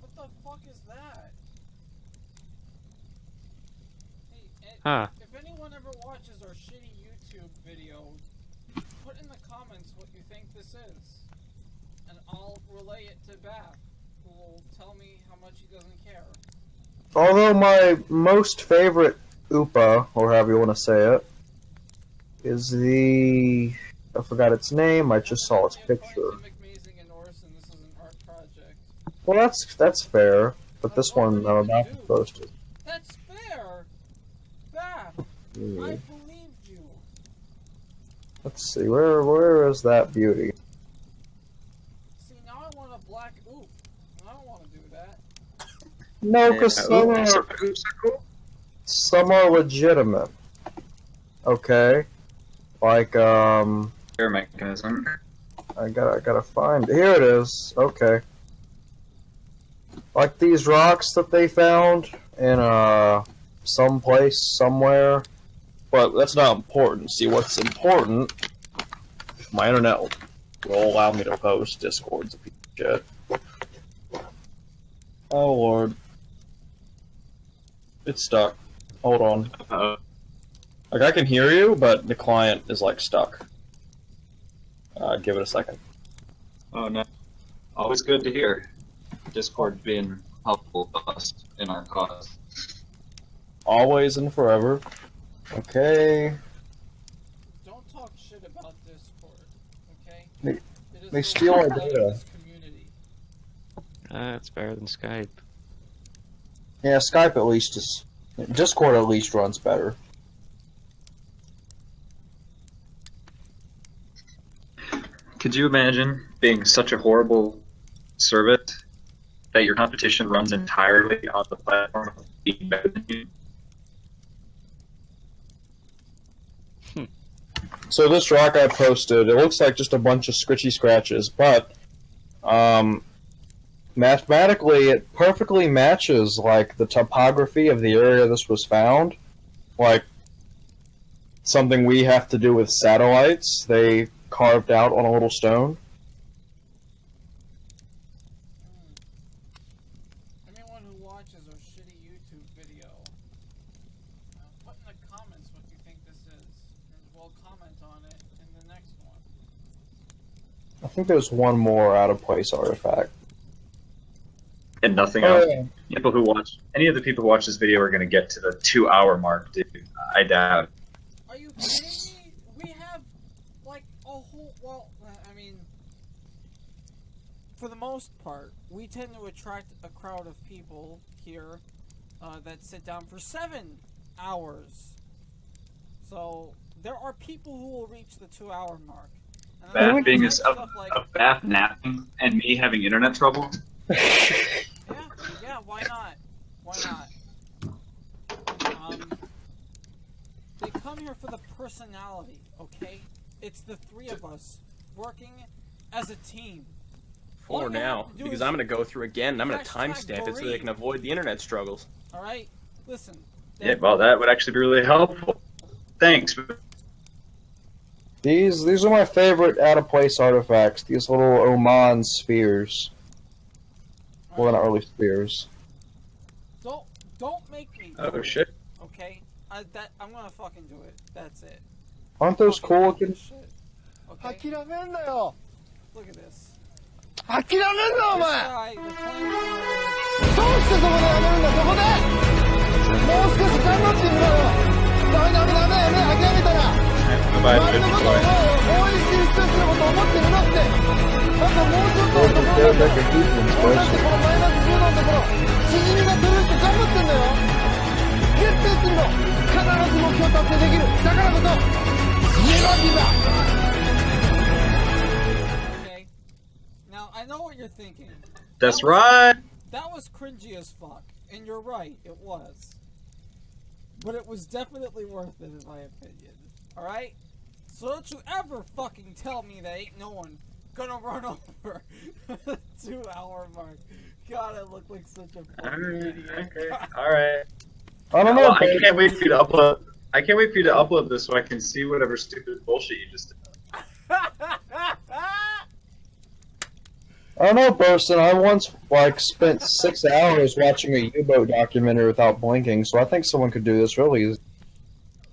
What the fuck is that? Hey, Huh. if anyone ever watches our shitty YouTube video, put in the comments what you think this is. And I'll relay it to Baph, who will tell me how much he doesn't care. Although my most favorite Oopa, or however you want to say it, is the... I forgot its name, I just saw its picture. According to McMazing and Orson, this is an art project. Well, that's fair, but this one I'm about to post it. That's fair! Baph, I believed you. Let's see, where is that beauty? See, now I want a black oop. I don't want to do that. No, because some are legitimate. Okay? Like, Air mechanism. I gotta find... Here it is. Okay. Like these rocks that they found in, some place, somewhere. But that's not important. See, what's important... If my internet will allow me to post, Discord's a piece of shit. Oh, Lord. It's stuck. Hold on. Uh-oh. Like, I can hear you, but the client is, like, stuck. Give it a second. Oh no. Always good to hear. Discord being helpful to us in our cause. Always and forever. Okay. Don't talk shit about Discord, okay? They- It is they the steal our lifeblood of data. this community. It's better than Skype. Yeah, Skype at least is... Discord at least runs better. Could you imagine being such a horrible service that your competition runs entirely on the platform of being better than you? So this rock I posted, it looks like just a bunch of scritchy scratches, but mathematically it perfectly matches like the topography of the area this was found. Like something we have to do with satellites, they carved out on a little stone. Anyone who watches our shitty YouTube video, put in the comments what you think this is, and we'll comment on it in the next one. I think there's one more out of place artifact. and nothing Oh, else. yeah. Any of the people who watch this video are going to get to the 2-hour mark, dude. I doubt. Are you kidding me? We have like a whole. Well, I mean, for the most part, we tend to attract a crowd of people here that sit down for 7 hours. So there are people who will reach the 2-hour mark. And then Baph being there's of stuff like, Baph napping and me having internet trouble. yeah, why not? Why not? They come here for the personality, okay? It's the three of us working as a team. For now, because I'm gonna go through again and I'm gonna timestamp it so they can avoid the internet struggles. Alright? Listen. Yeah, well, that would actually be really helpful. Thanks. These are my favorite out of place artifacts. These little Oman spheres. Well, not really spears. Don't make me. Oh shit. Okay? I'm gonna fucking do it. That's it. Aren't those cool looking? Shit. Okay? Look at this. This guy, the Okay. Now, I know what you're thinking. That's right. That was cringy as fuck. And you're right, it was. But it was definitely worth it, in my opinion. Alright? So don't you ever fucking tell me that ain't no one gonna run over the 2-hour mark. God, I look like such a fucking idiot. Okay. Alright. I don't know. Well, I can't wait for you to upload. I can't wait for you to upload this so I can see whatever stupid bullshit you just did. I don't know, Boson. I once spent 6 hours watching a U-boat documentary without blinking, so I think someone could do this really easy.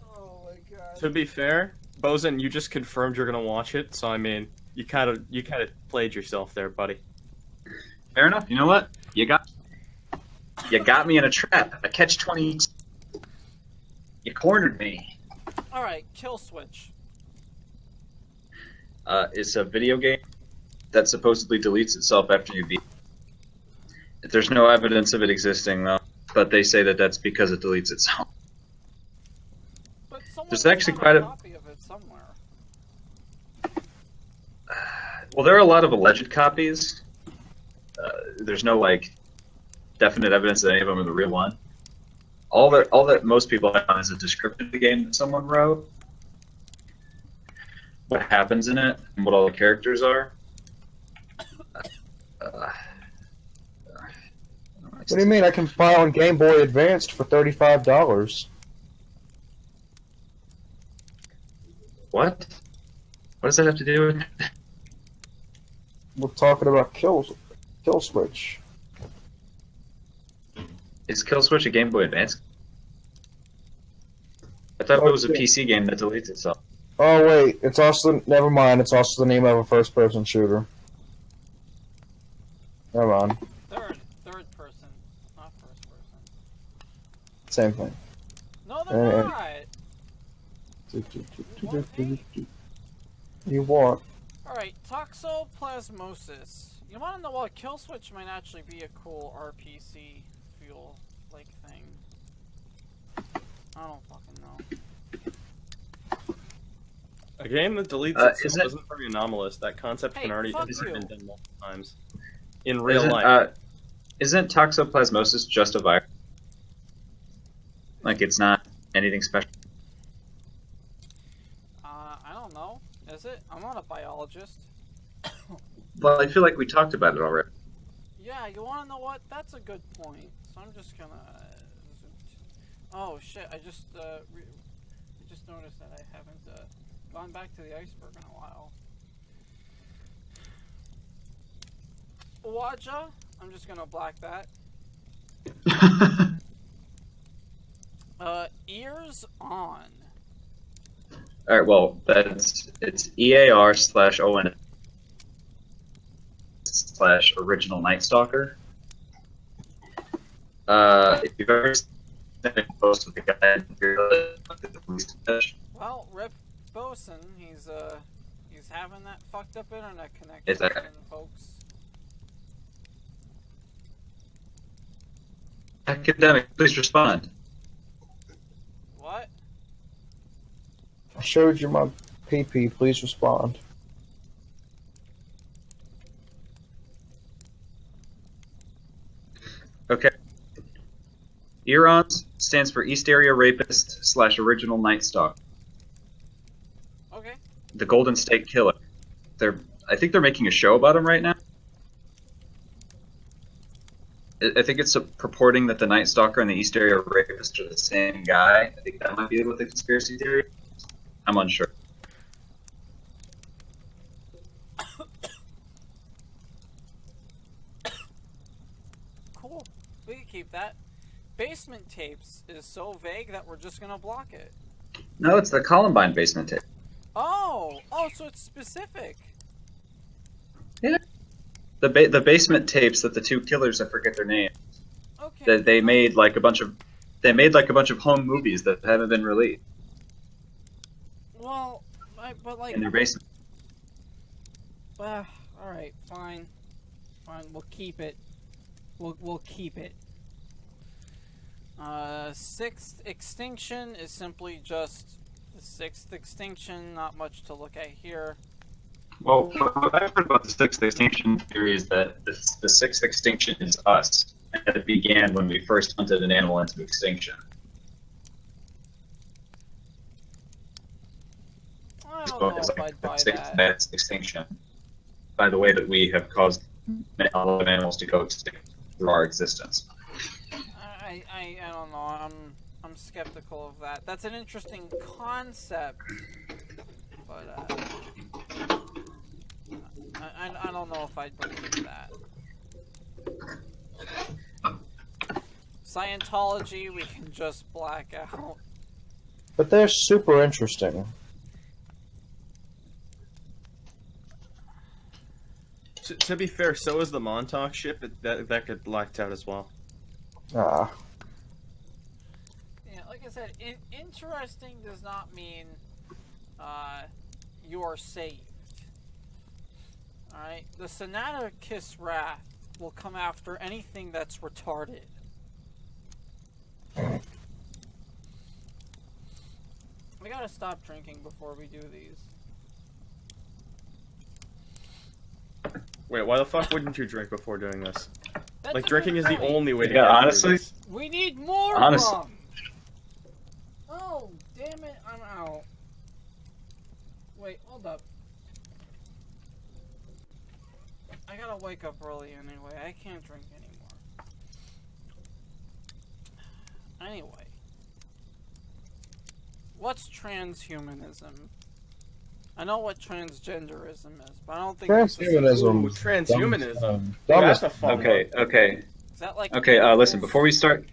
Oh my god. To be fair, Boson, you just confirmed you're gonna watch it, so I mean, you kind of played yourself there, buddy. Fair enough. You know what? You got me in a trap. A catch-20. You cornered me. Alright, Kill Switch. It's a video game that supposedly deletes itself after you beat it. There's no evidence of it existing, though, but they say that that's because it deletes itself. But There's actually quite a copy of it somewhere. Well, there are a lot of alleged copies. There's no definite evidence that any of them are the real one. All that most people have is a description of the game that someone wrote, what happens in it, and what all the characters are. What do you mean? I can buy on Game Boy Advanced for $35. What? What does that have to do with? We're talking about Kill Switch. Is Kill Switch a Game Boy Advance? I thought it was a PC game that deletes itself. Oh wait, it's also never mind. It's also the name of a first-person shooter. Never mind. Third person, not first person. Same thing. No, they're not. You what? Alright, toxoplasmosis. You want to know what? Kill Switch might actually be a cool RPC feel like thing. I don't fucking know. A game that deletes itself isn't very anomalous. That concept can already have been done multiple times in real life. Isn't toxoplasmosis just a virus? Like, it's not anything special? I don't know. Is it? I'm not a biologist. Well, I feel like we talked about it already. Yeah, you want to know what? That's a good point. So I'm just gonna... Oh shit, I just noticed that I haven't gone back to the Iceberg in a while. Waja, I'm just gonna black that. Ears on. Alright, well, it's EAR/ON/original Night Stalker. If you've ever seen a post with the guy in the police dish, Well, Rip Boson, he's having that fucked up internet connection, Is that- folks. academic, please respond. What? I showed you my PP. Please respond. Okay. Earons stands for East Area Rapist / Original Night Stalker. Okay. The Golden State Killer. I think they're making a show about him right now. I think it's purporting that the Night Stalker and the East Area Rapist are the same guy. I think that might be what the conspiracy theory is. I'm unsure. Cool. We can keep that. Basement tapes is so vague that we're just gonna block it. No, it's the Columbine basement tape. Oh, so it's specific. Yeah. The basement tapes that the two killers, I forget their names, Okay. that they made like a bunch of home movies that haven't been released Well, but like. in their basement. All right, fine. We'll keep it. We'll keep it. Sixth extinction is simply just the sixth extinction. Not much to look at here. Well, what I've heard about the sixth extinction theory is that the sixth extinction is us, and that it began when we first hunted an animal into extinction. I don't So know it's if like I'd buy the sixth that. mass extinction by the way that we have caused a lot of animals to go extinct through our existence. I don't know. I'm skeptical of that. That's an interesting concept, but I don't know if I'd believe that. Scientology, we can just black out. But they're super interesting. To be fair, so is the Montauk ship. That get blacked out as well. Ah. Yeah, like I said, interesting does not mean you're saved. Alright? The Sinaticus wrath will come after anything that's retarded. We gotta stop drinking before we do these. Wait, why the fuck wouldn't you drink before doing this? That's Like, a drinking good is the point. only way to Yeah, get through honestly. this. We need more Honest- rum! Oh, damn it, I'm out. Wait, hold up. I gotta wake up early anyway. I can't drink anymore. Anyway. What's transhumanism? I know what transgenderism is, but I don't think this is- Transhumanism. Ooh, transhumanism. Dumbest That's a fun Okay, okay, Is that like okay. Listen, before we start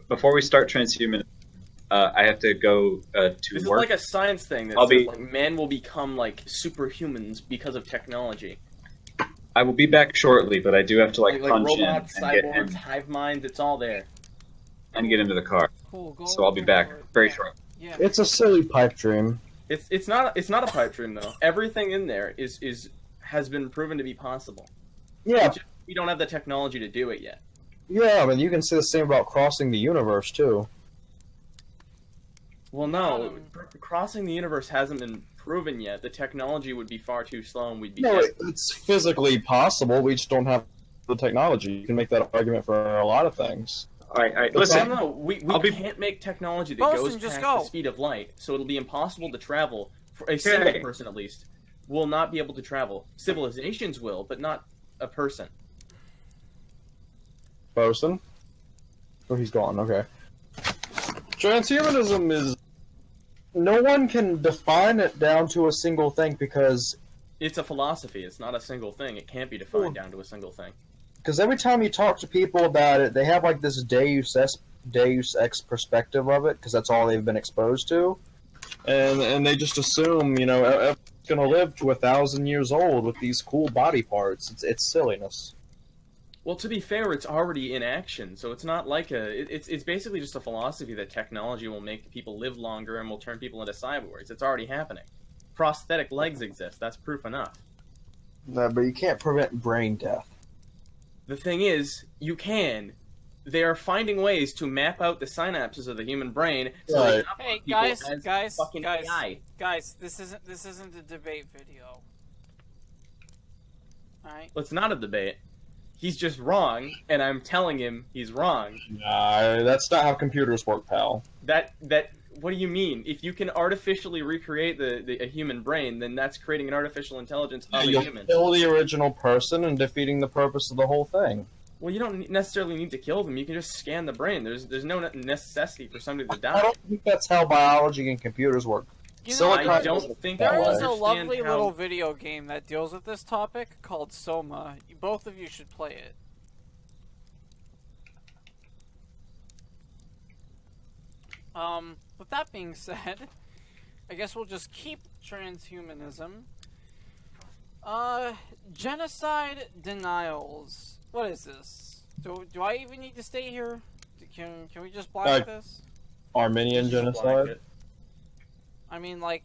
transhuman, I have to go to This is work. like a science thing that I'll says be- like man will become like superhumans because of technology. I will be back shortly, but I do have to like Like punch robots, in and get cyborgs, in hive minds, it's all there. and get into the car. Cool, go So I'll be go back for it. very Yeah, shortly. Yeah. It's a silly pipe dream. It's not a pipe dream though. Everything in there has been proven to be possible. Yeah, It's just we don't have the technology to do it yet. yeah, but you can say the same about crossing the universe too. Well, no, crossing the universe hasn't been proven yet. The technology would be far too slow, and we'd be No, dead. it's physically possible. We just don't have the technology. You can make that argument for a lot of things. All right. No, Listen, no, we I'll be- can't make technology that Boson, goes just past go. the speed of light, so it'll be impossible to travel. For a single Okay. person, at least, will not be able to travel. Civilizations will, but not a person. Boson? Oh, he's gone. Okay. Transhumanism is. No one can define it down to a single thing because It's a philosophy. It's not a single thing. It can't be defined down to a single thing. every time you talk to people about it, they have like this Deus Ex perspective of it because that's all they've been exposed to, and they just assume everyone's gonna live to 1,000 years old with these cool body parts. It's silliness. Well, to be fair, it's already in action, so it's not like it's basically just a philosophy that technology will make people live longer and will turn people into cyborgs. It's already happening. Prosthetic legs exist. That's proof enough. No, but you can't prevent brain death. The thing is, you can. They are finding ways to map out the synapses of the human brain. So Right. they can Hey, people guys, as guys, fucking guys, AI. guys, this isn't a debate video. Alright? Well, it's not a debate. He's just wrong, and I'm telling him he's wrong. Nah, that's not how computers work, pal. What do you mean? If you can artificially recreate a human brain, then that's creating an artificial intelligence of a You'll human. kill the original person and defeating the purpose of the whole thing. Well, you don't necessarily need to kill them. You can just scan the brain. There's no necessity for somebody to I die. don't think that's how biology and computers work. You know, Silicon I don't think there you is a understand lovely how- little video game that deals with this topic called Soma. Both of you should play it. With that being said, I guess we'll just keep transhumanism. Genocide denials. What is this? Do I even need to stay here? Can we just block this? Armenian Just black genocide? it. I mean, like,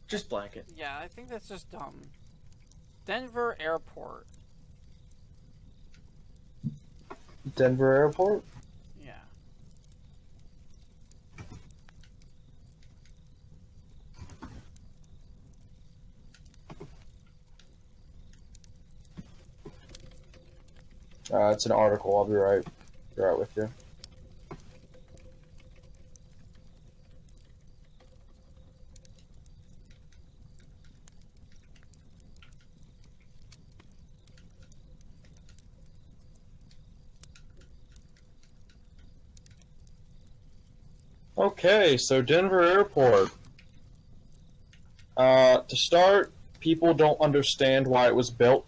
Just black it. yeah, I think that's just dumb. Denver Airport. Denver Airport? Yeah. It's an article, I'll be right with you. Okay, so Denver Airport. To start, people don't understand why it was built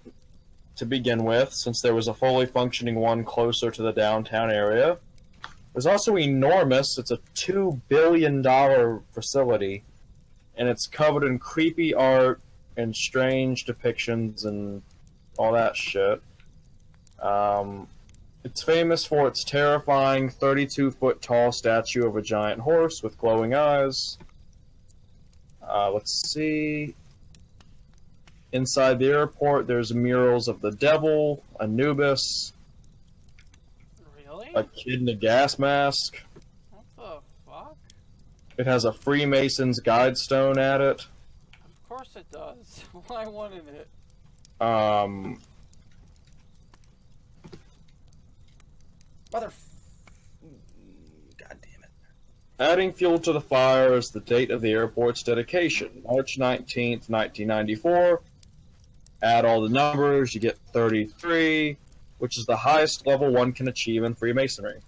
to begin with, since there was a fully functioning one closer to the downtown area. It was also enormous. It's a $2 billion facility, and it's covered in creepy art and strange depictions and all that shit. It's famous for its terrifying 32-foot tall statue of a giant horse with glowing eyes. Let's see. Inside the airport, there's murals of the devil, Anubis, Really? a kid in a gas mask. What the fuck? It has a Freemason's guide stone at it. Of course it does. Why wouldn't it? God damn it. Adding fuel to the fire is the date of the airport's dedication, March 19th, 1994. Add all the numbers, you get 33, which is the highest level one can achieve in Freemasonry.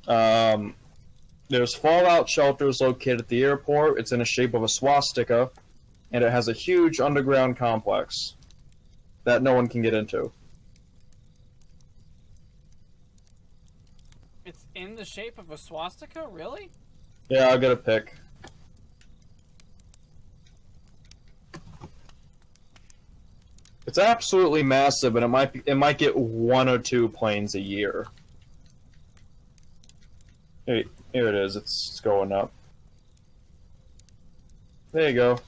There's fallout shelters located at the airport. It's in the shape of a swastika, and it has a huge underground complex that no one can get into. It's in the shape of a swastika? Really? Yeah, I'll get a pic. It's absolutely massive, and it might get 1 or 2 planes a year. Here it is. It's going up. There you go.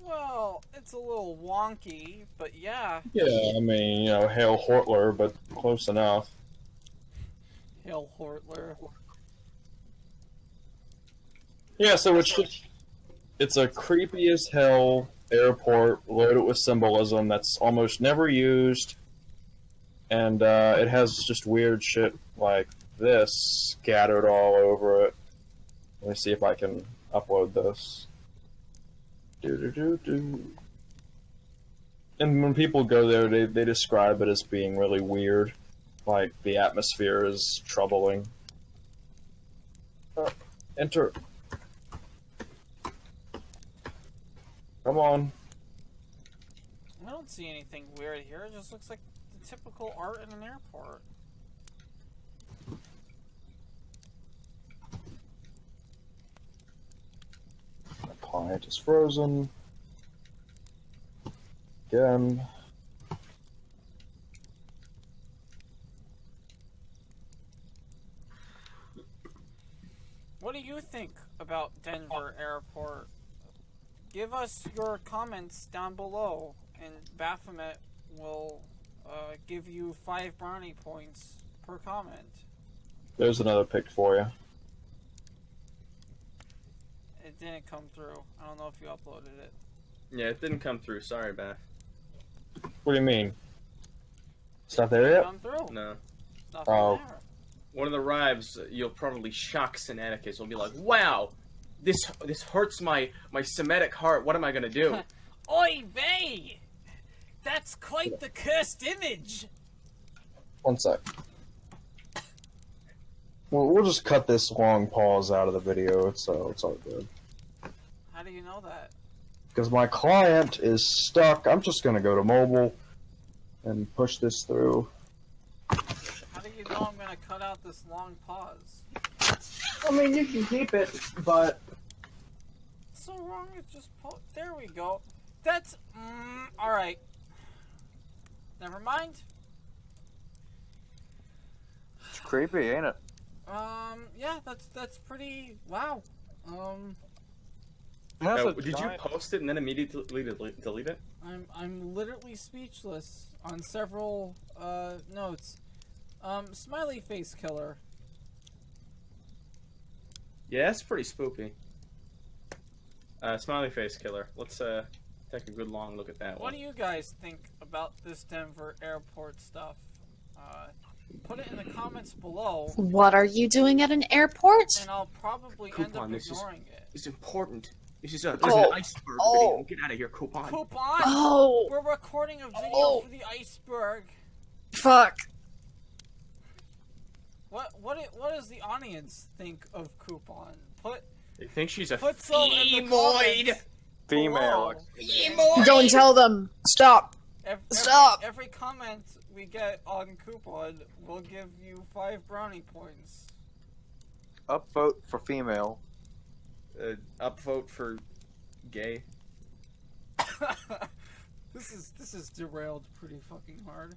Well, it's a little wonky, but yeah. Yeah, I mean, Hail Hortler, but close enough. Hail Hortler. Yeah, so it's a creepy as hell airport loaded with symbolism that's almost never used, and it has just weird shit like this scattered all over it. Let me see if I can upload this. And when people go there, they describe it as being really weird, like the atmosphere is troubling. Enter. Come on. I don't see anything weird here. It just looks like the typical art in an airport. Scientist frozen. Again. What do you think about Denver Airport? Give us your comments down below, and Baphomet will give you 5 brownie points per comment. There's another pick for you. It didn't come through. I don't know if you uploaded it. Yeah, it didn't come through. Sorry, Baph. What do you mean? It's not there yet? Come through. No. Nothing Oh. there. One of the rives, you'll probably shock Sinaticus. You'll be like, "Wow, this hurts my Semitic heart. What am I gonna do?" Oy vey! That's quite the cursed image! One sec. We'll just cut this long pause out of the video. It's all good. How do you know that? Because my client is stuck. I'm just gonna go to mobile and push this through. How do you know I'm gonna cut out this long pause? I mean, you can keep it, but What's so wrong with just there we go. That's alright. Never mind. It's creepy, ain't it? Yeah, that's pretty wow. Did you post it and then immediately delete it? I'm literally speechless on several notes. Smiley face killer. Yeah, that's pretty spoopy. Smiley face killer. Let's take a good long look at that What one. do you guys think about this Denver airport stuff? Put it in the comments below, What are you doing at an airport? and I'll probably end up ignoring it. It's important. This is an iceberg video. Get out of here, Coupon. Coupon! Oh, We're recording a video Oh. for the Iceberg. fuck. What does the audience think of Coupon? They think she's a Put some in the femoid. comments Female. below. Don't tell them. Stop. Stop. Every comment we get on Coupon will give you 5 brownie points. Upvote for female. Upvote for gay. This is derailed pretty fucking hard.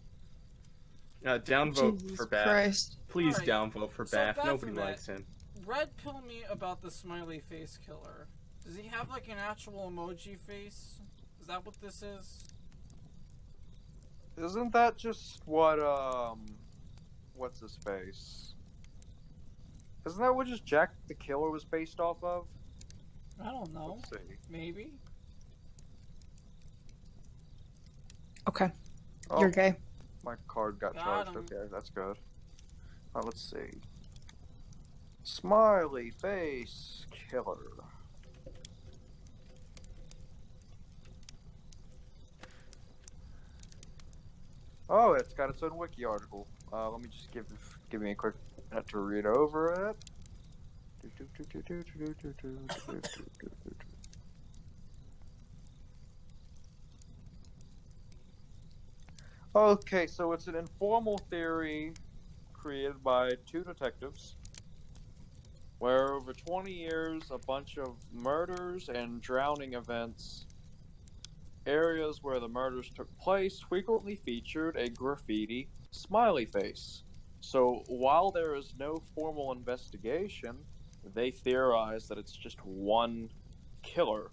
Downvote Jesus for Baph. Christ. Please Alright. downvote for So Baph. Nobody Baphomet. likes him. Red pill me about the smiley face killer. Does he have like an actual emoji face? Is that what this is? Isn't that just what, what's his face? Isn't that what just Jack the Killer was based off of? I don't know. Let's see. Maybe. Okay. Oh, You're gay. my card got Got charged. him. Okay, that's good. Let's see. Smiley face killer. Oh, it's got its own wiki article. Let me just give me a quick minute to read over it. Okay, so it's an informal theory created by 2 detectives, where over 20 years, a bunch of murders and drowning events, areas where the murders took place, frequently featured a graffiti smiley face. So while there is no formal investigation, they theorize that it's just one killer,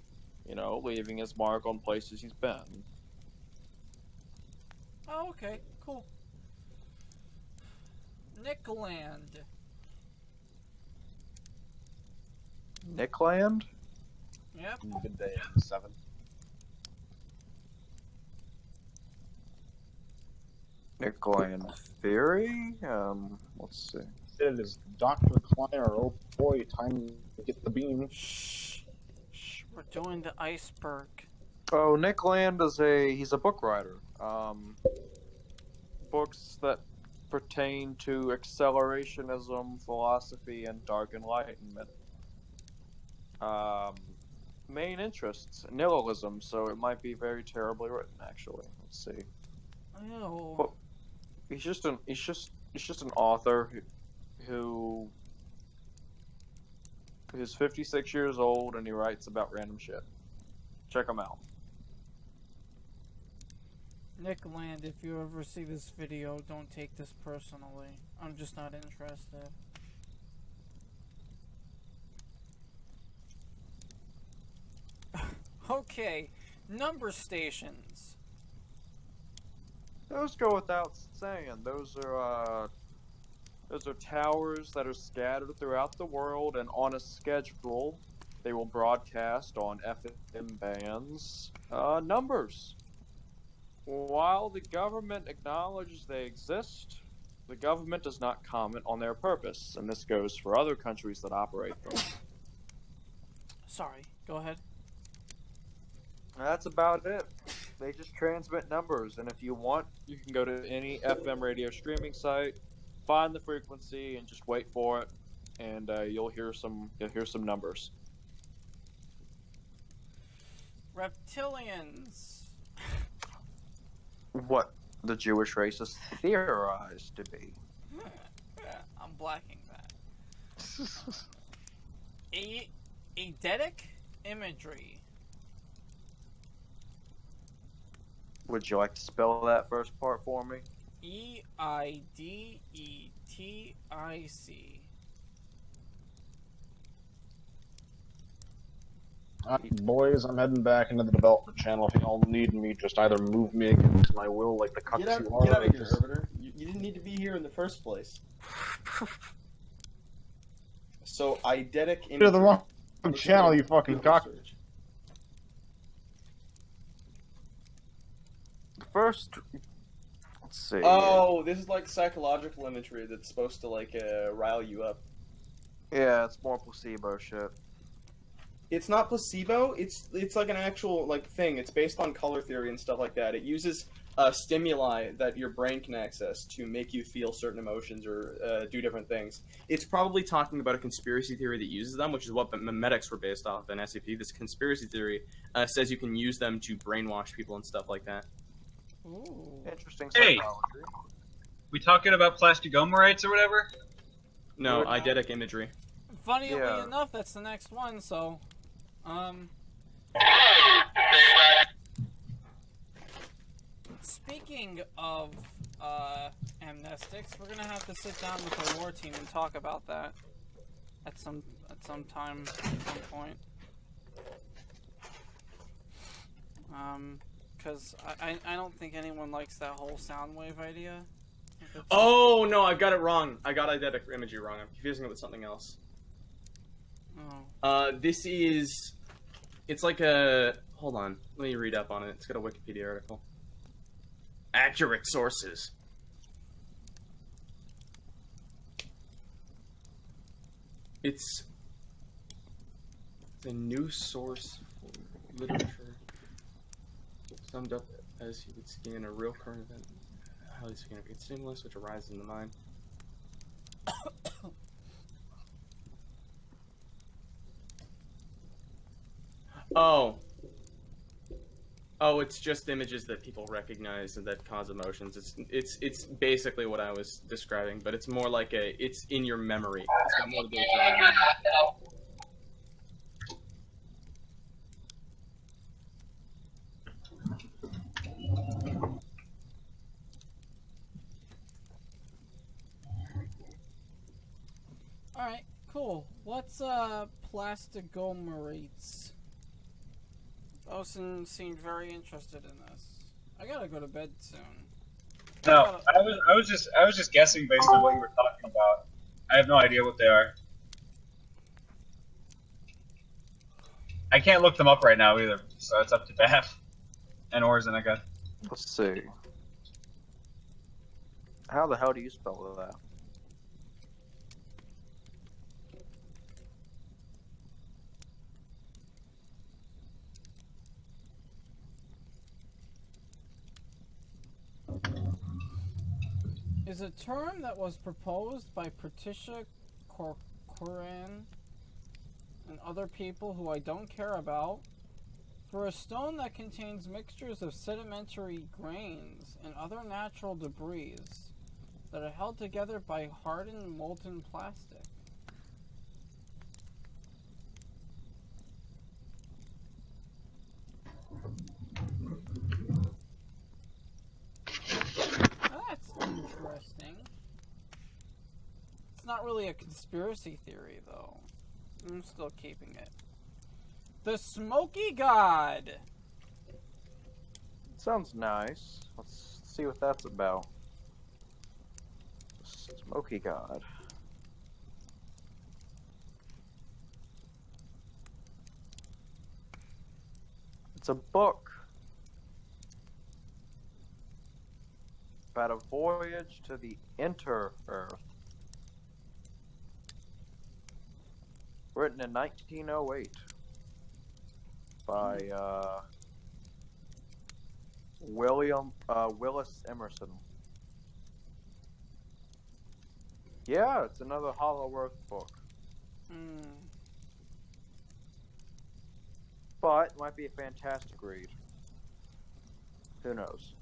you know, leaving his mark on places he's been. Oh, okay. Cool. Nickland. Nickland? Yep. Good day, 7. Nickland theory? Let's see. It is Dr. Kleiner. Oh boy, time to get the beam. Shh. Shh. We're doing the Iceberg. Oh, Nick Land is he's a book writer. Books that pertain to accelerationism, philosophy, and dark enlightenment. Main interests, nihilism, so it might be very terribly written, actually. Let's see. Ew. Well, he's just an author who He's 56 years old and he writes about random shit. Check him out. Nick Land, if you ever see this video, don't take this personally. I'm just not interested. Okay, number stations. Those go without saying. Those are towers that are scattered throughout the world, and on a schedule, they will broadcast on FM bands numbers. While the government acknowledges they exist, the government does not comment on their purpose, and this goes for other countries that operate them. Sorry, go ahead. That's about it. They just transmit numbers, and if you want, you can go to any FM radio streaming site, find the frequency, and just wait for it, and you'll hear some numbers. Reptilians. What the Jewish race is theorized to be. I'm blacking that. Eidetic imagery. Would you like to spell that first part for me? Eidetic. Boys, I'm heading back into the development channel. If y'all need me, just either move me against my will like the cucks Get out you of are. here, Herbiter. You didn't need to be here in the first place. So, eidetic imagery. You're the wrong channel, you fucking cock. First, let's see. Oh, this is like psychological imagery that's supposed to like rile you up. Yeah, it's more placebo shit. It's not placebo. It's like an actual like thing. It's based on color theory and stuff like that. It uses stimuli that your brain can access to make you feel certain emotions or do different things. It's probably talking about a conspiracy theory that uses them, which is what memetics were based off in SCP. This conspiracy theory says you can use them to brainwash people and stuff like that. Ooh. Interesting Hey. psychology. We talking about plastigomerites or whatever? No, eidetic imagery. Funnily Yeah. enough, that's the next one, so... Speaking of, amnestics, we're gonna have to sit down with our war team and talk about that at some time, at some point. Because I don't think anyone likes that whole sound wave idea. Oh no, I got it wrong. I got eidetic imagery wrong. I'm confusing it with something else. Oh. This is... It's like a... Hold on. Let me read up on it. It's got a Wikipedia article. Accurate sources. It's a new source for literature. Summed up as you would see in a real current event. Highly significant stimulus which arises in the mind. Oh, it's just images that people recognize and that cause emotions. It's basically what I was describing, but it's more like it's in your memory. It's got more to do with your memory. Alright, cool. What's, plastigomerites? Boson seemed very interested in this. I gotta go to bed soon. No, I was just guessing based on what you were talking about. I have no idea what they are. I can't look them up right now either, so it's up to Baph and Orzen, I guess. Let's see. How the hell do you spell that? Is a term that was proposed by Patricia Corcoran and other people who I don't care about for a stone that contains mixtures of sedimentary grains and other natural debris that are held together by hardened molten plastic. not really a conspiracy theory, though. I'm still keeping it. The Smoky God! Sounds nice. Let's see what that's about. Smoky God. It's a book about a voyage to the Inter-Earth. Written in 1908 by Willis Emerson. Yeah, it's another Hollow Earth book. But it might be a fantastic read. Who knows?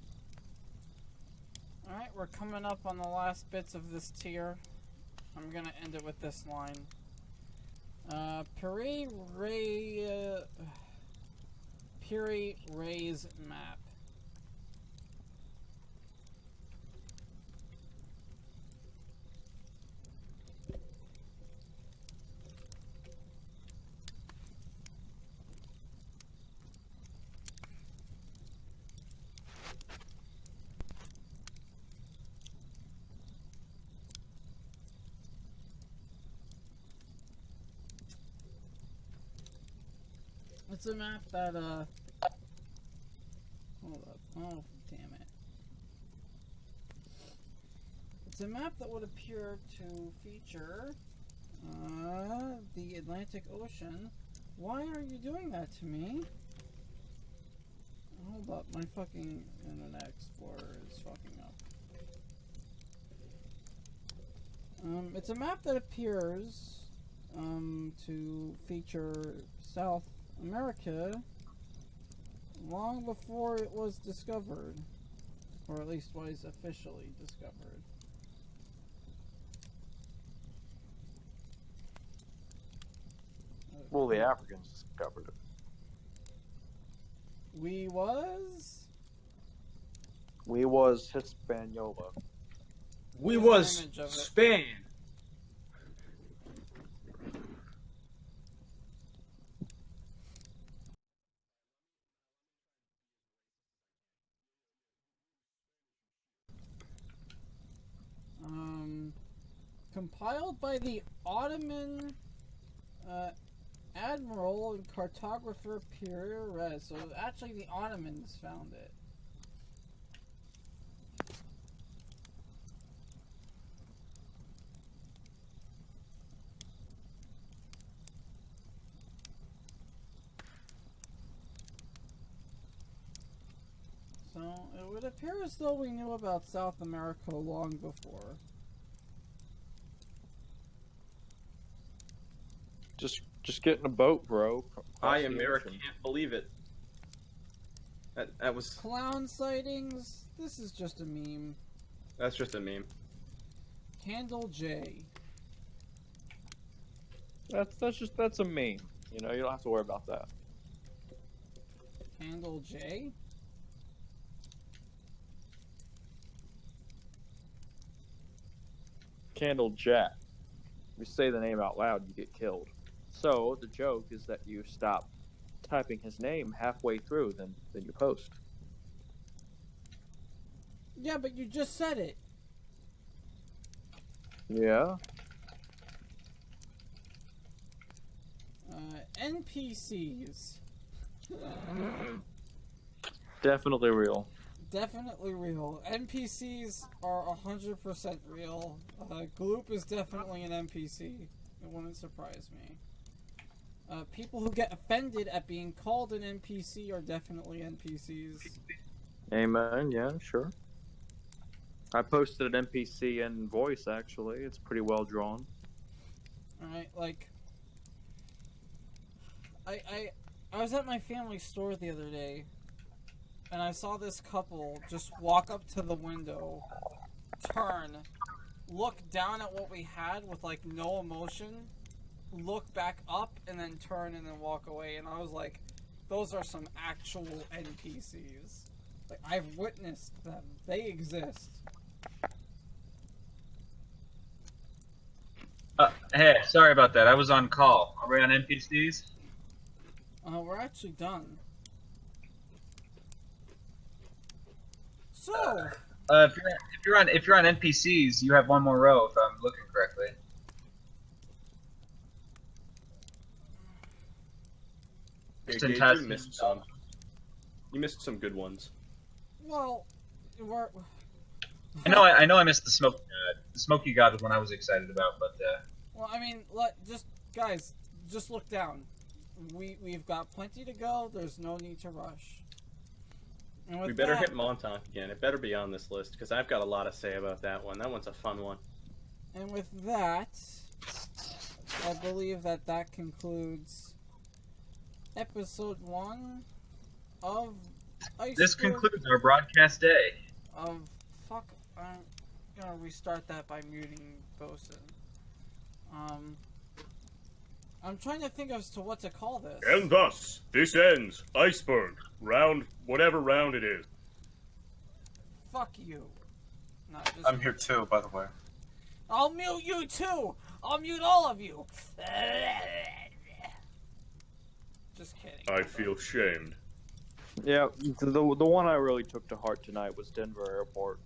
Alright, we're coming up on the last bits of this tier. I'm gonna end it with this line. Piri Ray's map. It's a map that, hold up. Oh, damn it. It's a map that would appear to feature, the Atlantic Ocean. Why are you doing that to me? Hold up, my fucking Internet Explorer is fucking up. It's a map that appears, to feature South America long before it was discovered, or at least was officially discovered. Well, the Africans discovered it. We was Hispaniola. We was Spain. Compiled by the Ottoman admiral and cartographer Piri Rez. So actually the Ottomans found it. So it would appear as though we knew about South America long before. Just get in a boat, bro. I, America, can't believe it. That was... Clown sightings? This is just a meme. That's just a meme. Candle J. That's a meme. You know, you don't have to worry about that. Candle J? Candle Jack. If you say the name out loud, you get killed. So the joke is that you stop typing his name halfway through, then you post. Yeah, but you just said it. Yeah. NPCs. Definitely real. Definitely real. NPCs are 100% real. Gloop is definitely an NPC. It wouldn't surprise me. People who get offended at being called an NPC are definitely NPCs. Amen, yeah, sure. I posted an NPC in voice, actually. It's pretty well drawn. Alright, like... I was at my family store the other day, and I saw this couple just walk up to the window, turn, look down at what we had with, like, no emotion, look back up, and then turn and then walk away. And I was like, those are some actual NPCs. Like, I've witnessed them. They exist. Hey, sorry about that. I was on call. Are we on NPCs? We're actually done. So. If you're on NPCs, you have one more row if I'm looking correctly. Hey, Just in Gage, test- you missed some. You missed some good ones. Well, we're. I know I missed the smoke. The smoky god is one I was excited about, but Well, I mean, guys, just look down. We've got plenty to go. There's no need to rush. And with We better that, hit Montauk again. It better be on this list, because I've got a lot to say about that one. That one's a fun one. And with that, I believe that concludes episode 1 of Iceberg. this concludes our broadcast day. Fuck, I'm gonna restart that by muting Boson. I'm trying to think as to what to call this. And thus, this ends Iceberg. Whatever round it is. Fuck you. No, just... I'm here too, by the way. I'll mute you too! I'll mute all of you! Just kidding. I feel shamed. Yeah, the one I really took to heart tonight was Denver Airport.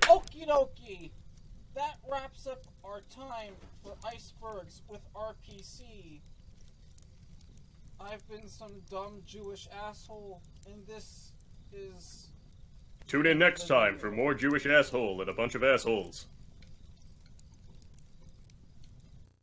Okie dokie! That wraps up our time for Icebergs with RPC. I've been some dumb Jewish asshole, and this is... Tune in next time for more Jewish asshole and a bunch of assholes.